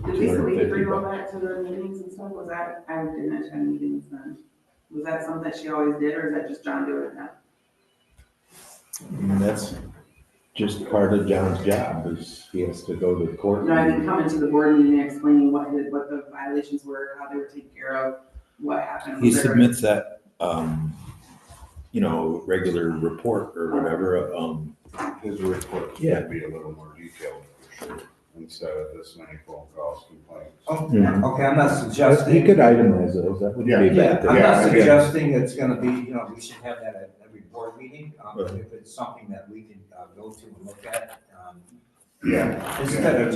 Did Lisa Lee bring all that to the meetings and stuff? Was that, I didn't attend meetings then. Was that something that she always did, or is that just John doing it now? And that's just part of John's job, is he has to go to court. No, I think coming to the board meeting and explaining what the violations were, how they were taken care of, what happened. He Was there- submits that, regular report or whatever, His report Yeah. would be a little more detailed for sure, instead of this many phone calls, complaints. Oh, okay, I'm not suggesting. He could itemize those, that would be a Yeah, bad I'm thing. not Yeah. suggesting it's gonna be, you know, we should have that at every board meeting, Right. if it's something that we can go to and look at. Yeah, Instead of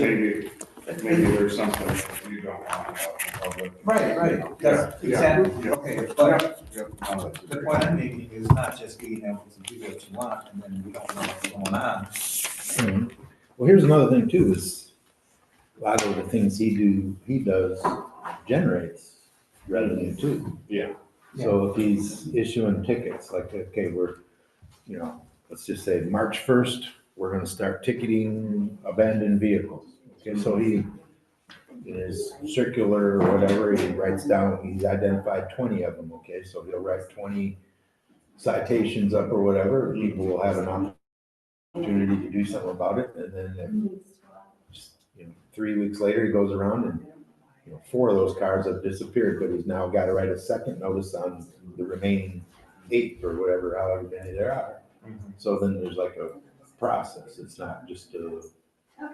maybe there's something that you don't want out in public. Right, that's Yeah, exactly, yeah. okay, but Yep. the point I'm making is not just being able to do what you want, and then we don't know what's going on. Mhm. Well, here's another thing too, is a lot of the things he does generates revenue too. Yeah. So if he's issuing tickets, like, okay, let's just say March 1st, we're gonna start ticketing abandoned vehicles. Okay, so he, in his circular or whatever, he writes down, he's identified 20 of them, okay? So he'll write 20 citations up or whatever, people will have an opportunity to do something about it, and then, 3 weeks later, he goes around and, 4 of those cars have disappeared, but he's now gotta write a second notice on the remaining 8 or whatever, however many there are. So then there's like a process, it's not just a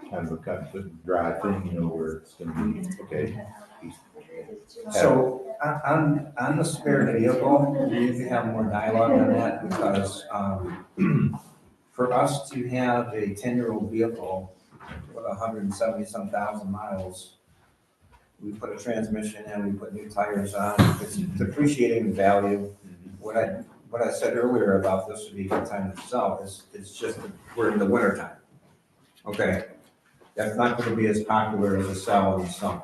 kind of a cut and dry thing, where it's gonna be, okay. So, on the spare vehicle, we need to have more dialogue on that, because, for us to have a 10-year-old vehicle with 170-some thousand miles, we put a transmission in, we put new tires on, it's depreciating in value. What I said earlier about this would be a good time to sell is, it's just, we're in the winter time. Okay, that's not gonna be as popular as a sell in the summer.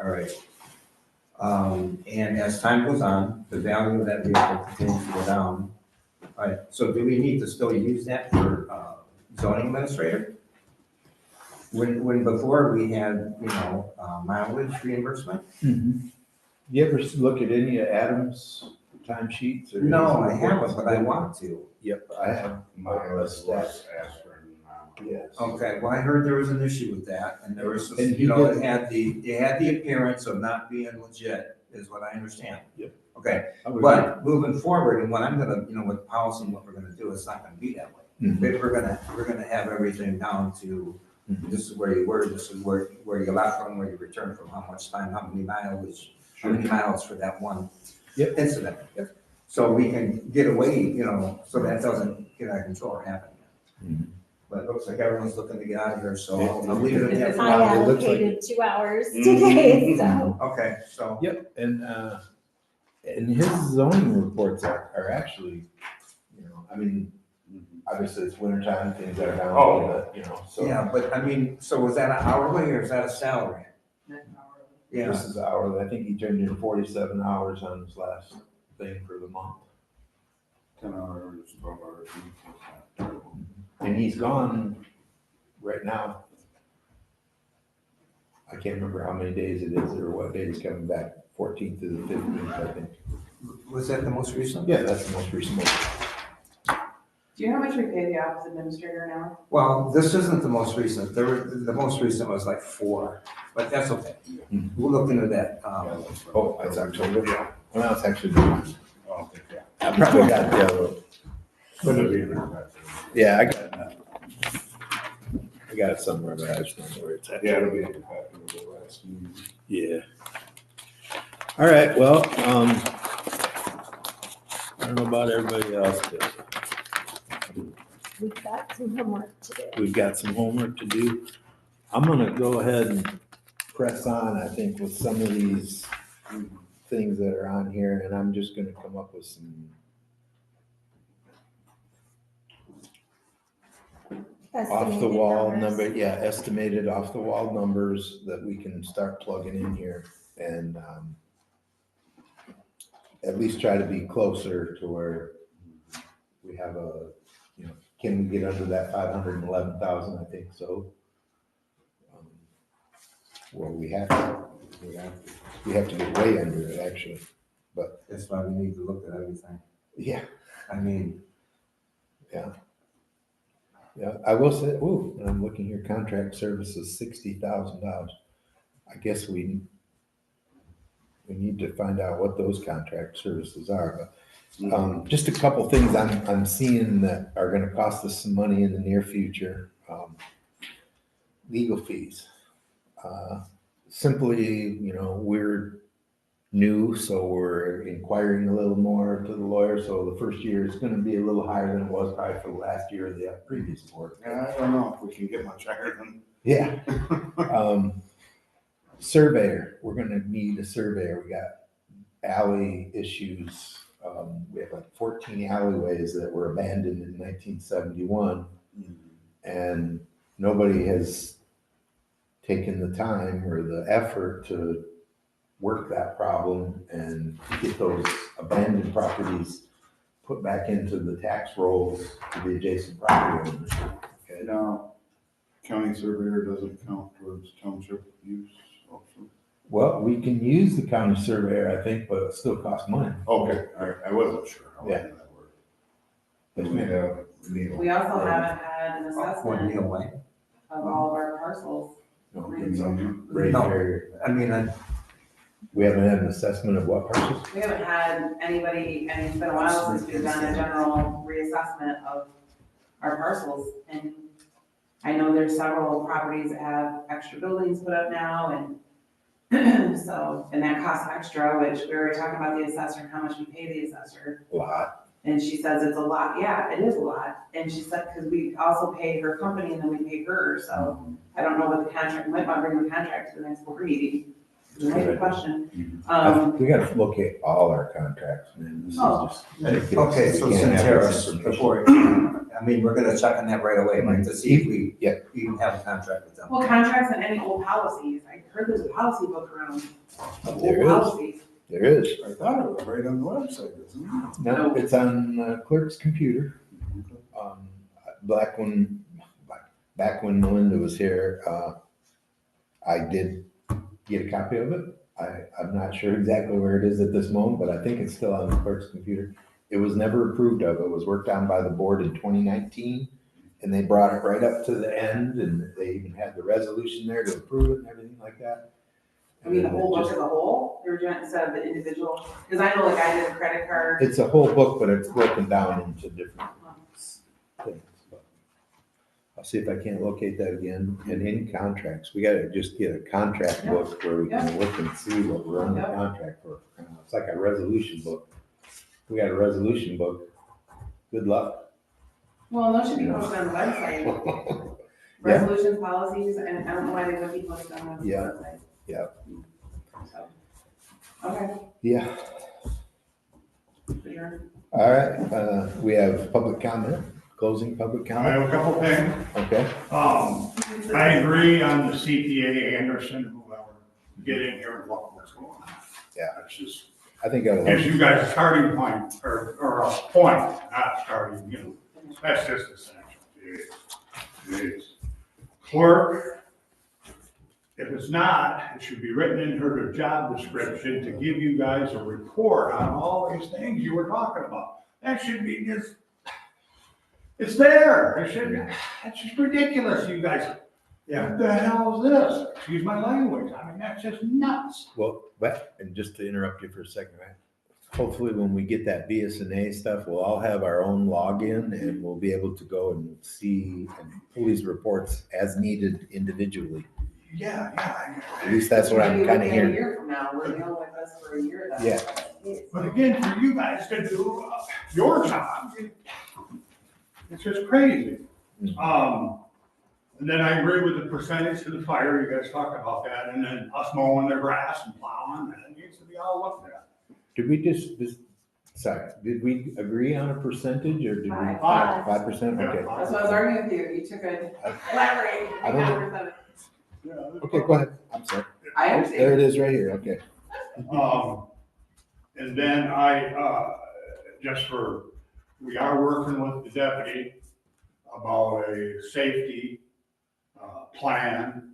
All right. And as time goes on, the value of that vehicle continues to go down. All right, so do we need to still use that for zoning administrator? When before we had, mileage reimbursement? You ever look at any of Adam's timesheets? or No, I his haven't, reports? but I want to. Yep, I have. My list was aspirin. Yes. Okay, well, I heard there was an issue with that, and there was, And he it had the appearance of not being legit, is what I understand. Yep. Okay, I would but moving forward, and what I'm gonna, with policy and what we're gonna do, it's not gonna be that way. agree. We're gonna have everything down to, this is where you were, this is where you left from, where you returned from, how much time, how many miles for that one Yep. incident. So we can get away, so that doesn't get out of control or happen. Mhm. But it looks like everyone's looking to get out of here, so I'll leave it at that for I now. it looks like- allocated 2 hours today, so. Okay, so, Yep, and his zoning reports are actually, obviously it's winter time, things are down a little bit, so. yeah, but so was that an hourly or is that a salary? That's hourly. Yeah. versus hourly. I think he turned in 47 hours on his last thing for the month. 10 hours, 12 hours. That's not terrible. And he's gone right now. I can't remember how many days it is or what day he's coming back, 14th to the 15th, I think. Was that the most recent? Yeah, that's the most recent one. Do you know how much we pay the office administrator now? Well, this isn't the most recent. The most recent was like 4, but that's okay. We'll look into that. Oh, that's October? Yeah. Well, it's actually, I Oh, okay, yeah. probably got the other, Could it be in there? yeah, I got it somewhere, but I just don't know where it's at. Yeah, it'll be in the packet of the last meeting. Yeah. All right, well, I don't know about everybody else, but We've got some homework to do. we've got some homework to do. I'm gonna go ahead and press on, I think, with some of these things that are on here, and I'm just gonna come up with some, off the wall number, yeah, estimated off the wall numbers that we can start plugging in here and at least try to be closer to where we have a, can we get under that 511,000? I think so. Well, we have to get way under it, actually, but That's why we need to look at everything. yeah. I mean, Yeah, I will say, ooh, I'm looking here, contract services, $60,000. I guess we need to find out what those contract services are, but just a couple things I'm seeing that are gonna cost us some money in the near future. Legal fees. Simply, we're new, so we're inquiring a little more to the lawyer, so the first year is gonna be a little higher than it was probably for the last year of the previous board. Yeah, I don't know if we can get much higher than. Yeah. Surveyor, we're gonna need a surveyor. We got alley issues. We have like 14 alleyways that were abandoned in 1971. And nobody has taken the time or the effort to work that problem and get those abandoned properties put back into the tax rolls to the adjacent property owners. Okay. Now, county surveyor doesn't count towards township use also? Well, we can use the county surveyor, I think, but it still costs money. Okay, I wasn't sure how Yeah. that worked. But we have Neil. We also haven't had an what assessment Neil Way? of all of our parcels. No, Right. I mean, we haven't had an assessment of what parcels? We haven't had anybody, and it's been a while since we've done a general reassessment of our parcels. And I know there's several properties that have extra buildings put up now, and so, and that costs extra, which we were talking about the assessor and how much we pay the assessor. A lot. And she says it's a lot. Yeah, it is a lot. And she said, because we also pay her company and then we pay her, so I don't know what the contract, might want to bring the contract to the next board meeting. It's a good question. We gotta locate all our contracts, man. This is Oh. just ridiculous. okay, so We can't have Centerra's, this information. before, I mean, we're gonna check on that right away, right, to see if we even have a contract with them. Well, contracts and any old policies. I heard there's a policy book around. of There old is. policies. There is. I thought it was right on the website, isn't it? No, it's on clerk's computer. Back when Melinda was here, I did get a copy of it. I'm not sure exactly where it is at this moment, but I think it's still on the clerk's computer. It was never approved of. It was worked on by the board in 2019, and they brought it right up to the end, and they even had the resolution there to approve it and everything like that. I mean, the And whole it book just- as a whole, they were doing it instead of the individual, because I know like I did a credit card. It's a whole book, but it's broken down into different things. But I'll see if I can't locate that again. And in contracts, we gotta just get a contract book where we can look and see what we're under contract for. It's like a resolution book. We got a resolution book. Good luck. Well, those should be posted on the website. Resolutions, policies, and I don't know why they would be posted on the Yeah. website. Yeah. So, okay, Yeah. sure. All right. We have public comment, closing public I comment. have a couple things. Okay. I agree on the CPA Anderson, whoever. get in here and look what's going on. Yeah. That's just, I think that'll. gives you guys a starting point, or a point, not starting, that's just essential. It is. Clerk, if it's not, it should be written in her job description to give you guys a report on all these things you were talking about. That should be just, it's there. It should be, that's just ridiculous, you guys. Yeah. What the hell is this? Excuse my language. I mean, that's just nuts. Well, but, and just to interrupt you for a second, right? Hopefully when we get that BSNA stuff, we'll all have our own login and we'll be able to go and see and pull these reports as needed individually. Yeah. At least that's what I'm kind of A hearing. year from now, we're dealing with this for a year. That's Yeah. what it is. But again, for you guys to do your job, it's just crazy. And then I agree with the percentage to the fire, you guys talked about that, and then us mowing their grass and plowing, and it needs to be all looked at. Did we sorry, did we agree on a percentage or did we? 5%. 5%? Okay. That's what I was arguing with you, you took a elaborate. I don't know. Okay, go ahead. I'm sorry. I There understand. it is right here. Okay. And then we are working with the deputy about a safety plan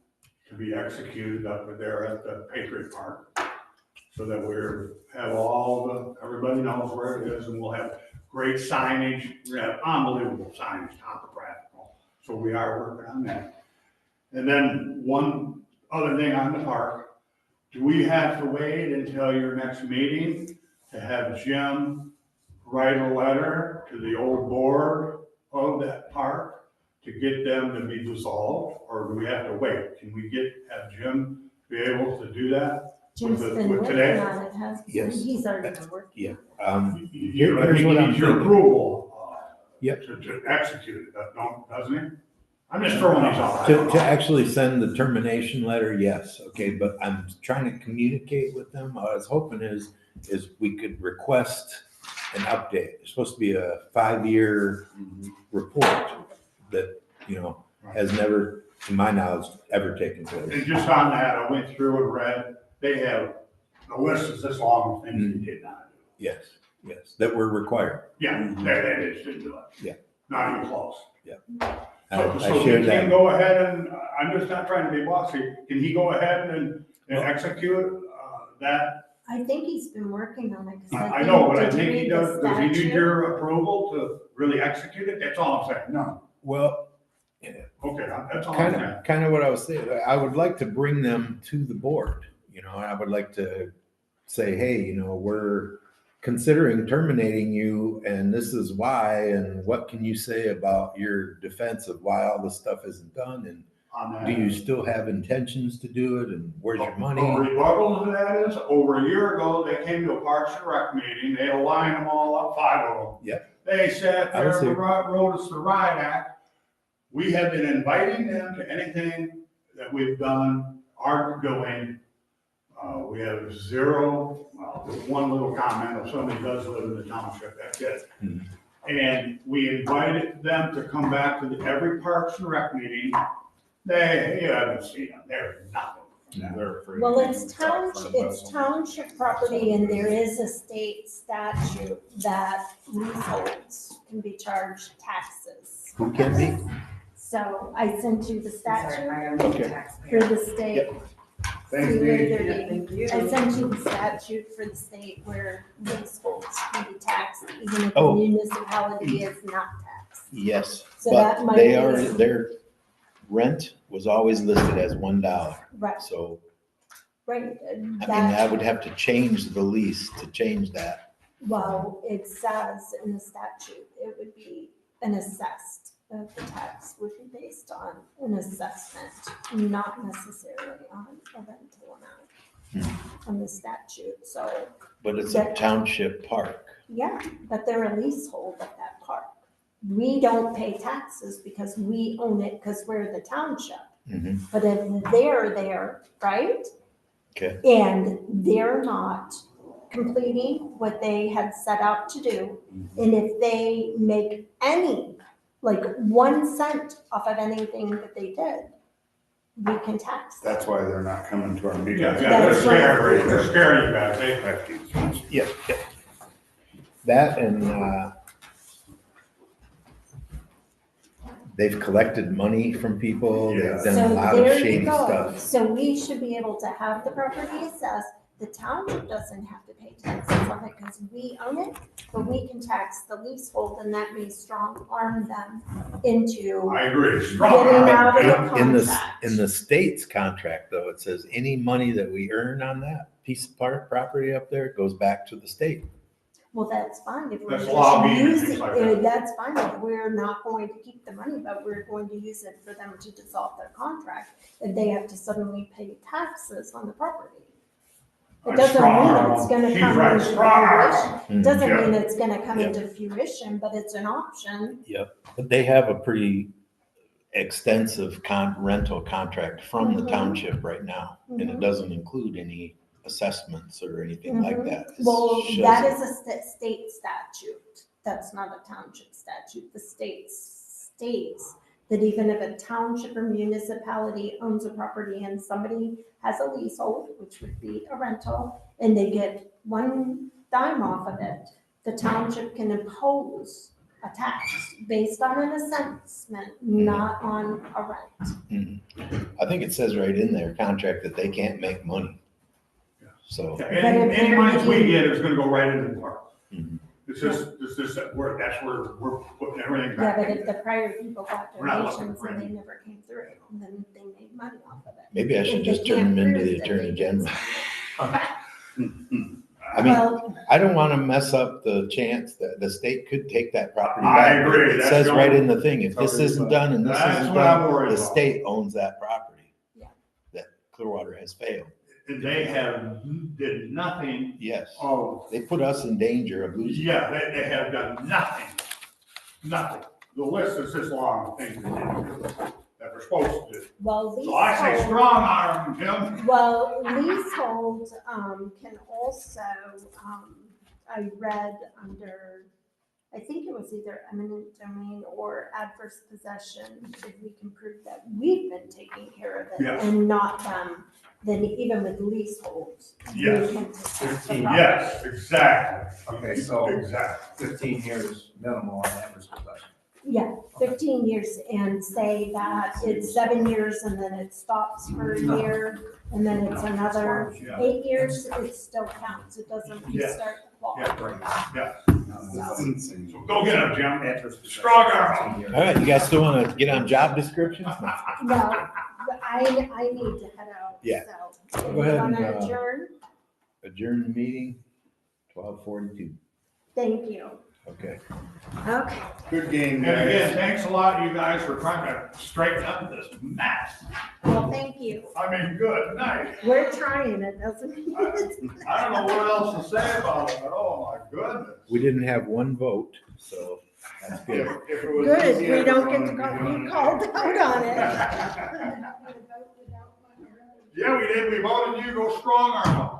to be executed up there at the Patriot Park. So that everybody knows where it is, and we'll have great signage, we have unbelievable signage, topographical. So we are working on that. And then one other thing on the park, do we have to wait until your next meeting to have Jim write a letter to the old board of that park to get them to be dissolved, or do we have to wait? Can we have Jim be able to do that? Jim's been with working today? on it, hasn't he? Yes. He's already been working. Yeah. Here's what I'm your thinking. approval. Yep. To execute it, doesn't he? I'm just throwing these out. To actually send the termination letter, yes, okay, but I'm trying to communicate with them. What I was hoping is we could request an update. It's supposed to be a 5-year report that, has never, to my knowledge, ever taken place. And just on that, I went through and read, they have, the list is this long of things they did not do. Yes, that were required. Yeah, they just didn't do it. Yeah. Not even close. I So he shared can that. go ahead and, I'm just not trying to be bossy, can he go ahead and execute that? I think he's been working on it. 'Cause I know, but I did you think he read the does he need statute? your approval to really execute it? That's all I'm saying. No. Well, Okay, that's all I'm saying. kind of what I was saying. I would like to bring them to the board, and I would like to say, hey, we're considering terminating you and this is why, and what can you say about your defense of why all this stuff isn't done? And On that. do you still have intentions to do it? And where's your money? The rebuttal to that is, over a year ago, they came to a Parks and Rec meeting, they lined them all up, 5 of them. Yep. They sat I was there, there. wrote us the riot act. We have been inviting them to anything that we've done, are doing. We have zero, one little comment, if somebody does live in the township, that's it. Mhm. And we invited them to come back to every Parks and Rec meeting. You haven't seen them, they're nothing. Well, it's township property and there is a state statute that leaseholds can be charged taxes. Who can be? So I sent you the Sorry, statute I gotta be Okay. a taxpayer. for the state. Thanks, See where Dee. they're Yeah, being- thank you. I sent you the statute for the state where leaseholds can be taxed, even if the Oh. municipality is not taxed. Yes, So that but might they be- are, their rent was always listed as $1. Right, So, right. I mean, I That, would have to change the lease to change that. well, it says in the statute, it would be an assessed, the tax would be based on an assessment, not necessarily on a rental amount on the statute. So, But it's a township park. yeah, but they're a leasehold at that park. We don't pay taxes because we own it because we're the township. Mhm. But if they're there, right? Okay. And they're not completing what they had set out to do, and if they make any, like 1 cent off of anything that they did, we can tax them. That's why they're not coming to our meetings. Yeah, they're That's scared, right. they're scaring you guys, eh? Have to use this. Yeah, yeah. That and, they've collected money from people, they've done a So lot of there you shady go. stuff. So we should be able to have the property assessed. The township doesn't have to pay taxes on it because we own it, but we can tax the leasehold and that may strong arm them into I agree, strong. getting out of the In contract. the state's contract, though, it says any money that we earn on that piece of property up there goes back to the state. Well, that's fine if we're That's just lobbying and using, things like that. that's fine if we're not going to keep the money, but we're going to use it for them to dissolve their contract. If they have to suddenly pay taxes on the property. It I'm doesn't strong mean arm. it's gonna She's come right, into strong arm. fruition. It doesn't Yeah. mean it's gonna come Yeah. into fruition, but it's an option. But they have a pretty extensive rental contract from the Mhm. township right now, and it Mhm. doesn't include any assessments or anything like Mhm. that. It's Well, just- that is a state statute. That's not a township statute. The state states that even if a township or municipality owns a property and somebody has a leasehold, which would be a rental, and they get one dime off of it, the township can impose a tax based on an assessment, not on a rent. I think it says right in their contract that they can't make money. So, Any money we get is gonna go right into the park. Mhm. It's just, that's where we're putting everything Yeah, back but in. if the prior people got We're not looking donations for and they any. never came through, then they made money off of it. maybe I If should they just turn can't them into prove the that attorney they did general. something. I mean, Well, I don't want to mess up the chance that the state could take that property I back. agree. It That's says the right only- in the thing, if this isn't done and this That's isn't what I'm done, worried the about. state owns that property. Yeah. That Clearwater has failed. They did nothing. Yes. Oh, They put us in danger of losing. yeah, they have done nothing. Nothing. The list is this long of things they didn't do that they're supposed to do. well, So I say leasehold, strong arm, Jim. well, leasehold, can also, I read under, I think it was either eminent domain or adverse possession, if we can prove that we've been taking care of it Yes. and not them, then even with leaseholds. we Yes. can take the 15, property. Yes, exactly. Okay, so Exactly. 15 years minimal on adverse possession. Yeah, 15 years and say that it's 7 years and then it stops for a year and then it's another Yeah. 8 years, it still counts. It doesn't Yes. restart the clock. Yeah. Doesn't seem- So go get him, Jim. Adverse possession, Strong arm. 15 years. All right, you guys still want to get on job descriptions? No. No, I need to head out. Yeah. So Go ahead we're and, gonna adjourn. Adjourn the meeting, 12:42. Thank you. Okay. Okay. Good game, And again, guys. thanks a lot, you guys, for trying to straighten up this mess. Well, thank you. I mean, good night. We're trying it, doesn't mean it's. I don't know what else to say about it, but oh my goodness. We didn't have one vote, so that's If, good. if it was. Good, easy, we don't get everyone to would be be doing it. called out on it. Yeah, we did, we voted you, go strong, Arnold.